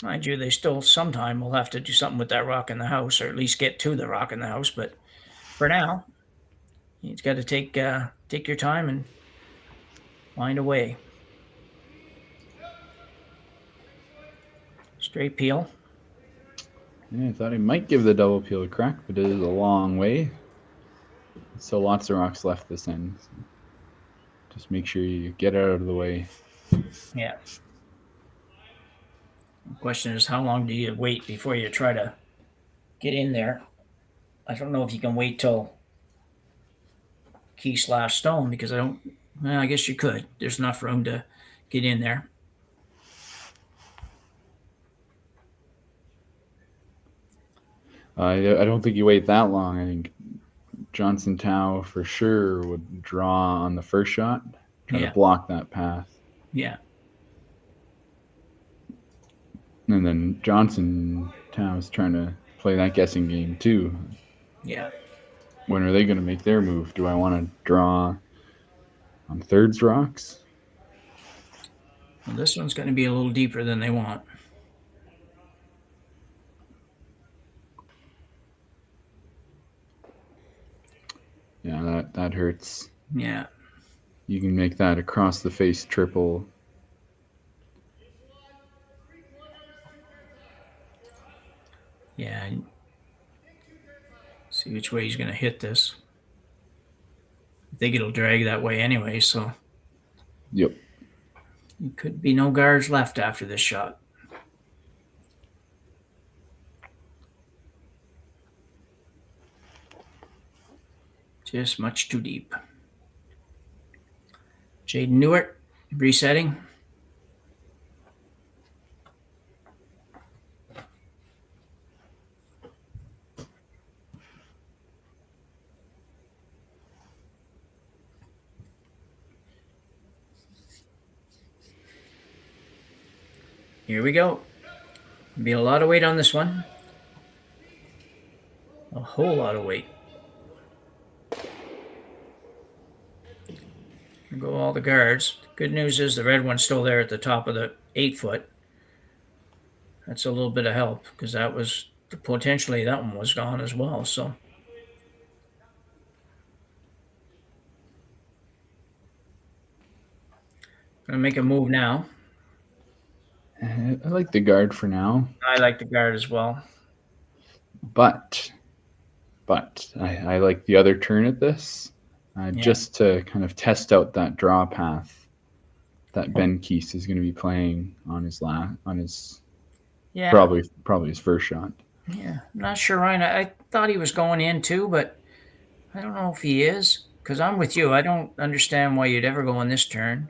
Mind you, they still sometime will have to do something with that rock in the house, or at least get to the rock in the house. But for now, you've got to take your time and find a way. Straight peel. Yeah, I thought he might give the double peel a crack, but it is a long way. So lots of rocks left this end. So just make sure you get out of the way. Yeah. The question is, how long do you wait before you try to get in there? I don't know if you can wait till Kiist last stone, because I guess you could. There's enough room to get in there. I don't think you wait that long. I think Johnson Tao for sure would draw on the first shot, try to block that path. Yeah. And then Johnson Tao's trying to play that guessing game too. Yeah. When are they going to make their move? Do I want to draw on thirds rocks? Well, this one's going to be a little deeper than they want. Yeah, that hurts. Yeah. You can make that across the face triple. Yeah. See which way he's going to hit this. I think it'll drag that way anyway, so. Yep. There could be no guards left after this shot. Just much too deep. Jaden Newitt, resetting. Here we go. Be a lot of weight on this one. A whole lot of weight. There go all the guards. Good news is the red one's still there at the top of the 8 foot. That's a little bit of help because that was potentially that one was gone as well. So gonna make a move now. I like the guard for now. I like the guard as well. But I like the other turn at this, just to kind of test out that draw path that Ben Kiist is going to be playing on his probably his first shot. Yeah, I'm not sure, Ryan. I thought he was going in too, but I don't know if he is because I'm with you. I don't understand why you'd ever go on this turn.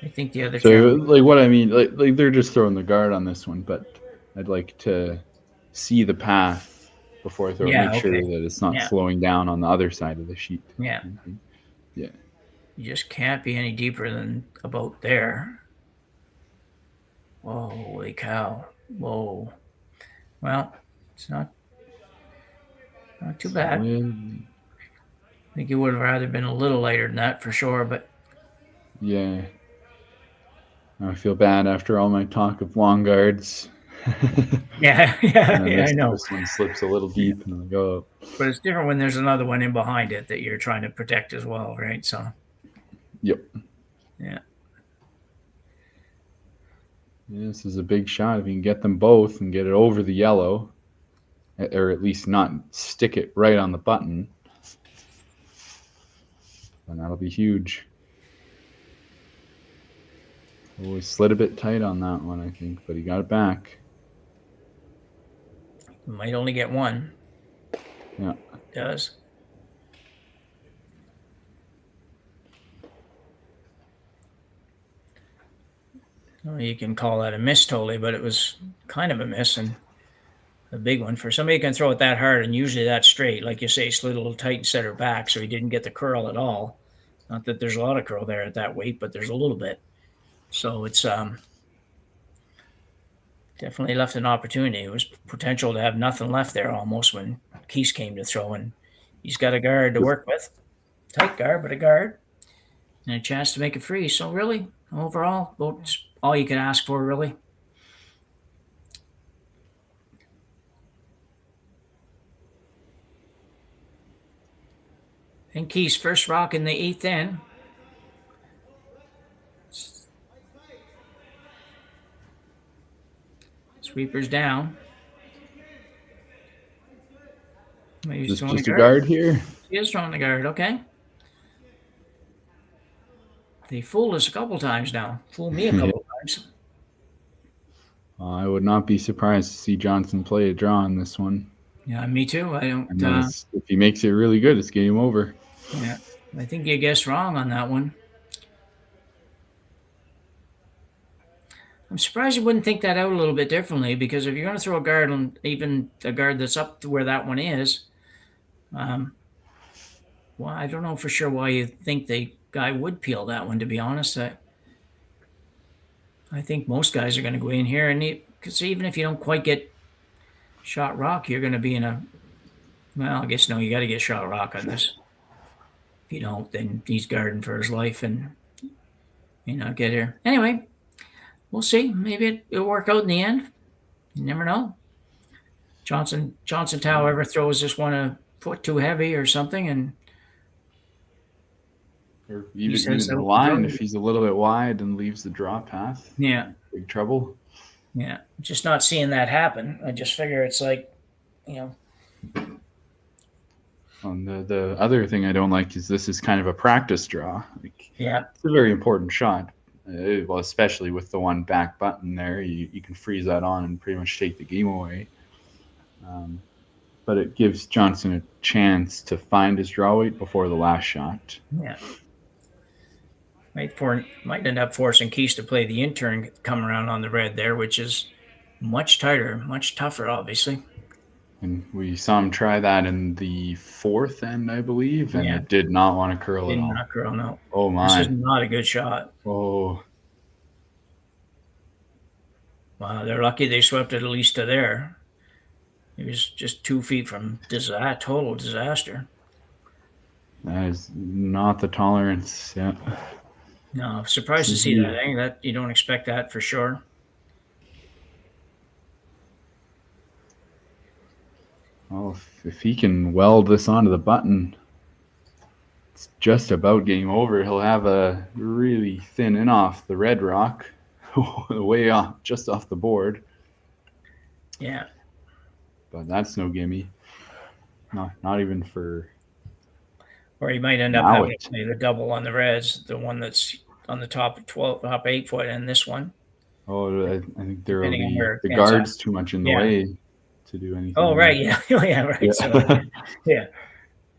I think the other turn. Like what I mean, like they're just throwing the guard on this one, but I'd like to see the path before I throw. Make sure that it's not slowing down on the other side of the sheet. Yeah. Yeah. You just can't be any deeper than about there. Whoa, holy cow. Whoa. Well, it's not too bad. I think it would have rather been a little lighter than that for sure, but yeah. I feel bad after all my talk of long guards. Yeah, I know. This one slips a little deep and I'll go up. But it's different when there's another one in behind it that you're trying to protect as well, right? So. Yep. Yeah. This is a big shot. If you can get them both and get it over the yellow, or at least not stick it right on the button, then that'll be huge. Oh, he slid a bit tight on that one, I think, but he got it back. Might only get one. Yeah. It does. Well, you can call that a miss totally, but it was kind of a miss and a big one. For somebody who can throw it that hard and usually that straight, like you say, slid a little tight and set her back, so he didn't get the curl at all. Not that there's a lot of curl there at that weight, but there's a little bit. So it's definitely left an opportunity. It was potential to have nothing left there almost when Kiist came to throw, and he's got a guard to work with. Tight guard, but a guard. And a chance to make it free. So really, overall, that's all you can ask for, really. And Kiist first rock in the 8th end. Sweepers down. Is this just a guard here? He is throwing the guard, okay. They fooled us a couple times now. Fooled me a couple times. I would not be surprised to see Johnson play a draw on this one. Yeah, me too. I don't. If he makes it really good, it's game over. Yeah, I think you guessed wrong on that one. I'm surprised you wouldn't think that out a little bit differently, because if you're going to throw a guard on even a guard that's up to where that one is, well, I don't know for sure why you think the guy would peel that one, to be honest. I think most guys are going to go in here, and because even if you don't quite get shot rock, you're going to be in a, well, I guess no, you got to get shot rock on this. If you don't, then he's guarding for his life and may not get here. Anyway, we'll see. Maybe it'll work out in the end. You never know. Johnson Tao ever throws this one a foot too heavy or something, and or even the line, if he's a little bit wide and leaves the draw path, yeah, big trouble. Yeah, just not seeing that happen. I just figure it's like, you know. The other thing I don't like is this is kind of a practice draw. Like, yeah, it's a very important shot. Well, especially with the one back button there, you can freeze that on and pretty much take the game away. But it gives Johnson a chance to find his draw weight before the last shot. Yeah. Might end up forcing Kiist to play the intern come around on the red there, which is much tighter, much tougher, obviously. And we saw him try that in the fourth end, I believe, and it did not want to curl at all. Did not curl, no. Oh, my. This is not a good shot. Oh. Wow, they're lucky they swept it at least to there. It was just 2 feet from total disaster. That is not the tolerance, yeah. No, surprised to see that. That you don't expect that for sure. Well, if he can weld this onto the button, it's just about game over. He'll have a really thin in off the red rock, way off, just off the board. Yeah. But that's no gimme. Not even for. Or he might end up having to play the double on the reds, the one that's on the top 8 foot, and this one. Oh, I think there will be the guards too much in the way to do anything. Oh, right, yeah, yeah, right. Yeah, so,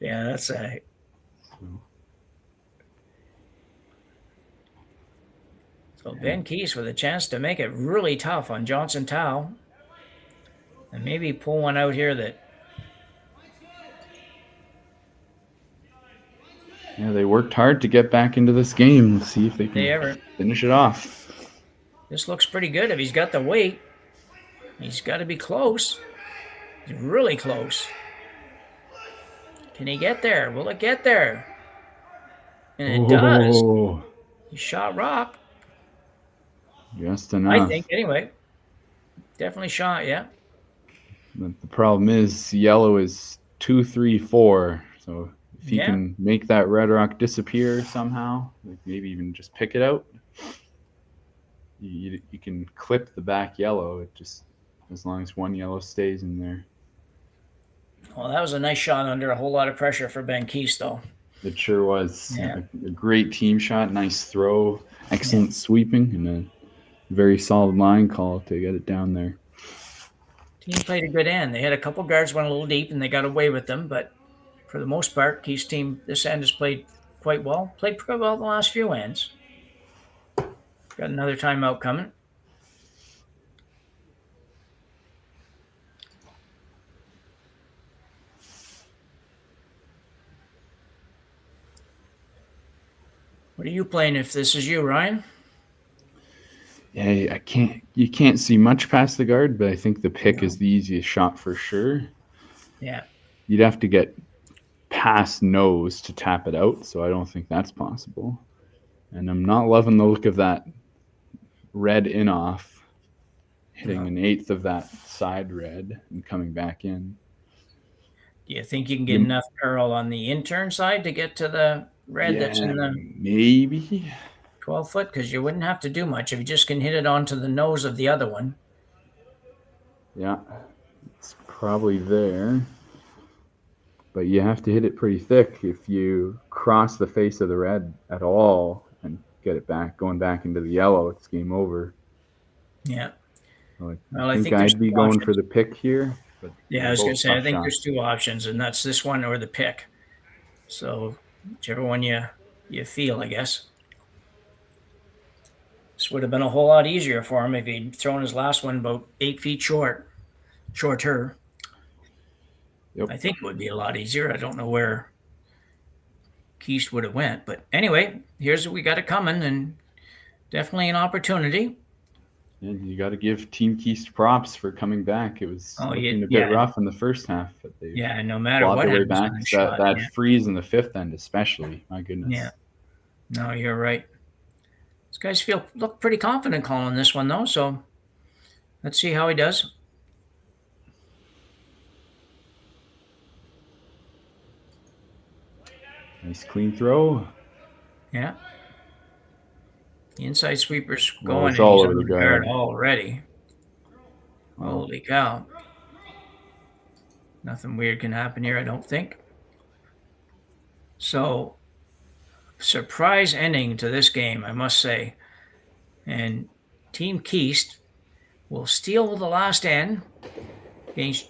yeah, that's So Ben Kiist with a chance to make it really tough on Johnson Tao, and maybe pull one out here that. Yeah, they worked hard to get back into this game. Let's see if they can finish it off. This looks pretty good. If he's got the weight, he's got to be close. He's really close. Can he get there? Will it get there? And it does. He shot rock. Just enough. I think, anyway. Definitely shot, yeah. But the problem is yellow is 2, 3, 4. So if he can make that red rock disappear somehow, like maybe even just pick it out, you can clip the back yellow. It just, as long as one yellow stays in there. Well, that was a nice shot under a whole lot of pressure for Ben Kiist, though. It sure was. A great team shot, nice throw, excellent sweeping, and a very solid line call to get it down there. Team played a good end. They had a couple guards went a little deep, and they got away with them, but for the most part, Kiist team, this end has played quite well. Played pretty well the last few ends. Got another timeout coming. What are you playing if this is you, Ryan? Yeah, you can't see much past the guard, but I think the pick is the easiest shot for sure. Yeah. You'd have to get past nose to tap it out, so I don't think that's possible. And I'm not loving the look of that red in off, hitting an eighth of that side red and coming back in. Do you think you can get enough curl on the intern side to get to the red that's in the maybe 12 foot? Because you wouldn't have to do much if you just can hit it onto the nose of the other one. Yeah, it's probably there. But you have to hit it pretty thick. If you cross the face of the red at all and get it back, going back into the yellow, it's game over. Yeah. So I think I'd be going for the pick here. But yeah, I was going to say, I think there's two options, and that's this one or the pick. So whichever one you feel, I guess. This would have been a whole lot easier for him if he'd thrown his last one about 8 feet shorter. Yep. I think it would be a lot easier. I don't know where Kiist would have went. But anyway, here's what we got it coming, and definitely an opportunity. And you got to give Team Kiist props for coming back. It was looking a bit rough in the first half, but they no matter clawed what their way happens back. on the shot, That freeze in the fifth end, especially. My goodness. Yeah. No, you're right. These guys look pretty confident calling this one though. So let's see how he does. Nice clean throw. Yeah. The inside sweeper's going, Well, and it's all he's over on the the guard guard. already. Holy cow. Nothing weird can happen here, I don't think. So, surprise ending to this game, I must say. And Team Kiist will steal the last end against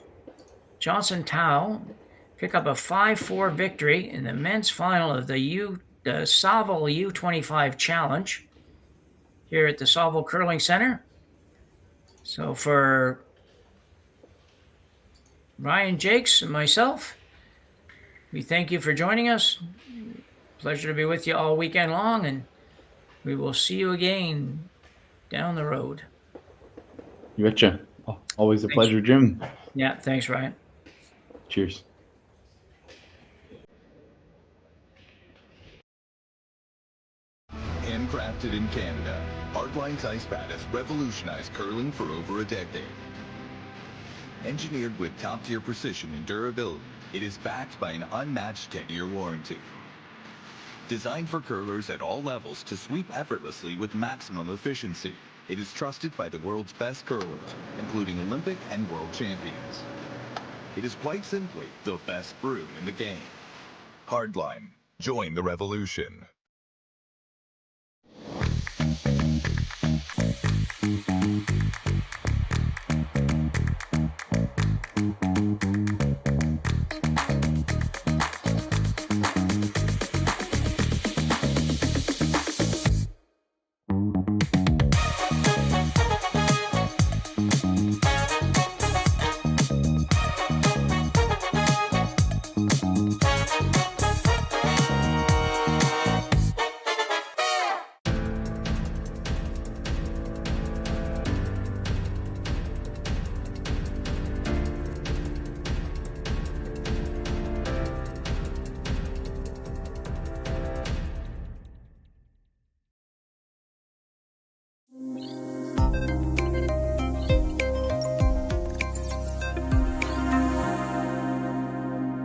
Johnson Tao, pick up a 5-4 victory in the men's final of the Saville U25 Challenge here at the Saville Curling Center. So for Ryan, Jacques, and myself, we thank you for joining us. Pleasure to be with you all weekend long, and we will see you again down the road. You betcha. Always a pleasure, Jim. Yeah, thanks, Ryan. Cheers. Handcrafted in Canada, Hardline's Ice Bat has revolutionized curling for over a decade. Engineered with top-tier precision and durability, it is backed by an unmatched 10-year warranty. Designed for curlers at all levels to sweep effortlessly with maximum efficiency, it is trusted by the world's best curlers, including Olympic and world champions. It is quite simply the best brew in the game. Hardline. Join the revolution.